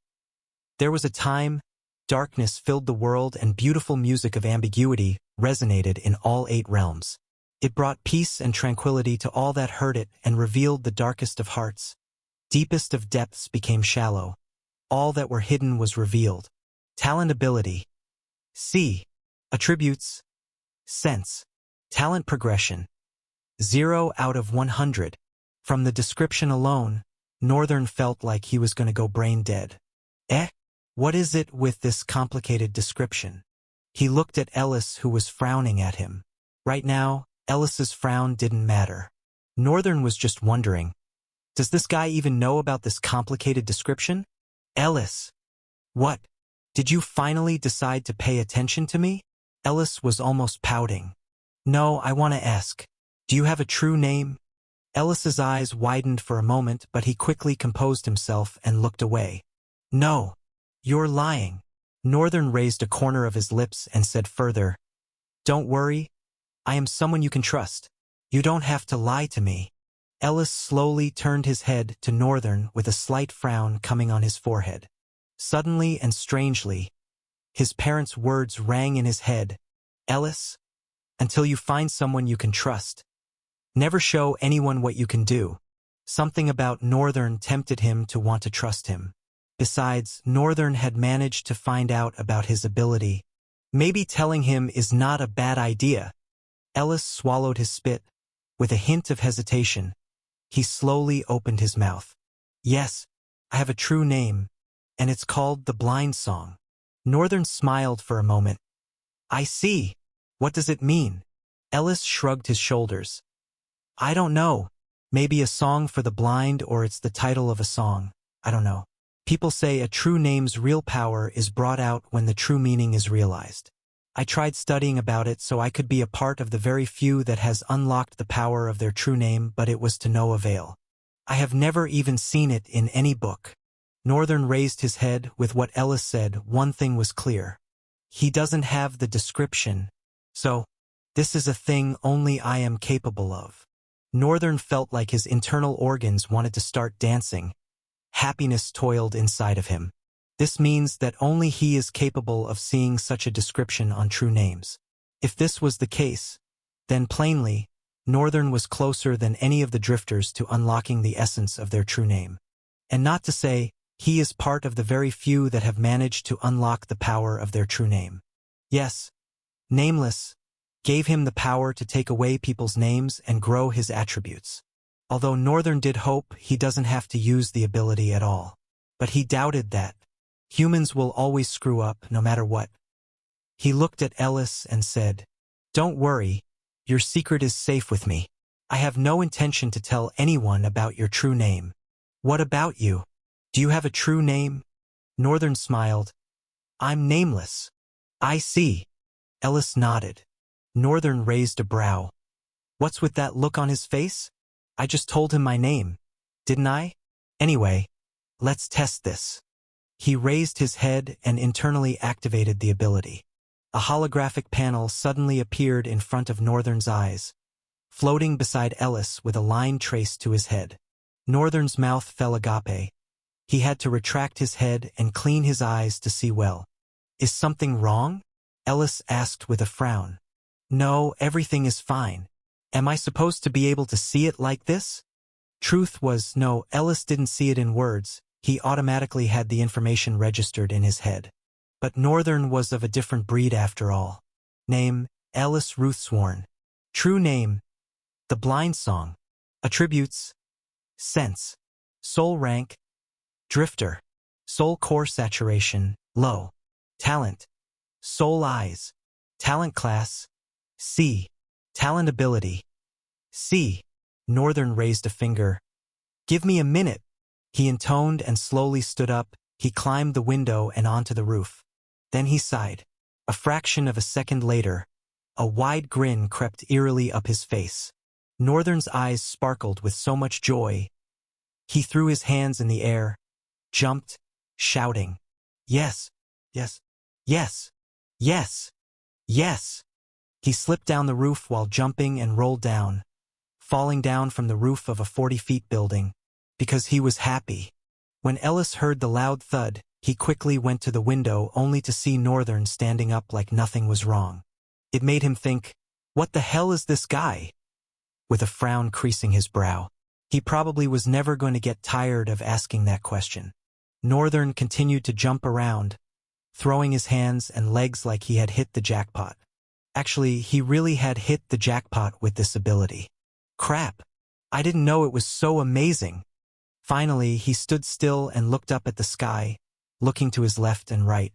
There was a time, darkness filled the world and beautiful music of ambiguity resonated in all 8 realms. It brought peace and tranquility to all that heard it and revealed the darkest of hearts. Deepest of depths became shallow. All that were hidden was revealed. Talent Ability, C. Attributes, Sense. Talent Progression, 0 out of 100. From the description alone, Northern felt like he was going to go brain dead. What is it with this complicated description? He looked at Ellis, who was frowning at him. Right now, Ellis's frown didn't matter. Northern was just wondering, does this guy even know about this complicated description? Ellis. What? Did you finally decide to pay attention to me? Ellis was almost pouting. No, I want to ask. Do you have a true name? Ellis's eyes widened for a moment, but he quickly composed himself and looked away. No. You're lying. Northern raised a corner of his lips and said further, Don't worry. I am someone you can trust. You don't have to lie to me. Ellis slowly turned his head to Northern with a slight frown coming on his forehead. Suddenly and strangely, his parents' words rang in his head. Ellis, until you find someone you can trust, never show anyone what you can do. Something about Northern tempted him to want to trust him. Besides, Northern had managed to find out about his ability. Maybe telling him is not a bad idea. Ellis swallowed his spit. With a hint of hesitation, he slowly opened his mouth. Yes, I have a true name, and it's called The Blind Song. Northern smiled for a moment. I see. What does it mean? Ellis shrugged his shoulders. I don't know. Maybe a song for the blind, or it's the title of a song. I don't know. People say a true name's real power is brought out when the true meaning is realized. I tried studying about it so I could be a part of the very few that has unlocked the power of their true name, but it was to no avail. I have never even seen it in any book. Northern raised his head. With what Ellis said, one thing was clear. He doesn't have the description. So, this is a thing only I am capable of. Northern felt like his internal organs wanted to start dancing. Happiness toiled inside of him. This means that only he is capable of seeing such a description on true names. If this was the case, then plainly, Northern was closer than any of the drifters to unlocking the essence of their true name. And not to say, he is part of the very few that have managed to unlock the power of their true name. Yes, Nameless gave him the power to take away people's names and grow his attributes. Although Northern did hope he doesn't have to use the ability at all. But he doubted that. Humans will always screw up, no matter what. He looked at Ellis and said, Don't worry, your secret is safe with me. I have no intention to tell anyone about your true name. What about you? Do you have a true name? Northern smiled. I'm nameless. I see. Ellis nodded. Northern raised a brow. What's with that look on his face? I just told him my name, didn't I? Anyway, let's test this. He raised his head and internally activated the ability. A holographic panel suddenly appeared in front of Northern's eyes, floating beside Ellis with a line traced to his head. Northern's mouth fell agape. He had to retract his head and clean his eyes to see well. Is something wrong? Ellis asked with a frown. No, everything is fine. Am I supposed to be able to see it like this? Truth was, no, Ellis didn't see it in words. He automatically had the information registered in his head. But Northern was of a different breed after all. Name, Ellis Ruthsworn. True name, The Blind Song. Attributes, sense. Soul rank, drifter. Soul core saturation, low. Talent, soul eyes. Talent class, C. Talent ability, C. Northern raised a finger. Give me a minute. He intoned and slowly stood up. He climbed the window and onto the roof. Then he sighed. A fraction of a second later, a wide grin crept eerily up his face. Northern's eyes sparkled with so much joy. He threw his hands in the air, jumped, shouting, "Yes, yes, yes, yes, yes." He slipped down the roof while jumping and rolled down, falling down from the roof of a 40-feet building, because he was happy. When Ellis heard the loud thud, he quickly went to the window only to see Northern standing up like nothing was wrong. It made him think, what the hell is this guy? With a frown creasing his brow. He probably was never going to get tired of asking that question. Northern continued to jump around, throwing his hands and legs like he had hit the jackpot. Actually, he really had hit the jackpot with this ability. Crap! I didn't know it was so amazing. Finally, he stood still and looked up at the sky, looking to his left and right.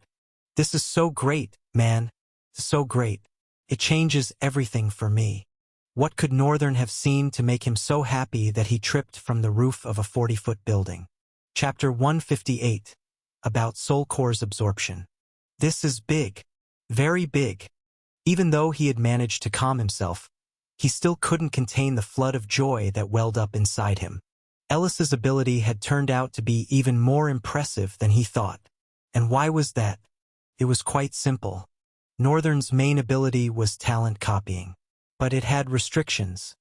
This is so great, man. So great. It changes everything for me. What could Northern have seen to make him so happy that he tripped from the roof of a 40-foot building? Chapter 158. About Soul Core's absorption. This is big. Very big. Even though he had managed to calm himself, he still couldn't contain the flood of joy that welled up inside him. Ellis's ability had turned out to be even more impressive than he thought. And why was that? It was quite simple. Northern's main ability was talent copying. But it had restrictions.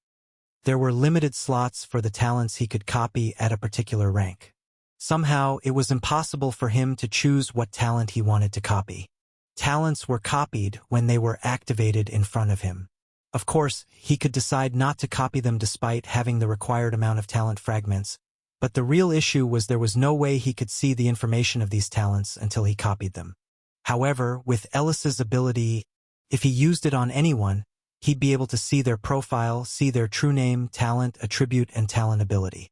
There were limited slots for the talents he could copy at a particular rank. Somehow, it was impossible for him to choose what talent he wanted to copy. Talents were copied when they were activated in front of him. Of course, he could decide not to copy them despite having the required amount of talent fragments, but the real issue was there was no way he could see the information of these talents until he copied them. However, with Ellis's ability, if he used it on anyone, he'd be able to see their profile, see their true name, talent, attribute, and talent ability.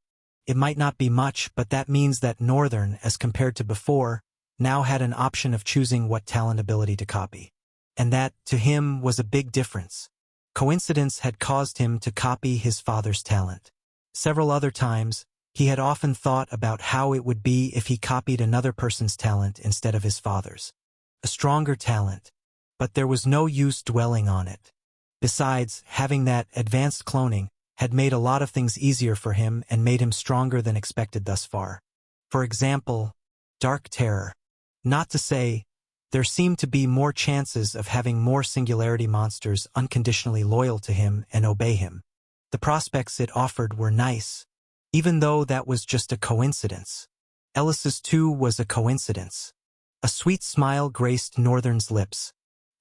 It might not be much, but that means that Northern, as compared to before, now had an option of choosing what talent ability to copy. And that, to him, was a big difference. Coincidence had caused him to copy his father's talent. Several other times, he had often thought about how it would be if he copied another person's talent instead of his father's. A stronger talent, but there was no use dwelling on it. Besides, having that advanced cloning had made a lot of things easier for him and made him stronger than expected thus far. For example, Dark Terror. Not to say, there seemed to be more chances of having more singularity monsters unconditionally loyal to him and obey him. The prospects it offered were nice, even though that was just a coincidence. Ellis's too was a coincidence. A sweet smile graced Northern's lips.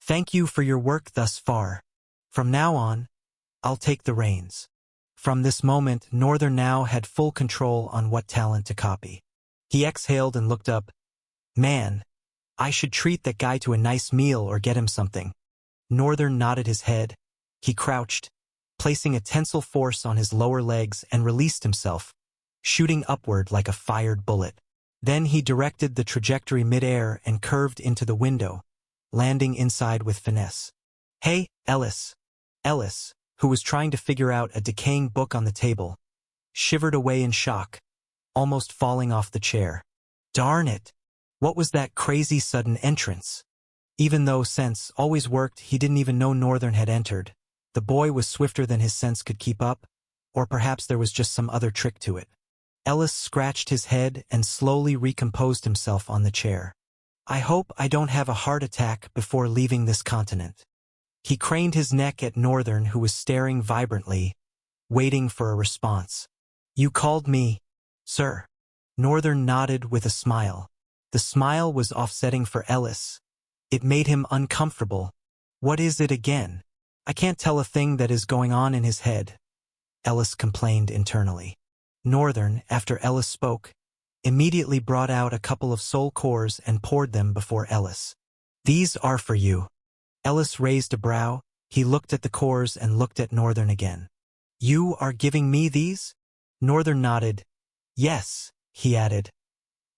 Thank you for your work thus far. From now on, I'll take the reins. From this moment, Northern now had full control on what talent to copy. He exhaled and looked up. Man, I should treat that guy to a nice meal or get him something. Northern nodded his head. He crouched, placing a tensile force on his lower legs and released himself, shooting upward like a fired bullet. Then he directed the trajectory mid-air and curved into the window, landing inside with finesse. Hey, Ellis. Ellis, who was trying to figure out a decaying book on the table, shivered away in shock, almost falling off the chair. Darn it! What was that crazy sudden entrance? Even though sense always worked, he didn't even know Northern had entered. The The boy was swifter than his sense could keep up, or perhaps there was just some other trick to it. Ellis scratched his head and slowly recomposed himself on the chair. I hope I don't have a heart attack before leaving this continent. He craned his neck at Northern, who was staring vibrantly, waiting for a response. You called me, sir. Northern nodded with a smile. The smile was offsetting for Ellis. It made him uncomfortable. What is it again? I can't tell a thing that is going on in his head, Ellis complained internally. Northern, after Ellis spoke, immediately brought out a couple of soul cores and poured them before Ellis. These are for you. Ellis raised a brow. He looked at the cores and looked at Northern again. You are giving me these? Northern nodded. Yes, he added.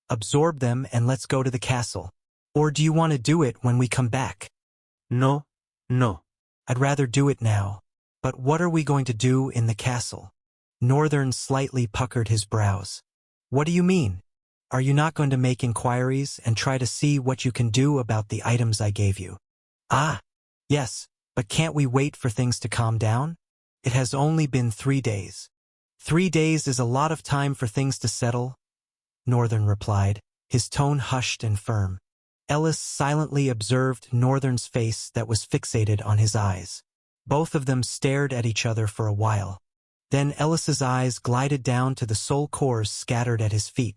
Absorb them and let's go to the castle. Or do you want to do it when we come back? No, no. I'd rather do it now. But what are we going to do in the castle? Northern slightly puckered his brows. What do you mean? Are you not going to make inquiries and try to see what you can do about the items I gave you? Ah, yes, but can't we wait for things to calm down? It has only been 3 days. 3 days is a lot of time for things to settle, Northern replied, his tone hushed and firm. Ellis silently observed Northern's face that was fixated on his eyes. Both of them stared at each other for a while. Then Ellis's eyes glided down to the soul cores scattered at his feet.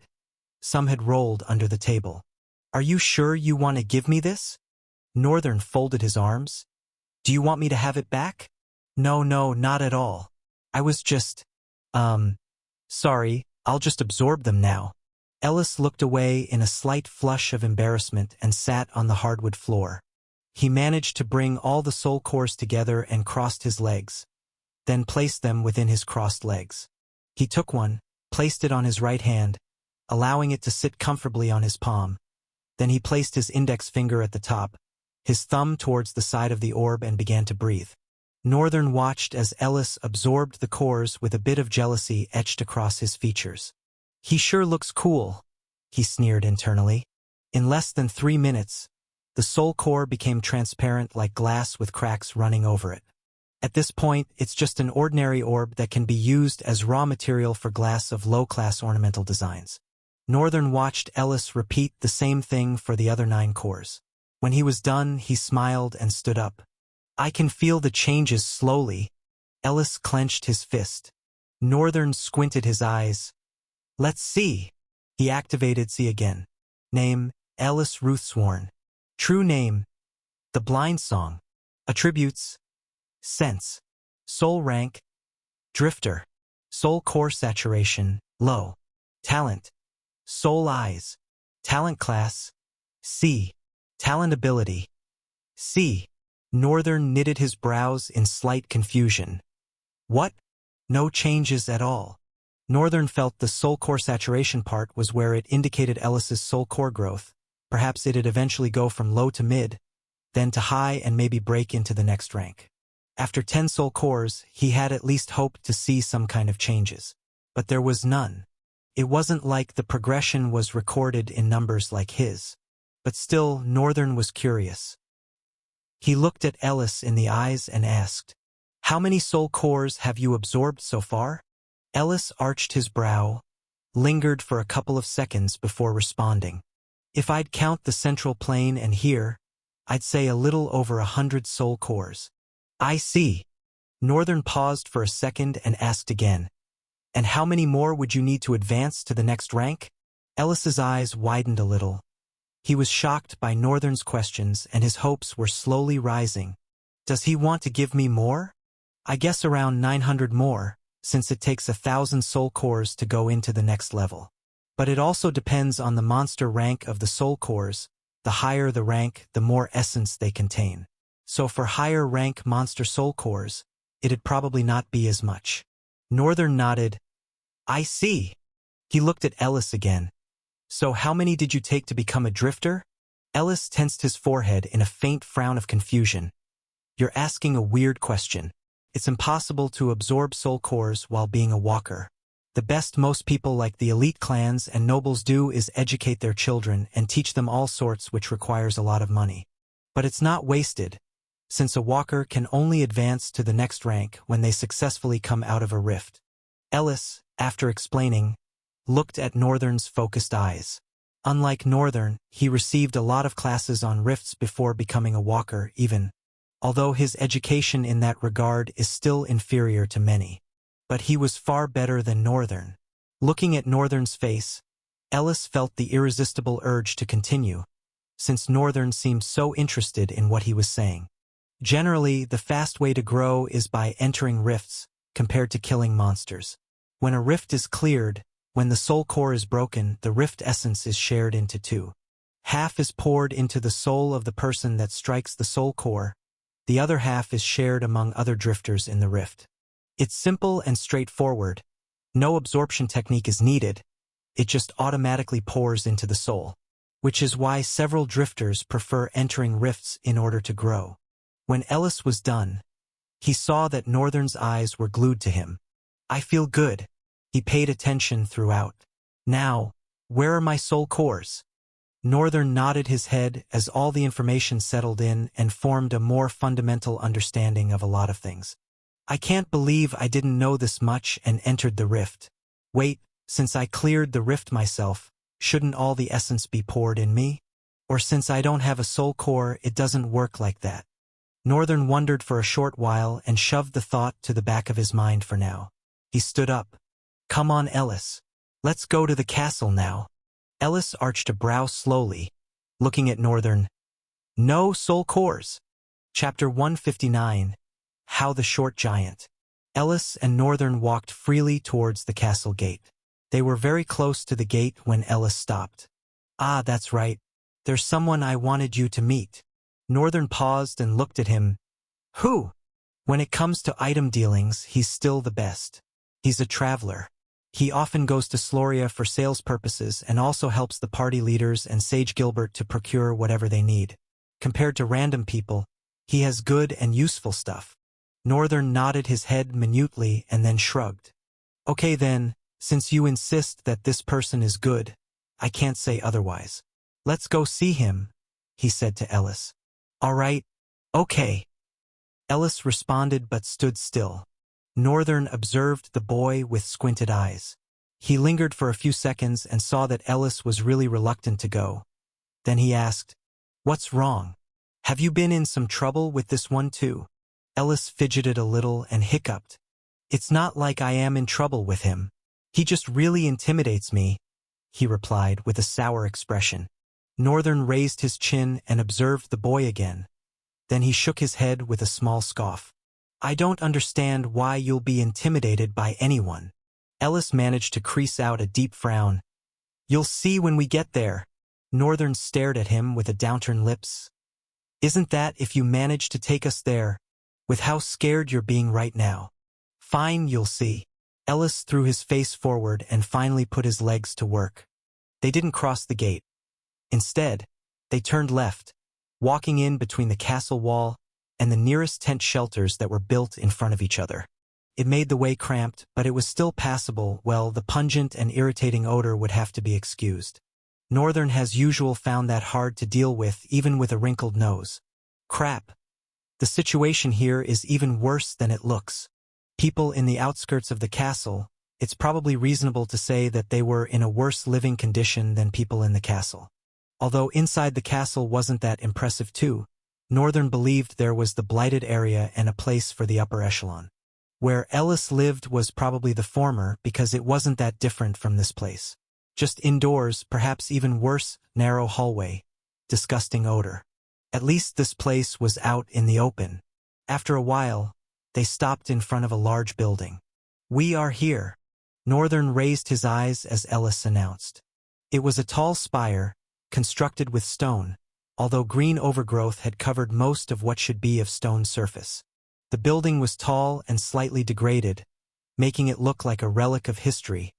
Some had rolled under the table. Are you sure you want to give me this? Northern folded his arms. Do you want me to have it back? No, not at all. I was just, sorry, I'll just absorb them now. Ellis looked away in a slight flush of embarrassment and sat on the hardwood floor. He managed to bring all the soul cores together and crossed his legs, then placed them within his crossed legs. He took one, placed it on his right hand, allowing it to sit comfortably on his palm. Then he placed his index finger at the top, his thumb towards the side of the orb, and began to breathe. Northern watched as Ellis absorbed the cores with a bit of jealousy etched across his features. He sure looks cool, he sneered internally. In less than 3 minutes, the soul core became transparent like glass with cracks running over it. At this point, it's just an ordinary orb that can be used as raw material for glass of low-class ornamental designs. Northern watched Ellis repeat the same thing for the other 9 cores. When he was done, he smiled and stood up. I can feel the changes slowly. Ellis clenched his fist. Northern squinted his eyes. Let's see. He activated C again. Name, Ellis Ruthsworn. True name, The Blind Song. Attributes, Sense. Soul rank, Drifter. Soul core saturation, low. Talent, Soul eyes. Talent class, C. Talent ability, C. Northern knitted his brows in slight confusion. What? No changes at all. Northern felt the soul core saturation part was where it indicated Ellis's soul core growth. Perhaps it'd eventually go from low to mid, then to high, and maybe break into the next rank. After 10 soul cores, he had at least hoped to see some kind of changes. But there was none. It wasn't like the progression was recorded in numbers like his. But still, Northern was curious. He looked at Ellis in the eyes and asked, How many soul cores have you absorbed so far? Ellis arched his brow, lingered for a couple of seconds before responding. If I'd count the central plane and here, I'd say a little over 100 soul cores. I see. Northern paused for a second and asked again. And how many more would you need to advance to the next rank? Ellis's eyes widened a little. He was shocked by Northern's questions and his hopes were slowly rising. Does he want to give me more? I guess around 900 more, since it takes 1,000 soul cores to go into the next level. But it also depends on the monster rank of the soul cores. The higher the rank, the more essence they contain. So for higher rank monster soul cores, it'd probably not be as much. Northern nodded. I see. He looked at Ellis again. So how many did you take to become a drifter? Ellis tensed his forehead in a faint frown of confusion. You're asking a weird question. It's impossible to absorb soul cores while being a walker. The best most people like the elite clans and nobles do is educate their children and teach them all sorts, which requires a lot of money. But it's not wasted. since a walker can only advance to the next rank when they successfully come out of a rift. Ellis, after explaining, looked at Northern's focused eyes. Unlike Northern, he received a lot of classes on rifts before becoming a walker even, although his education in that regard is still inferior to many. But he was far better than Northern. Looking at Northern's face, Ellis felt the irresistible urge to continue, since Northern seemed so interested in what he was saying. Generally, the fast way to grow is by entering rifts, compared to killing monsters. When a rift is cleared, when the soul core is broken, the rift essence is shared into two. Half is poured into the soul of the person that strikes the soul core. The other half is shared among other drifters in the rift. It's simple and straightforward. No absorption technique is needed. It just automatically pours into the soul, which is why several drifters prefer entering rifts in order to grow. When Ellis was done, he saw that Northern's eyes were glued to him. I feel good. He paid attention throughout. Now, where are my soul cores? Northern nodded his head as all the information settled in and formed a more fundamental understanding of a lot of things. I can't believe I didn't know this much and entered the rift. Wait, since I cleared the rift myself, shouldn't all the essence be poured in me? Or since I don't have a soul core, it doesn't work like that? Northern wondered for a short while and shoved the thought to the back of his mind for now. He stood up. Come on, Ellis. Let's go to the castle now. Ellis arched a brow slowly, looking at Northern. No soul cores. Chapter 159. How the Short Giant. Ellis and Northern walked freely towards the castle gate. They were very close to the gate when Ellis stopped. Ah, that's right. There's someone I wanted you to meet. Northern paused and looked at him. Who? When it comes to item dealings, he's still the best. He's a traveler. He often goes to Sloria for sales purposes and also helps the party leaders and Sage Gilbert to procure whatever they need. Compared to random people, he has good and useful stuff. Northern nodded his head minutely and then shrugged. Okay then, since you insist that this person is good, I can't say otherwise. Let's go see him, he said to Ellis. All right, okay. Ellis responded but stood still. Northern observed the boy with squinted eyes. He lingered for a few seconds and saw that Ellis was really reluctant to go. Then he asked, What's wrong? Have you been in some trouble with this one too? Ellis fidgeted a little and hiccuped. It's not like I am in trouble with him. He just really intimidates me, he replied with a sour expression. Northern raised his chin and observed the boy again. Then he shook his head with a small scoff. I don't understand why you'll be intimidated by anyone. Ellis managed to crease out a deep frown. You'll see when we get there. Northern stared at him with a downturned lips. Isn't that if you manage to take us there, with how scared you're being right now? Fine, you'll see. Ellis threw his face forward and finally put his legs to work. They didn't cross the gate. Instead, they turned left, walking in between the castle wall and the nearest tent shelters that were built in front of each other. It made the way cramped, but it was still passable. Well, the pungent and irritating odor would have to be excused. Northern as usual found that hard to deal with, even with a wrinkled nose. Crap. The situation here is even worse than it looks. People in the outskirts of the castle, it's probably reasonable to say that they were in a worse living condition than people in the castle. Although inside the castle wasn't that impressive too, Northern believed there was the blighted area and a place for the upper echelon. Where Ellis lived was probably the former because it wasn't that different from this place. Just indoors, perhaps even worse, narrow hallway, disgusting odor. At least this place was out in the open. After a while, they stopped in front of a large building. We are here. Northern raised his eyes as Ellis announced. It was a tall spire, constructed with stone, although green overgrowth had covered most of what should be of stone surface. The building was tall and slightly degraded, making it look like a relic of history,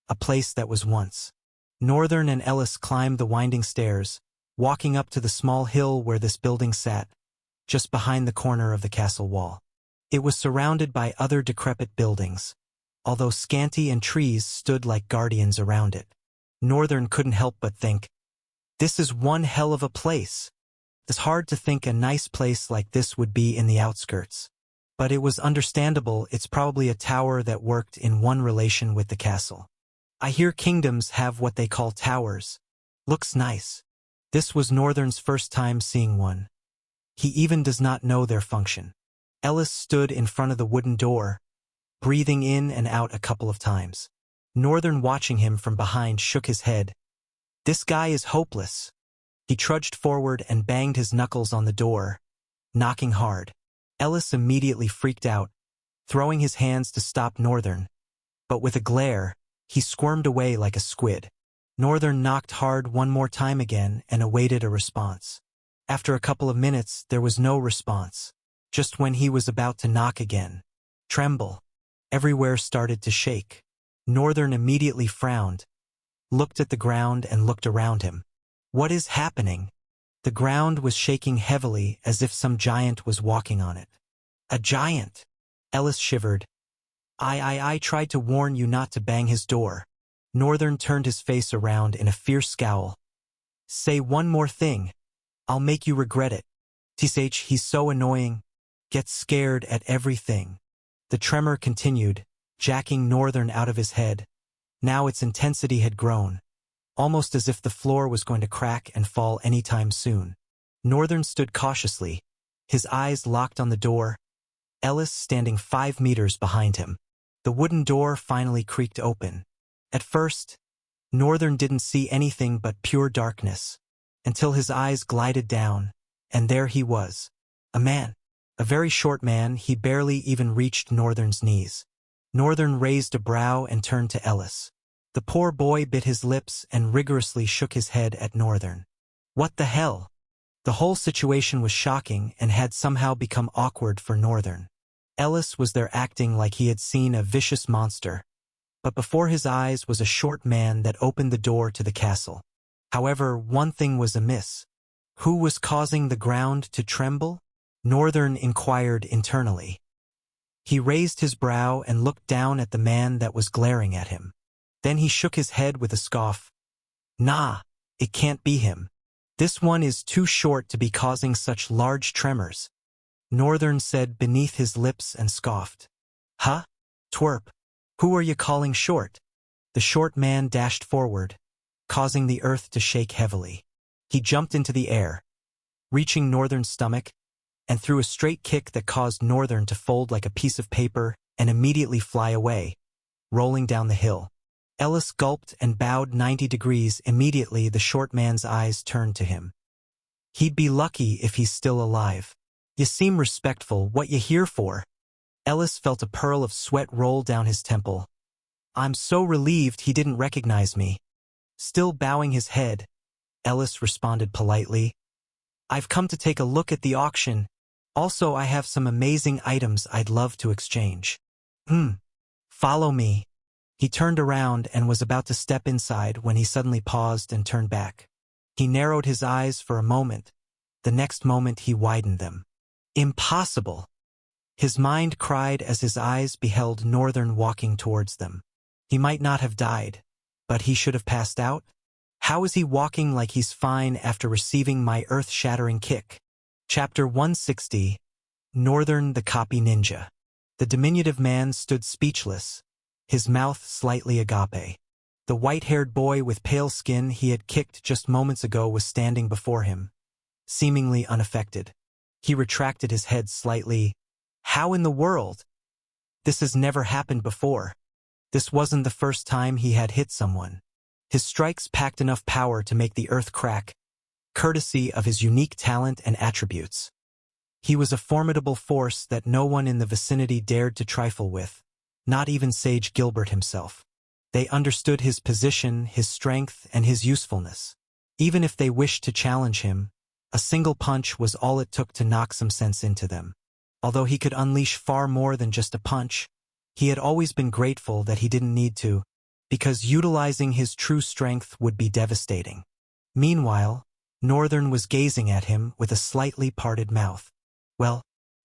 a place that was once. Northern and Ellis climbed the winding stairs, walking up to the small hill where this building sat, just behind the corner of the castle wall. It was surrounded by other decrepit buildings, although scanty and trees stood like guardians around it. Northern couldn't help but think, this is one hell of a place. It's hard to think a nice place like this would be in the outskirts. But it was understandable. It's probably a tower that worked in one relation with the castle. I hear kingdoms have what they call towers. Looks nice. This was Northern's first time seeing one. He even does not know their function. Ellis stood in front of the wooden door, breathing in and out a couple of times. Northern, watching him from behind, shook his head. This guy is hopeless. He trudged forward and banged his knuckles on the door, knocking hard. Ellis immediately freaked out, throwing his hands to stop Northern. But with a glare, he squirmed away like a squid. Northern knocked hard one more time again and awaited a response. After a couple of minutes, there was no response. Just when he was about to knock again, tremble, everywhere started to shake. Northern immediately frowned, looked at the ground and looked around him. What is happening? The ground was shaking heavily as if some giant was walking on it. A giant! Ellis shivered. I tried to warn you not to bang his door. Northern turned his face around in a fierce scowl. Say one more thing. I'll make you regret it. Tsh, he's so annoying. Gets scared at everything. The tremor continued, jacking Northern out of his head. Now its intensity had grown, almost as if the floor was going to crack and fall any time soon. Northern stood cautiously, his eyes locked on the door, Ellis standing 5 meters behind him. The wooden door finally creaked open. At first, Northern didn't see anything but pure darkness, until his eyes glided down, and there he was. A man. A very short man. He barely even reached Northern's knees. Northern raised a brow and turned to Ellis. The poor boy bit his lips and rigorously shook his head at Northern. What the hell? The whole situation was shocking and had somehow become awkward for Northern. Ellis was there acting like he had seen a vicious monster, but before his eyes was a short man that opened the door to the castle. However, one thing was amiss. Who was causing the ground to tremble? Northern inquired internally. He raised his brow and looked down at the man that was glaring at him. Then he shook his head with a scoff. Nah, it can't be him. This one is too short to be causing such large tremors. Northern said beneath his lips and scoffed. Huh? Twerp. Who are you calling short? The short man dashed forward, causing the earth to shake heavily. He jumped into the air, reaching Northern's stomach, and threw a straight kick that caused Northern to fold like a piece of paper and immediately fly away, rolling down the hill. Ellis gulped and bowed 90 degrees. Immediately the short man's eyes turned to him. He'd be lucky if he's still alive. You seem respectful. What you here for? Ellis felt a pearl of sweat roll down his temple. I'm so relieved he didn't recognize me. Still bowing his head, Ellis responded politely. I've come to take a look at the auction. Also, I have some amazing items I'd love to exchange. Follow me. He turned around and was about to step inside when he suddenly paused and turned back. He narrowed his eyes for a moment. The next moment he widened them. Impossible! His mind cried as his eyes beheld Northern walking towards them. He might not have died, but he should have passed out? How is he walking like he's fine after receiving my earth-shattering kick? Chapter 160. Northern the Copy Ninja. The diminutive man stood speechless, his mouth slightly agape. The white-haired boy with pale skin he had kicked just moments ago was standing before him, seemingly unaffected. He retracted his head slightly. How in the world? This has never happened before. This wasn't the first time he had hit someone. His strikes packed enough power to make the earth crack, courtesy of his unique talent and attributes. He was a formidable force that no one in the vicinity dared to trifle with, not even Sage Gilbert himself. They understood his position, his strength, and his usefulness. Even if they wished to challenge him, a single punch was all it took to knock some sense into them. Although he could unleash far more than just a punch, he had always been grateful that he didn't need to, because utilizing his true strength would be devastating. Meanwhile, Northern was gazing at him with a slightly parted mouth. Well,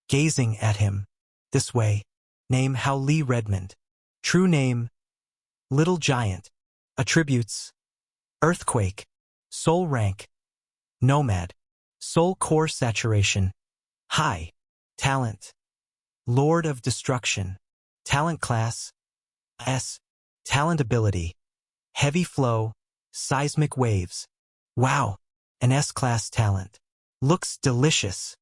gazing at him. This way. Name Hao Lee Redmond. True name, Little Giant. Attributes: Earthquake. Soul rank, Nomad. Soul core saturation. High. Talent. Lord of Destruction. Talent class. S. Talent ability. Heavy flow. Seismic waves. Wow. An S-class talent. Looks delicious.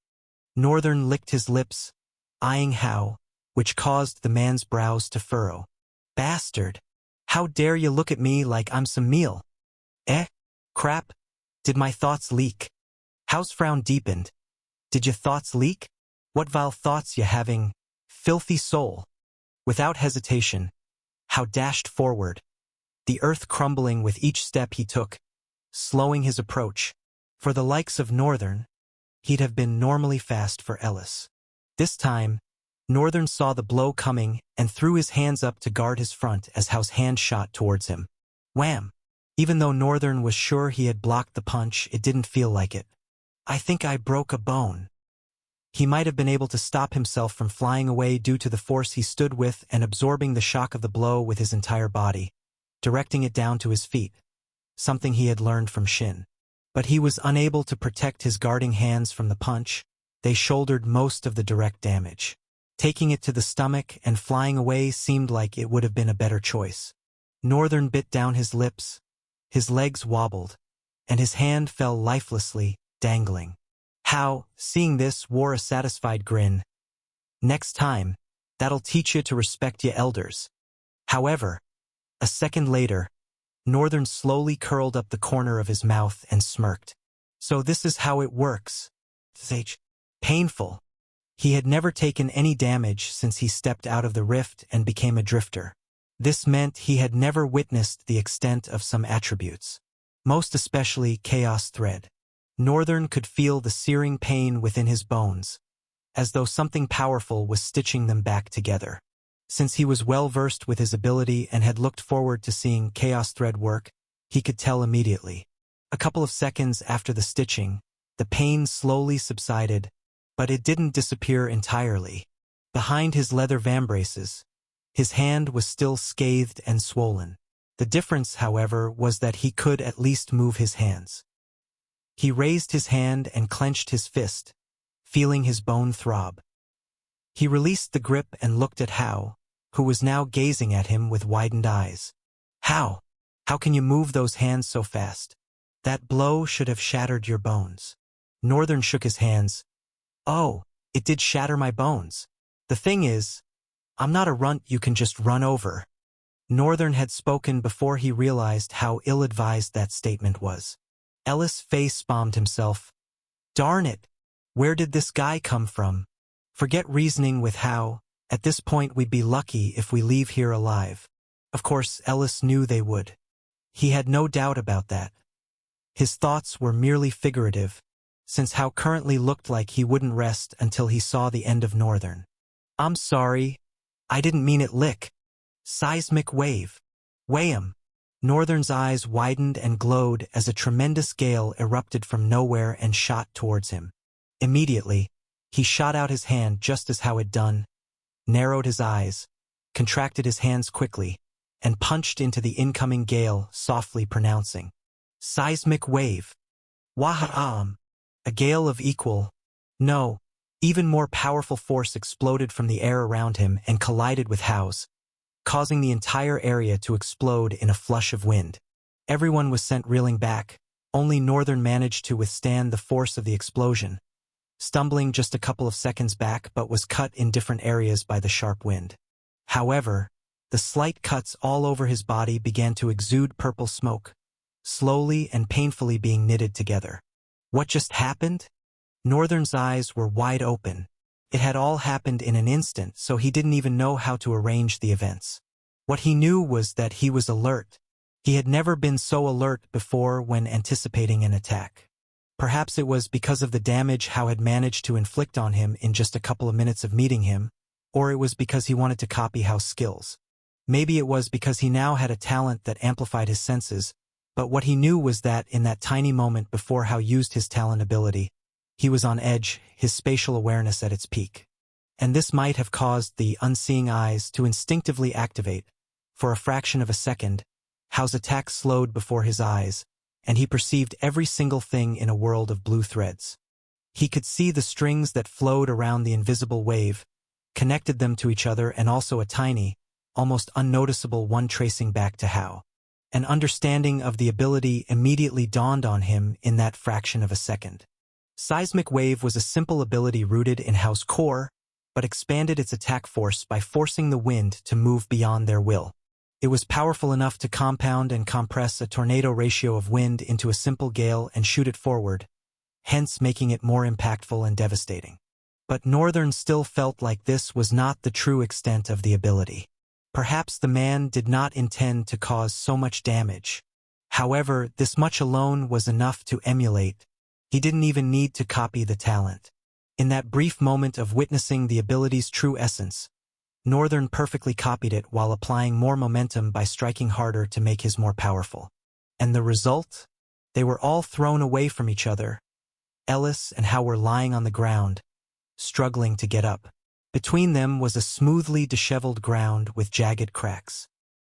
Northern licked his lips, eyeing Hao, which caused the man's brows to furrow. Bastard. How dare you look at me like I'm some meal? Eh? Crap? Did my thoughts leak? Hao's frown deepened. Did your thoughts leak? What vile thoughts you having? Filthy soul. Without hesitation, Hao dashed forward, the earth crumbling with each step he took, slowing his approach. For the likes of Northern, he'd have been normally fast for Ellis. This time, Northern saw the blow coming and threw his hands up to guard his front as Hao's hand shot towards him. Wham! Even though Northern was sure he had blocked the punch, it didn't feel like it. I think I broke a bone. He might have been able to stop himself from flying away due to the force he stood with and absorbing the shock of the blow with his entire body, directing it down to his feet, something he had learned from Shin. But he was unable to protect his guarding hands from the punch. They shouldered most of the direct damage. Taking it to the stomach and flying away seemed like it would have been a better choice. Northern bit down his lips, his legs wobbled, and his hand fell lifelessly, dangling. Hao, seeing this, wore a satisfied grin. Next time, that'll teach you to respect your elders. However, a second later, Northern slowly curled up the corner of his mouth and smirked. So this is how it works. Sage. Painful. He had never taken any damage since he stepped out of the rift and became a drifter. This meant he had never witnessed the extent of some attributes, most especially Chaos Thread. Northern could feel the searing pain within his bones, as though something powerful was stitching them back together. Since he was well versed with his ability and had looked forward to seeing Chaos Thread work, he could tell immediately. A couple of seconds after the stitching, the pain slowly subsided, but it didn't disappear entirely. Behind his leather vambraces, his hand was still scathed and swollen. The difference, however, was that he could at least move his hands. He raised his hand and clenched his fist, feeling his bone throb. He released the grip and looked at Hao, who was now gazing at him with widened eyes. How can you move those hands so fast? That blow should have shattered your bones. Northern shook his hands. Oh, it did shatter my bones. The thing is, I'm not a runt you can just run over. Northern had spoken before he realized how ill-advised that statement was. Ellis face-bombed himself. Darn it! Where did this guy come from? Forget reasoning with Hao. At this point we'd be lucky if we leave here alive. Of course, Ellis knew they would. He had no doubt about that. His thoughts were merely figurative, since Hao currently looked like he wouldn't rest until he saw the end of Northern. I'm sorry. I didn't mean it, lick. Seismic wave. Wham! Northern's eyes widened and glowed as a tremendous gale erupted from nowhere and shot towards him. Immediately, he shot out his hand just as Hao had done, narrowed his eyes, contracted his hands quickly, and punched into the incoming gale, softly pronouncing, Seismic wave. Waha'am. A gale of equal, no, even more powerful force exploded from the air around him and collided with Hao's, causing the entire area to explode in a flush of wind. Everyone was sent reeling back. Only Northern managed to withstand the force of the explosion, stumbling just a couple of seconds back but was cut in different areas by the sharp wind. However, the slight cuts all over his body began to exude purple smoke, slowly and painfully being knitted together. What just happened? Northern's eyes were wide open. It had all happened in an instant, so he didn't even know how to arrange the events. What he knew was that he was alert. He had never been so alert before when anticipating an attack. Perhaps it was because of the damage Hao had managed to inflict on him in just a couple of minutes of meeting him, or it was because he wanted to copy Hao's skills. Maybe it was because he now had a talent that amplified his senses, but what he knew was that in that tiny moment before Hao used his talent ability, he was on edge, his spatial awareness at its peak. And this might have caused the unseeing eyes to instinctively activate. For a fraction of a second, Hao's attack slowed before his eyes, and he perceived every single thing in a world of blue threads. He could see the strings that flowed around the invisible wave, connected them to each other, and also a tiny, almost unnoticeable one tracing back to Hao. An understanding of the ability immediately dawned on him in that fraction of a second. Seismic Wave was a simple ability rooted in Hao's core, but expanded its attack force by forcing the wind to move beyond their will. It was powerful enough to compound and compress a tornado ratio of wind into a simple gale and shoot it forward, hence making it more impactful and devastating. But Northern still felt like this was not the true extent of the ability. Perhaps the man did not intend to cause so much damage. However, this much alone was enough to emulate. He didn't even need to copy the talent. In that brief moment of witnessing the ability's true essence, Northern perfectly copied it while applying more momentum by striking harder to make his more powerful. And the result? They were all thrown away from each other. Ellis and Hao were lying on the ground, struggling to get up. Between them was a smoothly disheveled ground with jagged cracks.